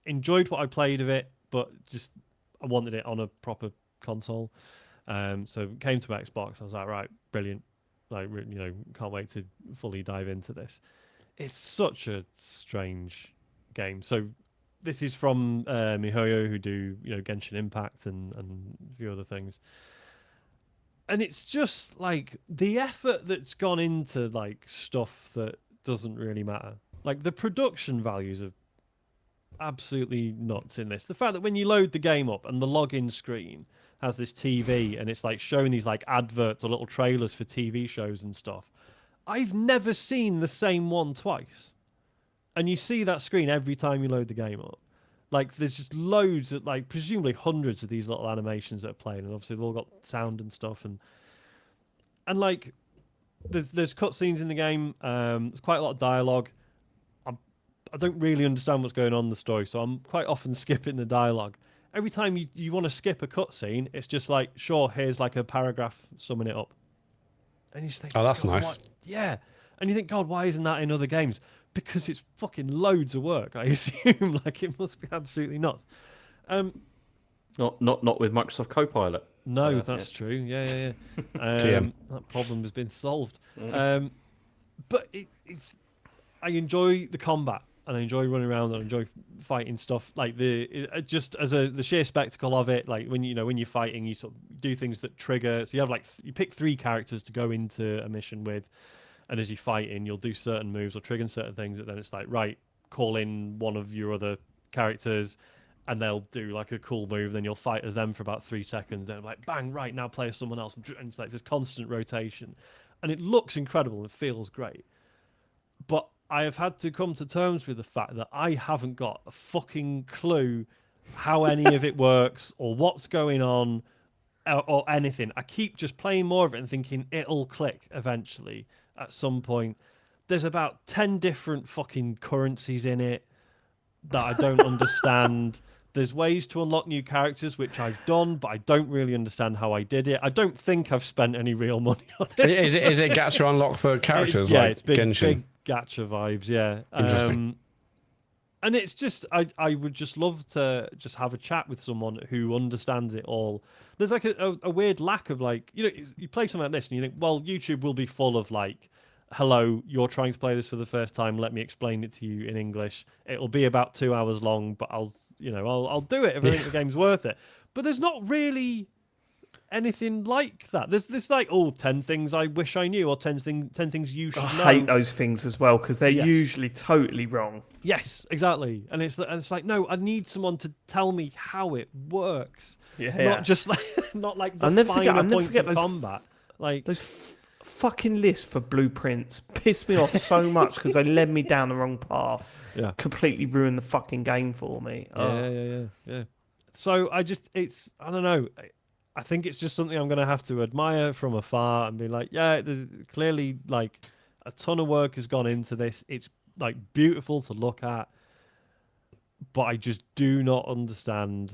enjoyed what I played of it, but just I wanted it on a proper console. So it came to Xbox. I was like, right, brilliant. Like, can't wait to fully dive into this. It's such a strange game. So this is from miHoYo, who do Genshin Impact and a few other things. And it's just like the effort that's gone into like stuff that doesn't really matter. Like the production values are absolutely nuts in this. The fact that when you load the game up and the login screen has this TV and it's like showing these like adverts or little trailers for TV shows and stuff. I've never seen the same one twice. And you see that screen every time you load the game up. Like there's just loads of like presumably hundreds of these little animations that are playing, and obviously they've all got sound and stuff, and like there's cutscenes in the game. There's quite a lot of dialogue. I don't really understand what's going on in the story, so I'm quite often skipping the dialogue. Every time you want to skip a cutscene, it's just like, sure, here's like a paragraph summing it up. And you just think, oh, that's nice. What? Yeah. And you think, God, why isn't that in other games? Because it's fucking loads of work, I assume. Like, it must be absolutely nuts. Not with Microsoft Copilot. No, that's true. Yeah. That problem has been solved. But it's I enjoy the combat, and I enjoy running around, and I enjoy fighting stuff. Like just as the sheer spectacle of it. Like when you're fighting, you sort of do things that trigger. So you have you pick 3 characters to go into a mission with, and as you're fighting, you'll do certain moves or trigger certain things. And then it's like, right, call in one of your other characters, and they'll do like a cool move. Then you'll fight as them for about 3 seconds. Then like, bang, right, now play as someone else. And it's like this constant rotation, and it looks incredible and feels great. But I have had to come to terms with the fact that I haven't got a fucking clue how any of it works or what's going on or anything. I keep just playing more of it and thinking it'll click eventually at some point. There's about 10 different fucking currencies in it that I don't understand. There's ways to unlock new characters, which I've done, but I don't really understand how I did it. I don't think I've spent any real money on it. Is it gacha unlock for characters? It's big Genshin? gacha vibes, yeah. Interesting. And it's just, I would just love to just have a chat with someone who understands it all. There's like a weird lack of like, you play something like this and you think, well, YouTube will be full of like, hello, you're trying to play this for the first time. Let me explain it to you in English. It'll be about 2 hours long, but I'll do it if I think the game's worth it. But there's not really anything like that. There's like 10 things I wish I knew, or 10 things you should know. I hate those things as well because they're usually totally wrong. Yes, exactly. And it's like, no, I need someone to tell me how it works. Yeah. Not just like the finer points of combat. Like those fucking lists for blueprints piss me off so much because they led me down the wrong path. Yeah. Completely ruined the fucking game for me. Yeah. So I don't know. I think it's just something I'm going to have to admire from afar and be like, yeah, there's clearly like a ton of work has gone into this. It's like beautiful to look at, but I just do not understand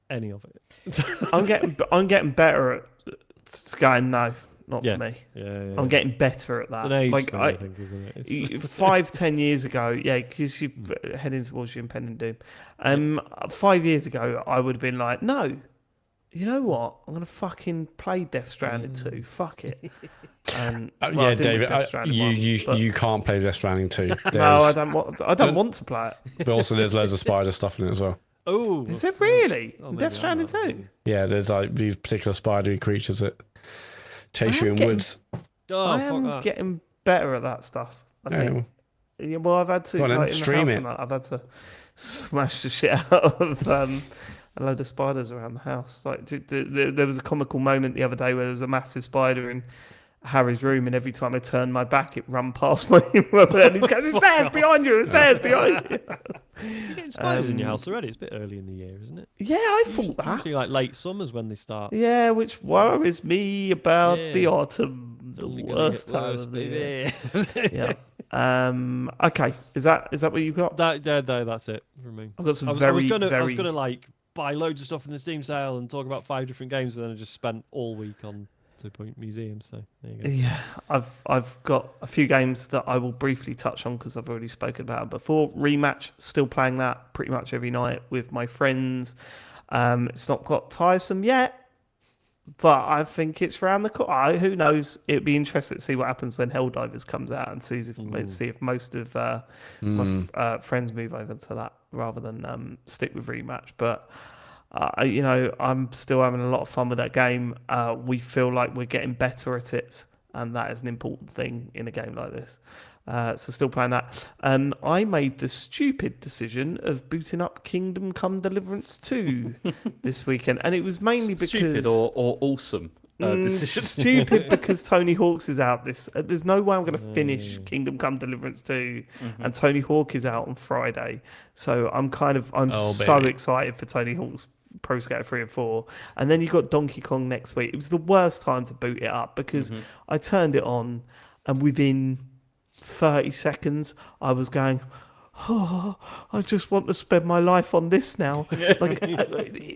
any of it. I'm getting better at going no, not for me. Yeah. I'm getting better at that. It's an age like thing, I think, isn't it? 5-10 years ago, because you're heading towards your impending doom. 5 years ago, I would have been like, no. You know what? I'm gonna fucking play Death Stranding 2. Fuck it. And David, you can't play Death Stranding 2. No, I don't want to play it. But also, there's loads of spider stuff in it as well. Oh, is it really? Death Stranding 2? Yeah, there's like these particular spidery creatures that chase you in woods. I am getting better at that stuff. I think. Yeah, well, I've had to in the house I've had to smash the shit out of a load of spiders around the house. Like there was a comical moment the other day where there was a massive spider in Harry's room, and every time I turned my back, it ran past my room, and he's going, "It's stairs behind you! It's stairs behind you!" You're getting spiders in your house already. It's a bit early in the year, isn't it? Yeah, I thought that. Usually like late summers when they start. Yeah, which worries me about the autumn, the worst time of the year. Yeah. Okay. Is that what you've got? That's it for me. I've got some I was gonna like buy loads of stuff in the Steam sale and talk about 5 different games, but then I just spent all week on 2 Point Museum. So there you go. Yeah, I've got a few games that I will briefly touch on because I've already spoken about them before. Rematch, still playing that pretty much every night with my friends. It's not got tiresome yet, but I think it's round the corner. Who knows? It'd be interesting to see what happens when Helldivers comes out and see if most of my friends move over to that rather than stick with Rematch. But I'm still having a lot of fun with that game. We feel like we're getting better at it, and that is an important thing in a game like this. So still playing that. I made the stupid decision of booting up Kingdom Come Deliverance 2 this weekend, and it was mainly because stupid or awesome decision. Stupid because Tony Hawk's is out there's no way I'm going to finish Kingdom Come Deliverance 2, and Tony Hawk is out on Friday. So I'm so excited for Tony Hawk's Pro Skater 3 and 4, and then you got Donkey Kong next week. It was the worst time to boot it up because I turned it on, and within 30 seconds I was going, I just want to spend my life on this now. Like,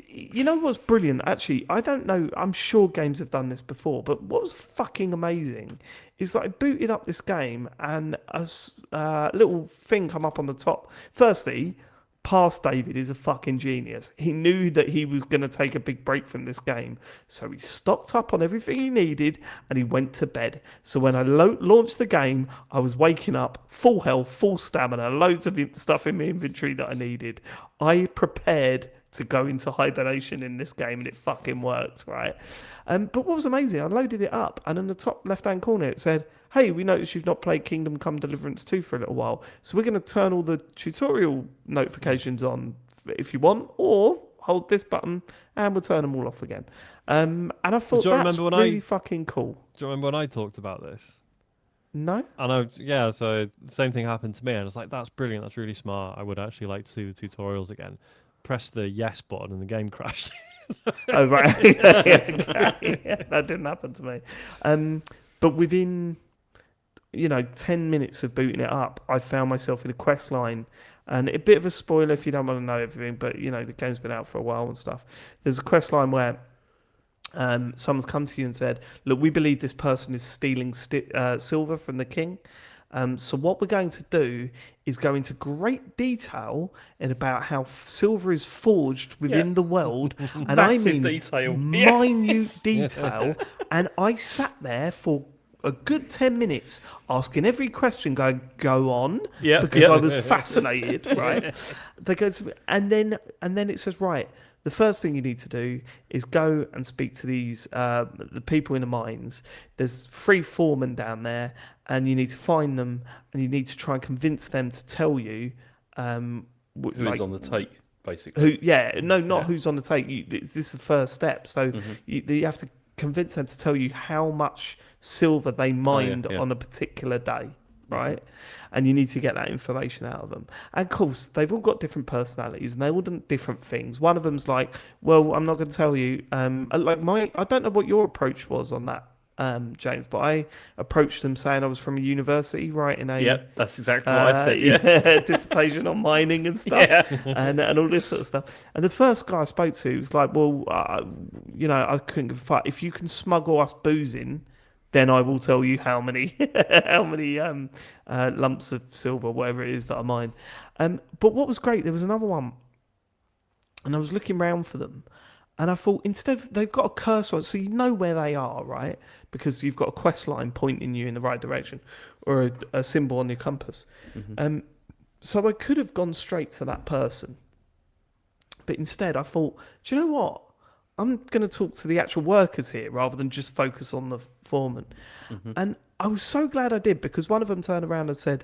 you know what's brilliant? Actually, I don't know. I'm sure games have done this before, but what was fucking amazing is that I booted up this game and a little thing come up on the top. Firstly, Past David is a fucking genius. He knew that he was going to take a big break from this game, so he stocked up on everything he needed and he went to bed. So when I launched the game, I was waking up full health, full stamina, loads of stuff in my inventory that I needed. I prepared to go into hibernation in this game, and it fucking worked, right? But what was amazing, I loaded it up, and in the top left-hand corner it said, hey, we noticed you've not played Kingdom Come Deliverance 2 for a little while, so we're going to turn all the tutorial notifications on if you want, or hold this button and we'll turn them all off again. And I thought that's really fucking cool. Do you remember when I talked about this? No? I know, yeah, so the same thing happened to me, and I was like, that's brilliant, that's really smart. I would actually like to see the tutorials again. Press the yes button and the game crashed. Oh, right. Yeah, that didn't happen to me. But within 10 minutes of booting it up, I found myself in a quest line, and a bit of a spoiler if you don't want to know everything, but the game's been out for a while and stuff. There's a quest line where someone's come to you and said, look, we believe this person is stealing silver from the king. So what we're going to do is go into great detail about how silver is forged within the world, and I mean detail. minute detail. And I sat there for a good 10 minutes asking every question, going, go on, because I was fascinated, right? They go to me, and then it says, right, the first thing you need to do is go and speak to these the people in the mines. There's 3 foremen down there, and you need to find them, and you need to try and convince them to tell you Who is on the take, basically. Who's on the take. This is the first step. So you have to convince them to tell you how much silver they mined on a particular day, right? And you need to get that information out of them. And of course, they've all got different personalities, and they all do different things. One of them's like, well, I'm not going to tell you. I don't know what your approach was on that, James, but I approached them saying I was from a university writing that's exactly what I said. Dissertation on mining and stuff, and all this sort of stuff. And the first guy I spoke to was like, well, I couldn't give a fuck. If you can smuggle us booze in, then I will tell you how many lumps of silver, whatever it is that I mine. But what was great, there was another one, and I was looking around for them, and I thought, instead of, they've got a cursor on, so you know where they are, right? Because you've got a quest line pointing you in the right direction, or a symbol on your compass. So I could have gone straight to that person, but instead I thought, do you know what? I'm going to talk to the actual workers here rather than just focus on the foreman. And I was so glad I did, because one of them turned around and said,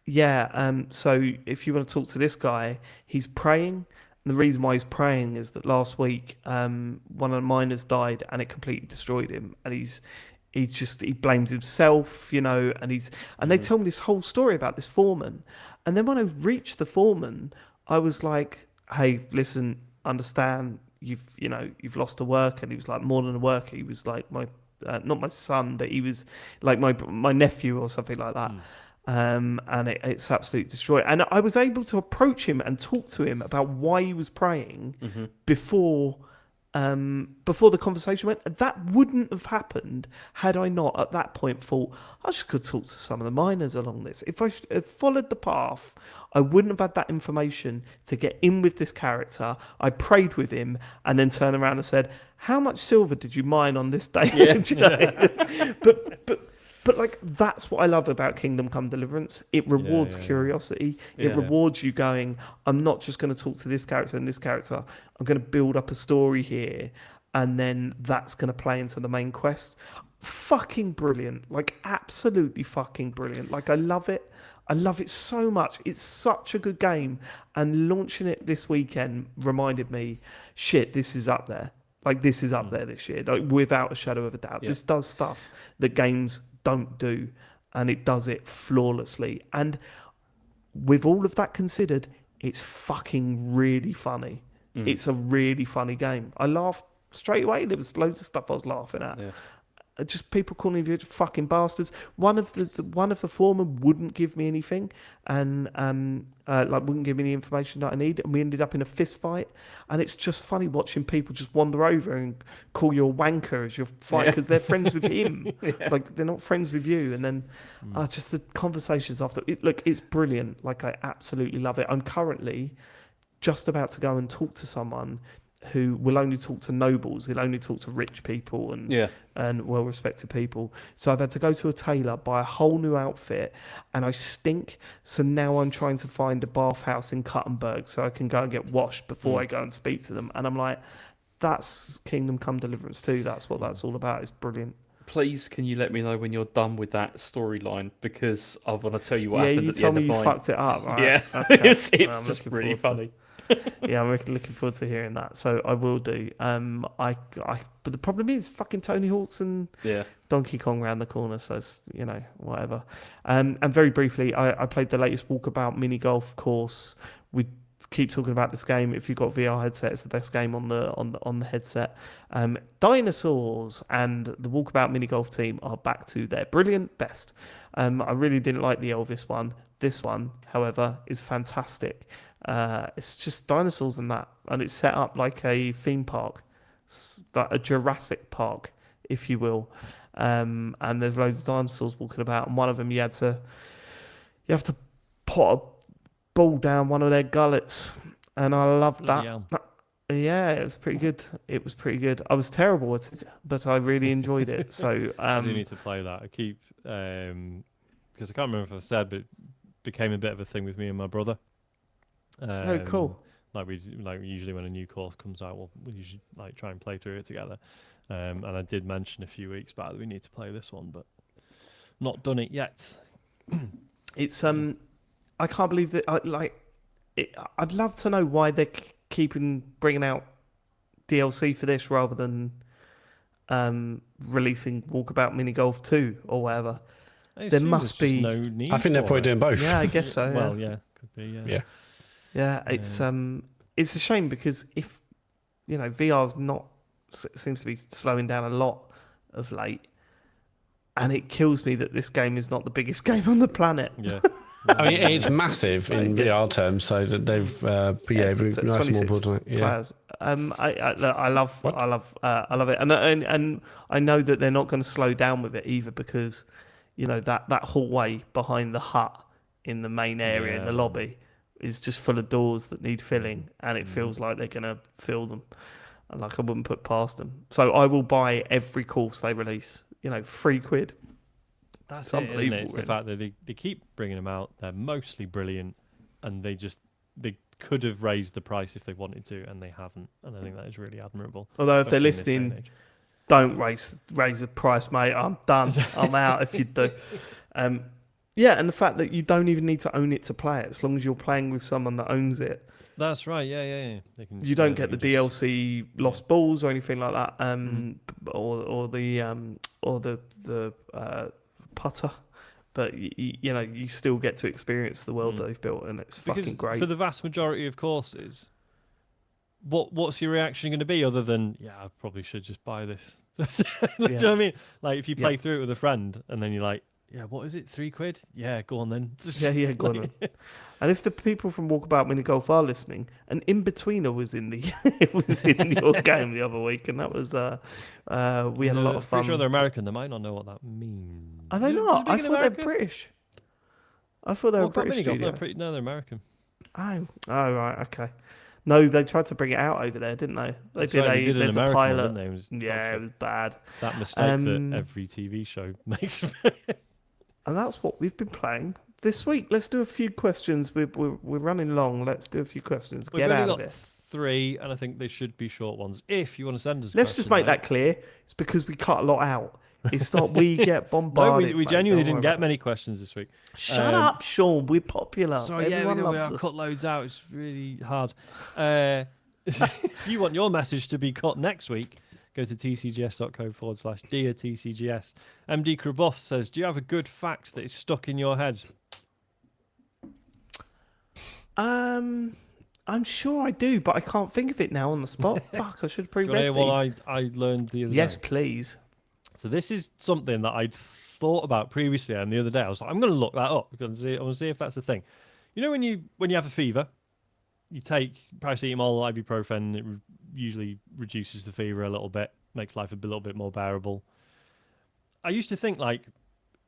so if you want to talk to this guy, he's praying. And the reason why he's praying is that last week one of the miners died and it completely destroyed him. And he blames himself, and they told me this whole story about this foreman. And then when I reached the foreman, I was like, hey, listen, understand, you've lost a worker. And he was like, more than a worker. He was like my not my son, but he was like my nephew or something like that. And it's absolutely destroyed. And I was able to approach him and talk to him about why he was praying before the conversation went. That wouldn't have happened had I not at that point thought, I just could talk to some of the miners along this. If I had followed the path, I wouldn't have had that information to get in with this character. I prayed with him and then turned around and said, how much silver did you mine on this day? But like, that's what I love about Kingdom Come Deliverance. It rewards curiosity. It rewards you going, I'm not just going to talk to this character and this character. I'm going to build up a story here, and then that's going to play into the main quest. Fucking brilliant. Like, absolutely fucking brilliant. Like, I love it. I love it so much. It's such a good game. And launching it this weekend reminded me, shit, this is up there. Like, this is up there this year, like, without a shadow of a doubt. This does stuff that games don't do, and it does it flawlessly. And with all of that considered, it's fucking really funny. It's a really funny game. I laughed straight away. There was loads of stuff I was laughing at. Just people calling you fucking bastards. One of the foremen wouldn't give me anything, and wouldn't give me any information that I need, and we ended up in a fist fight. And it's just funny watching people just wander over and call you a wanker as your fight, because they're friends with him. Like, they're not friends with you. And then just the conversations after. It's brilliant. Like, I absolutely love it. I'm currently just about to go and talk to someone who will only talk to nobles. He'll only talk to rich people and well-respected people. So I've had to go to a tailor, buy a whole new outfit, and I stink. So now I'm trying to find a bathhouse in Cuttenberg so I can go and get washed before I go and speak to them. And I'm like, that's Kingdom Come Deliverance 2. That's what that's all about. It's brilliant. Please, can you let me know when you're done with that storyline? Because I want to tell you what happened you at the told end me of you mine. fucked it up, right? Yeah, Okay. it's just really funny. I'm really looking forward to hearing that. So I will do. But the problem is fucking Tony Hawk's and Donkey Kong round the corner. So it's, whatever. And very briefly, I played the latest Walkabout mini golf course. We keep talking about this game. If you've got VR headset, it's the best game on the headset. Dinosaurs and the Walkabout mini golf team are back to their brilliant best. I really didn't like the Elvis one. This one, however, is fantastic. It's just dinosaurs and that, and it's set up like a theme park, like a Jurassic Park, if you will. And there's loads of dinosaurs walking about, and one of them you have to put a ball down one of their gullets, and I loved that. Yeah, it was pretty good. I was terrible at it, but I really enjoyed it. So I do need to play that. I keep because I can't remember if I said, but it became a bit of a thing with me and my brother. Oh, cool. Like usually when a new course comes out, we usually like try and play through it together. And I did mention a few weeks back that we need to play this one, but not done it yet. It's I can't believe that. I'd love to know why they're bringing out DLC for this rather than releasing Walkabout Mini Golf 2 or whatever. There must be no need. I think they're probably doing both. Yeah, I guess so. Well, yeah, could be. Yeah. Yeah, it's a shame because if VR's not seems to be slowing down a lot of late, and it kills me that this game is not the biggest game on the planet. Yeah. I mean, it's massive in VR terms, so that they've nice more broad. Yeah. I love it, and I know that they're not going to slow down with it either because that hallway behind the hut in the main area in the lobby is just full of doors that need filling, and it feels like they're going to fill them. And like I wouldn't put past them. So I will buy every course they release. £3. That's unbelievable. Isn't it? It's the fact that they keep bringing them out. They're mostly brilliant, and they could have raised the price if they wanted to, and they haven't. And I think that is really admirable. Although if they're listening, don't raise the price, mate. I'm done. I'm out if you do. Yeah, and the fact that you don't even need to own it to play it, as long as you're playing with someone that owns it. That's right. Yeah. You don't get the DLC Lost Balls or anything like that, or the putter, but you still get to experience the world that they've built, and it's fucking great. For the vast majority of courses, what's your reaction going to be other than I probably should just buy this? Do you know what I mean? Like if you play through it with a friend and then you're like, what is it? £3? Yeah, go on then. Go on then. And if the people from Walkabout Mini Golf are listening, an in-betweener was in your game the other week, and that was we had a lot of fun. I'm sure they're American. They might not know what that means. Are they not? I thought they're British. I thought they were British. No, they're American. Oh, right, okay. No, they tried to bring it out over there, didn't they? There's a pilot. It was bad. That mistake that every TV show makes. And that's what we've been playing this week. Let's do a few questions. We're running long. Let's do a few questions. Get out of it. 3, and I think they should be short ones. If you want to send us, let's just make that clear. It's because we cut a lot out. It's not we get bombarded. No, we genuinely didn't get many questions this week. Shut up, Sean. We're popular. Sorry, Everyone loves us. I cut loads out. It's really hard. If you want your message to be cut next week, go to tcgs.co/dear TCGS. MD Krabuff says, do you have a good fact that is stuck in your head? I'm sure I do, but I can't think of it now on the spot. Fuck, I should have pre-read these. Well, I learned the other day. Yes, please. So this is something that I'd thought about previously, and the other day I was like, I'm going to look that up. I want to see if that's a thing. You know when you have a fever, you take paracetamol, ibuprofen, it usually reduces the fever a little bit, makes life a little bit more bearable. I used to think, like,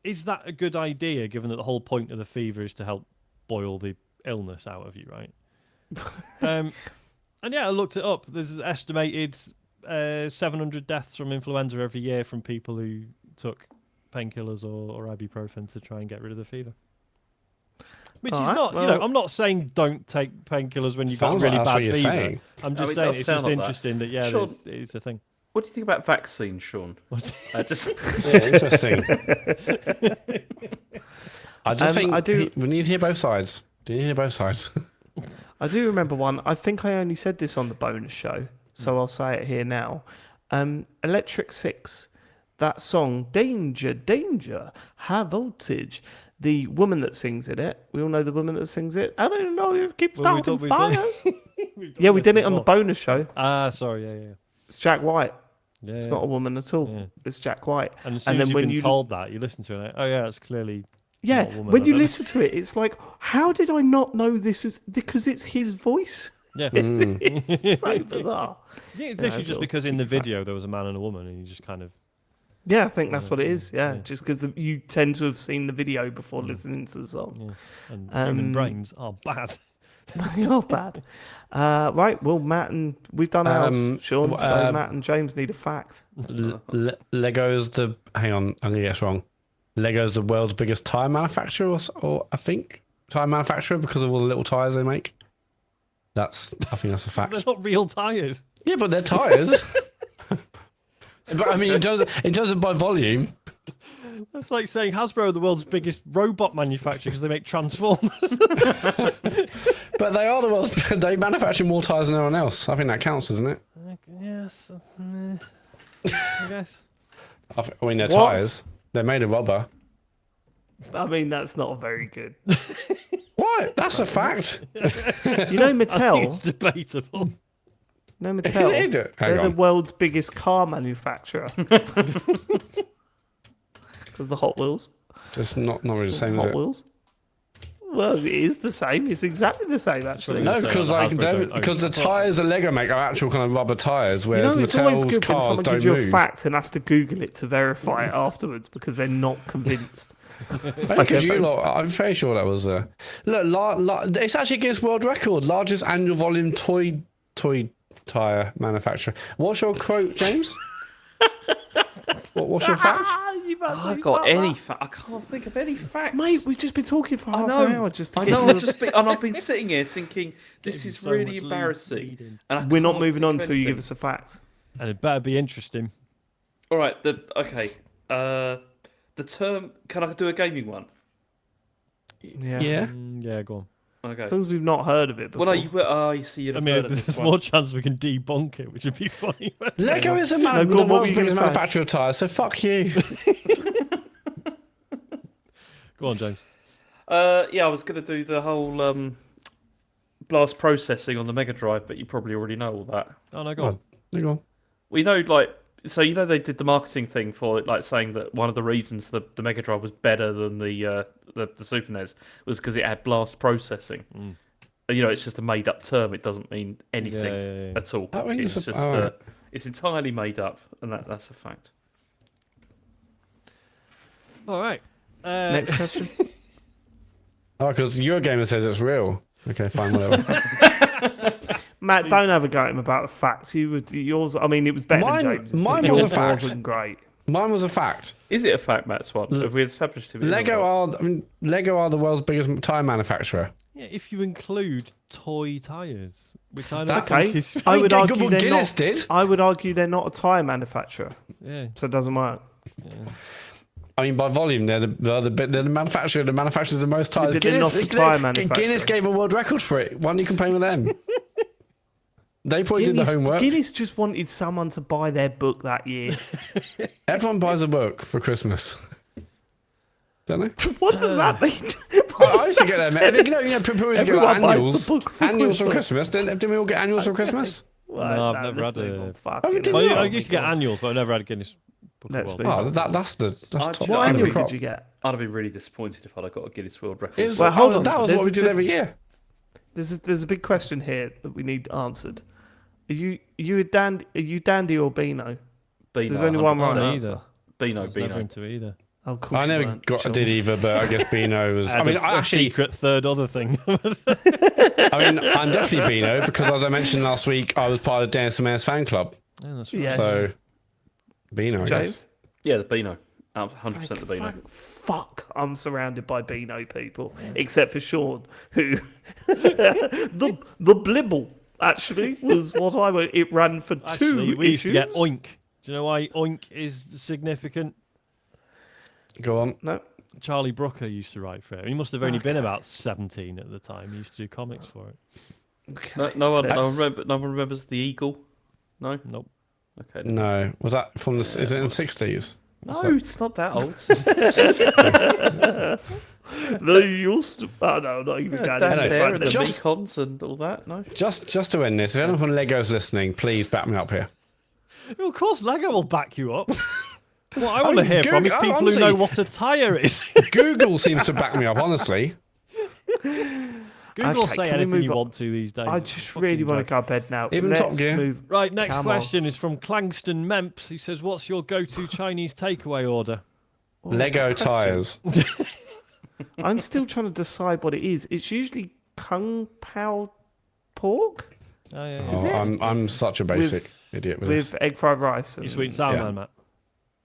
is that a good idea, given that the whole point of the fever is to help boil the illness out of you, right? And I looked it up. There's an estimated 700 deaths from influenza every year from people who took painkillers or ibuprofen to try and get rid of the fever. Which is not, I'm not saying don't take painkillers when you've got really bad fever. Saying. I'm just saying it's just interesting that Sean, it's a thing. What do you think about vaccines, Sean? Interesting. I just think we need to hear both sides. Do you need to hear both sides? I do remember one. I think I only said this on the bonus show, so I'll say it here now. Electric Six, that song, Danger, Danger, High Voltage. The woman that sings it, we all know the woman that sings it. I don't know, you keep starting fires. We did it on the bonus show. Sorry, yeah. It's Jack White. Yeah, it's not a woman at all. Yeah. It's Jack White. And as soon as you've been told that, you listen to it, it's clearly not a woman. When you listen to it, it's like, how did I not know this was... Because it's his voice. Yeah. It's so bizarre. Literally just because in the video there was a man and a woman, and you just kind of... Yeah, I think that's what it is. Yeah. Just because you tend to have seen the video before listening to the song. Yeah. And human brains are bad. They are bad. Right, well, Matt and... We've done ours, Sean, so Matt and James need a fact. Lego's the... Hang on, I'm going to get this wrong. Lego's the world's biggest tyre manufacturer, or I think. Tyre manufacturer because of all the little tyres they make. I think that's a They're fact. not real tyres. Yeah, but they're tyres. But I mean, in terms of by volume, That's like saying Hasbro are the world's biggest robot manufacturer because they make Transformers. but they are the world's. They manufacture more tyres than anyone else. I think that counts, doesn't it? Yes. I guess. I mean, they're What? tyres. They're made of rubber. I mean, that's not very good. What? That's a fact. You know I think Mattel? it's debatable. No, Is Mattel. it? Hang They're the on. world's biggest car manufacturer. Because the Hot Wheels. Just not really the same, is Hot it? Wheels. Well, it is the same. It's exactly the same, actually. No, So because the like Hasbro don't because the own tyres the Lego make are actual kind of rubber tyres, You whereas know, it's always Mattel's good when cars someone don't gives you a move. fact and has to Google it to verify it afterwards because they're not convinced. Because you lot, I'm very sure that was look. It's actually Guinness World Record, largest annual volume toy tyre manufacturer. What's your quote, James? What's your fact? I've got any I can't think of any facts. Mate, we've just been talking for half know. an hour just to I get know. you- I've been sitting here thinking this is so really much embarrassing. leading. And I We're not can't moving think on of until you give anything. us a fact. And it better be interesting. All right. Okay. The term. Can I do a gaming one? Yeah. Yeah, go on. Okay. As long as we've not heard of it before. Well, no, you see, you'd I have mean, heard of there's this one. more chance we can debunk it, which would be funny. Lego is a No, go on, the what were world's you gonna biggest say? manufacturer of tyres, so fuck you. Go on, James. Yeah, I was going to do the whole blast processing on the Mega Drive, but you probably already know all that. Oh, no, go on. Hang on. We know, like, so you know they did the marketing thing for it, like saying that one of the reasons the Mega Drive was better than the Super NES was because it had blast processing. And, you know, it's just a made up term. It doesn't mean anything Yeah. at all. That means It's just alright. it's entirely made up, and that's a fact. All right. Next question. Oh, because Eurogamer says it's real. Okay, fine, whatever. Matt, don't have a go at him about the facts. Yours. I mean, it was better Mine- than James. mine Yours was a fact. wasn't great. Mine was a fact. Is it a fact, Matt Swan? Have we established it? Lego are the world's biggest tyre manufacturer. Yeah, if you include toy tyres, which I don't Okay. think is... I would Well, argue they're Guinness not. did. I would argue they're not a tyre manufacturer, Yeah. so it doesn't work. I mean, by volume, they're the manufacturer that manufactures the most tyres. They're not a tyre manufacturer. Guinness gave a world record for it. Why don't you complain with them? They probably did the homework. Guinness just wanted someone to buy their book that year. Everyone buys a book for Christmas. Don't they? What does that mean? I used to get them. People used to get like Everyone buys the annuals. book for Annuals for Christmas. Christmas. Didn't we all get annuals for Christmas? Well, No, I've never let's had move a- on. Fuck Oh, we it. did Well, not. I used to get annuals, but I never had a Guinness Book Let's of be World Oh, that's top. What What top annual crop. did you get? I'd have been really disappointed if I'd got a Guinness World Record. It was, Well, hold on. That was what we did every year. There's a big question here that we need answered. Are you Dandy or Beano? Beano, There's only one 100%. right Either. answer. Beano, I was never Beano. into either. Oh, of course I you never weren't, did Sean. either, but I guess Beano was. I mean, I a actually, secret third other thing. I'm definitely Beano because, as I mentioned last week, I was part of Dennis and Mayor's fan club. Yeah, that's right. Yes. So, Beano, I guess. James? Yeah, the Beano. 100% the Beano. Fuck, I'm surrounded by Beano people, except for Sean, who the Blibble actually was what I went. It ran for Actually, two we used to issues. get Oink. Do you know why Oink is significant? Go on. No, Charlie Brooker used to write for it. He must have only been about 17 at the time. He used to do comics for it. No one Let's- remembers the Eagle. No. Nope. Okay. No, was that from the? Is it in the 60s? No, it's not that old. they used to. Oh no, not even Yeah, Dandy. Dad's Anyway, there and the just- Beacons and all that. No. Just to end this, if anyone from Lego's listening, please back me up here. Well, of course, Lego will back you up. What I want to hear from is Google- people honestly- who know what a tyre is. Google seems to back me up, honestly. Google Okay, say can we anything move you on? want to these days. I It's just fucking really want to joke. go to bed now. Even Let's Top Gear. move. Right, next Come on. question is from Clangston Memps. He says, "What's your go-to Chinese takeaway order?" Oh, Lego good question. tires. I'm still trying to decide what it is. It's usually Kung Pao pork Oh, yeah, yeah. Is it? I'm such a basic idiot with this. with egg fried rice You and sweet and sour Yeah. man, Matt.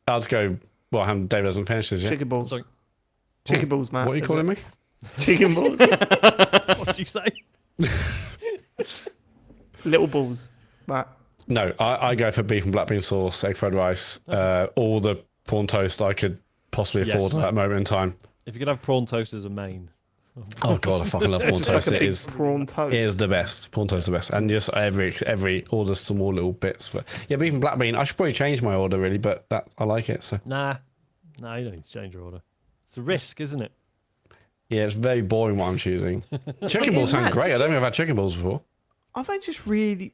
I'd go. Well, Dave hasn't finished this yet. chicken balls. Sorry. Chicken balls, man. What are you calling me? Chicken balls. What did you say? Little balls. Right. No, I go for beef and black bean sauce, egg fried rice, all the prawn toast I could possibly afford at that moment in time. If you could have prawn toast as a main. Oh god, I fucking love prawn Just toast. like a It big is. prawn toast. It is the best. Prawn toast is the best, and just every order some more little bits. But yeah, beef and black bean. I should probably change my order really, but I like it. So Nah, you don't need to change your order. It's a risk, isn't it? yeah, it's very boring what I'm choosing. Chicken balls sound great. I don't think I've had chicken balls before. I've just really,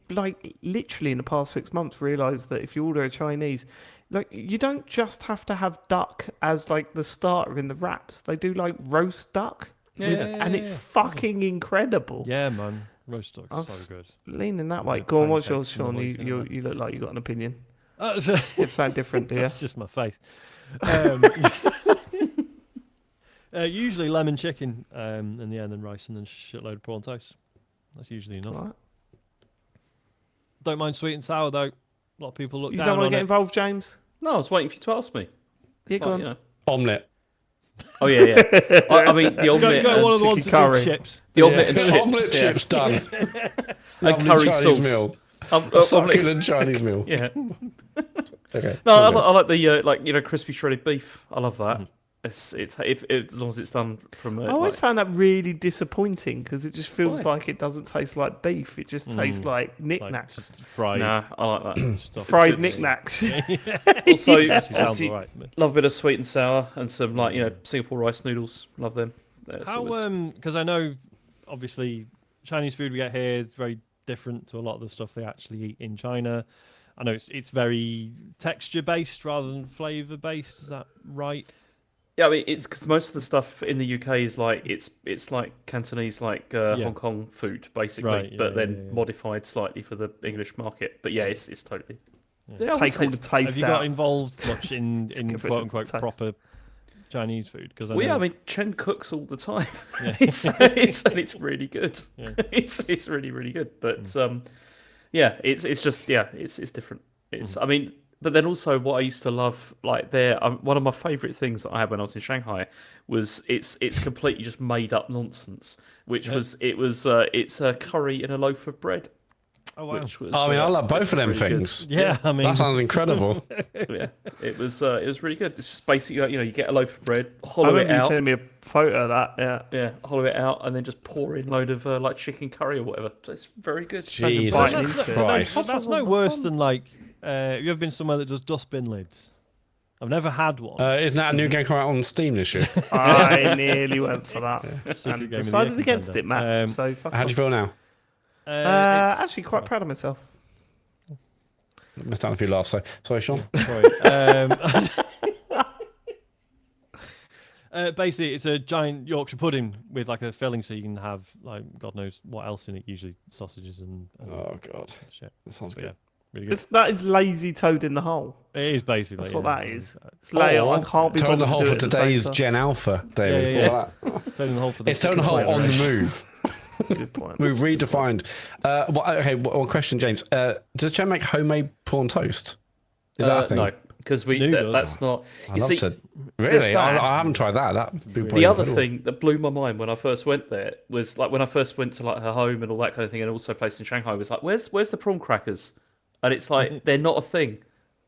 literally in the past 6 months, realised that if you order a Chinese, you don't just have to have duck as the starter in the wraps. They do roast duck, and it's fucking incredible. Yeah, man, roast duck's so good. Leaning that way. Go on, what's yours, Sean? You look like you got an opinion. It's so different, do you? That's just my face. Usually lemon chicken in the end, then rice, and then shitload of prawn toast. That's usually enough. Right. Don't mind sweet and sour though. A lot of people look You down don't want on to get it. involved, James? No, I was waiting for you to ask me. Yeah, go on. Omelette. Oh yeah. I mean the omelette. Go one of the and ones that curry. do chips. the omelette and chips. Omelette yeah. chips done. And Lovely curry Chinese sauce. meal. Omelette- Succulent Chinese meal. Yeah. Okay. No, I Okay. like the crispy shredded beef. I love that. It's if as long as it's done from. I always found that really disappointing because it just feels Why? like it doesn't taste like beef. It just tastes like Like knickknacks. just fried Nah, I like that. stuff. Fried good. knickknacks. Also, Actually sounds obviously, alright. but- love a bit of sweet and sour and some Singapore rice noodles. Love them. That's How always- because I know obviously Chinese food we get here is very different to a lot of the stuff they actually eat in China. I know it's very texture based rather than flavor based. Is that right? Yeah, I mean it's because most of the stuff in the UK is it's like Cantonese, Hong Kong food basically, Right, yeah, but then yeah. modified slightly for the English market. But yeah, it's totally. Yeah, I would Take say all the it's- taste Have you out. got involved much in give it quote some unquote taste. proper Chinese food? Because Well, yeah, I mean Chen cooks all the time. Yeah. it's really good. Yeah. It's really good. But yeah, it's just it's different. It's I mean. But then also, what I used to love, one of my favourite things that I had when I was in Shanghai was it's completely just made up nonsense. Which was it's a curry and a loaf of bread. Oh wow. Which was, I mean, I love both of them really good. things. Yeah, I mean That sounds incredible. Yeah, it was really good. It's just basically you get a loaf of bread, I hollow it remember you out, sending me a photo of that. Yeah. yeah, hollow it out, and then just pour in load of chicken curry or whatever. So it's very good. Jesus biting into it. Christ. that's no worse than have you ever been somewhere that does dustbin lids? I've never had one. Isn't that a new game coming out on Steam this year? I nearly went for that Secret and game of the decided year against it, Matt. contender. So fuck How do you feel now? It's- actually, quite proud of myself. Missed out on a few laughs. So sorry, Sean. Sorry. Basically, it's a giant Yorkshire pudding with a filling, so you can have God knows what else in it. Usually sausages and Oh god, shit. that sounds But good. yeah, really good. That is lazy toad in the hole. It is basically. That's what that is. It's It's layout. I can't be Toe in the bothered hole to do for it at the same today's time. Gen Alpha, David. Yeah, Follow that. toe in the hole for the It's toe in the hole on the move. Good point. We've redefined. One question, James. Does Chen make homemade prawn toast? Is that a thing? No, because that's not. I You love see, to. there's Really, that. I haven't tried that. That'd be The other incredible. thing that blew my mind when I first went there was when I first went to her home and all that kind of thing, and also a place in Shanghai was where's the prawn crackers? And it's they're not a thing,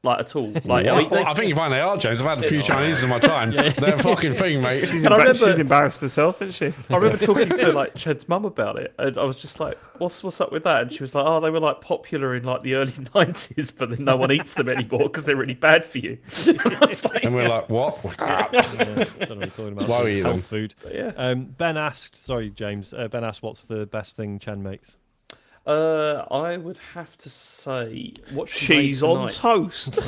at all. I think you find they are, James. I've had a few Chinese in my time. They're a fucking thing, mate. She's, And I remember- she's embarrassed herself, isn't she? I remember talking to Ched's mum about it, and I was just like, "What's up with that?" And she was like, "Oh, they were popular in the early '90s, but then no one eats them anymore because they're really bad for you." And I was like, And we're like, what? Yeah, don't know what you're talking about. why we eat Health them. food. yeah. Ben asked, sorry, James. Ben asked, what's the best thing Chen makes? I would have to say what she Cheese made on tonight. toast.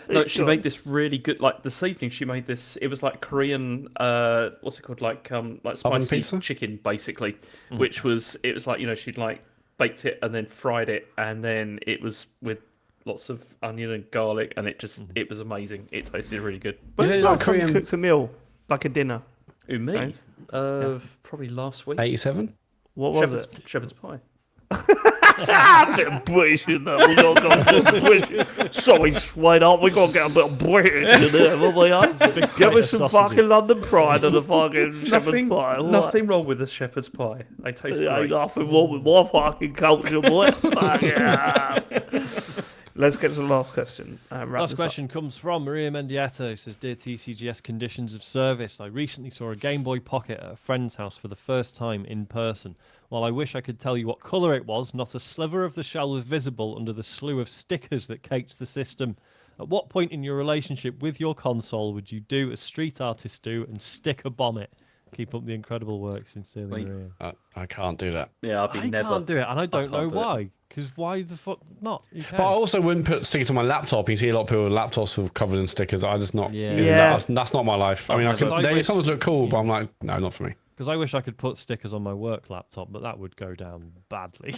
No, she made this really good. This evening, she made this. It was Korean. What's it called? Spicy pizza? chicken, basically. Which was she'd baked it and then fried it, and then it was with lots of onion and garlic, and it was amazing. It tasted really good. When Is was it the like last time you Korean- cooked a meal, like a dinner? Ooh, me? James? Probably last week. 87? What was it? Shepherd's pie. A bit of British in there. We got to get a bit of British. Sorry, sweetheart. We got to get a bit of British in there, haven't we? Give us some fucking London pride and a fucking shepherd's pie. Nothing wrong with the shepherd's pie. They taste Ain't great. nothing wrong with my fucking culture, boy. Fuck yeah. Let's get to the last question. Last question comes from Maria Mendieta, who says, Dear TCGS Conditions of Service, I recently saw a Game Boy Pocket at a friend's house for the first time in person. While I wish I could tell you what colour it was, not a sliver of the shell was visible under the slew of stickers that caked the system. At what point in your relationship with your console would you do as street artists do and stick a bomb it? Keep up the incredible work, sincerely, Maria. I can't do that. Yeah, I can't do it, and I don't know why. Because why the fuck not? But I also wouldn't put stickers on my laptop. You see a lot of people with laptops who are covered in stickers. I just not. Yeah. That's not my life. I mean, some look cool, but I'm like, no, not for me. Because I wish I could put stickers on my work laptop, but that would go down badly.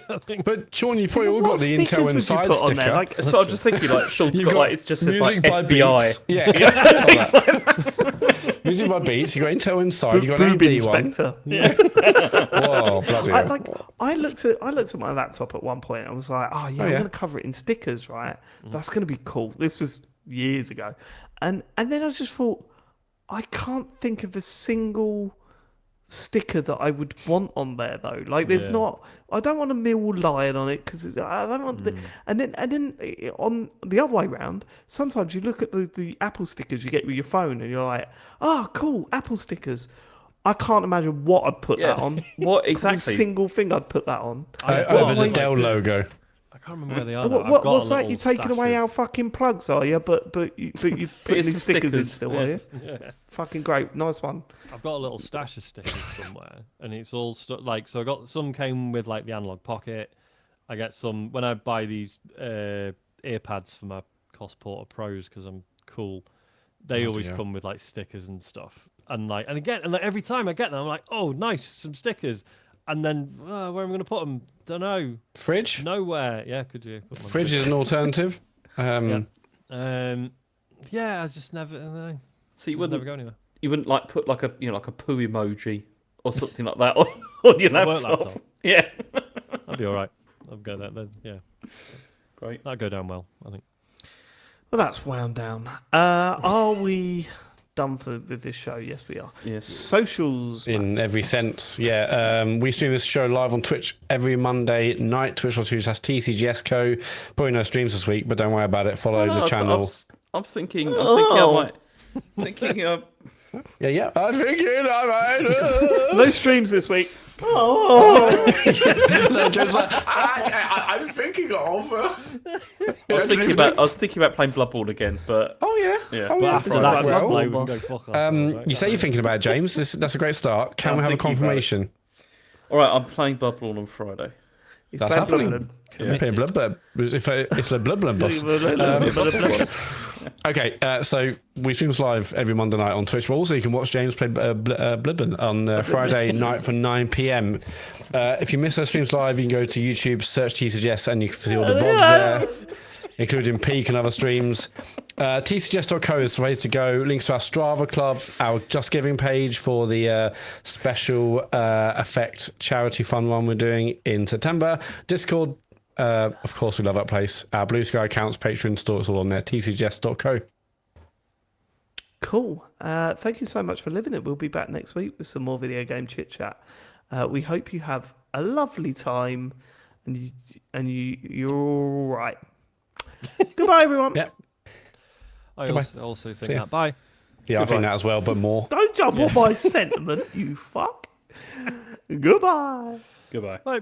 I think. But Sean, you've probably all got the Intel Inside sticker. There? Like, So I'm just thinking, like, Sean's got like, it just says like Music by FBI. Beats. Yeah. Music by Beats. You got Intel Inside. You got an Boob AD one. inspector. Whoa, bloody hell. I looked at my laptop at one point and I was like, I'm going to cover it in stickers, right? That's going to be cool. This was years ago. And then I just thought, I can't think of a single sticker that I would want on there though. Like there's not, I don't want a mill lion on it because I don't want and then on the other way round, sometimes you look at the Apple stickers you get with your phone and you're like, cool, Apple stickers. I can't imagine what I'd put that on. What exactly? A single thing I'd put that on. Over the Dell logo. I can't remember where they are. What's that? You're taking away our fucking plugs, are you? But you put these stickers in still, are you? Yeah. Fucking great, nice one. I've got a little stash of stickers somewhere, and it's all like. So I got some came with like the analog pocket. I get some when I buy these earpads for my Cosporter Pros because I'm cool. They always come with like stickers and stuff, and every time I get them, I'm like, oh, nice, some stickers. And then where am I going to put them? Don't know. Fridge? Nowhere. Yeah, could you? Put Fridge is an alternative. I just never. So you never wouldn't go anywhere. You wouldn't like put like a like a poo emoji or something like that on your laptop. Yeah, I'd be all right. I'll go there then. Yeah, great. That'd go down well, I think. Well, that's wound down. Are we done with this show? Yes, we are. Yes. Socials. In every sense, yeah. We stream this show live on Twitch every Monday night. Twitch.tv/TCGSCo. Probably no streams this week, but don't worry about it. Follow the channel. I'm thinking I might. Yeah. I'm thinking I might. No streams this week. No, Joe's like, I'm thinking of. I was thinking about playing Blood Bowl again, but yeah. But after that well. display, we can go fuck ourselves. You say you're thinking about it, James. That's a great start. Can we have a confirmation? All right, I'm playing Blood Bowl on Friday. That's happening. Playing Blood Bowl. It's a Blood Bowl boss. Okay, so we stream live every Monday night on Twitch, but also you can watch James play Bloodborne on Friday night from 9 p.m. If you miss our streams live, you can go to YouTube, search TCGS, and you can see all the VODs there, including Peak and other streams. TCGS.co is the way to go. Links to our Strava Club, our Just Giving page for the special effect charity fund one we're doing in September. Discord. Of course, we love that place. Our Blue Sky accounts, Patreon store, it's all on there. TCGS.co. Cool. Thank you so much for living it. We'll be back next week with some more video game chit chat. We hope you have a lovely time and you're all right. Goodbye, everyone. Yep. I also think that. Bye. Yeah, goodbye. I think that as well, but more. Don't jump on my sentiment, you fuck. Goodbye. Goodbye. Bye.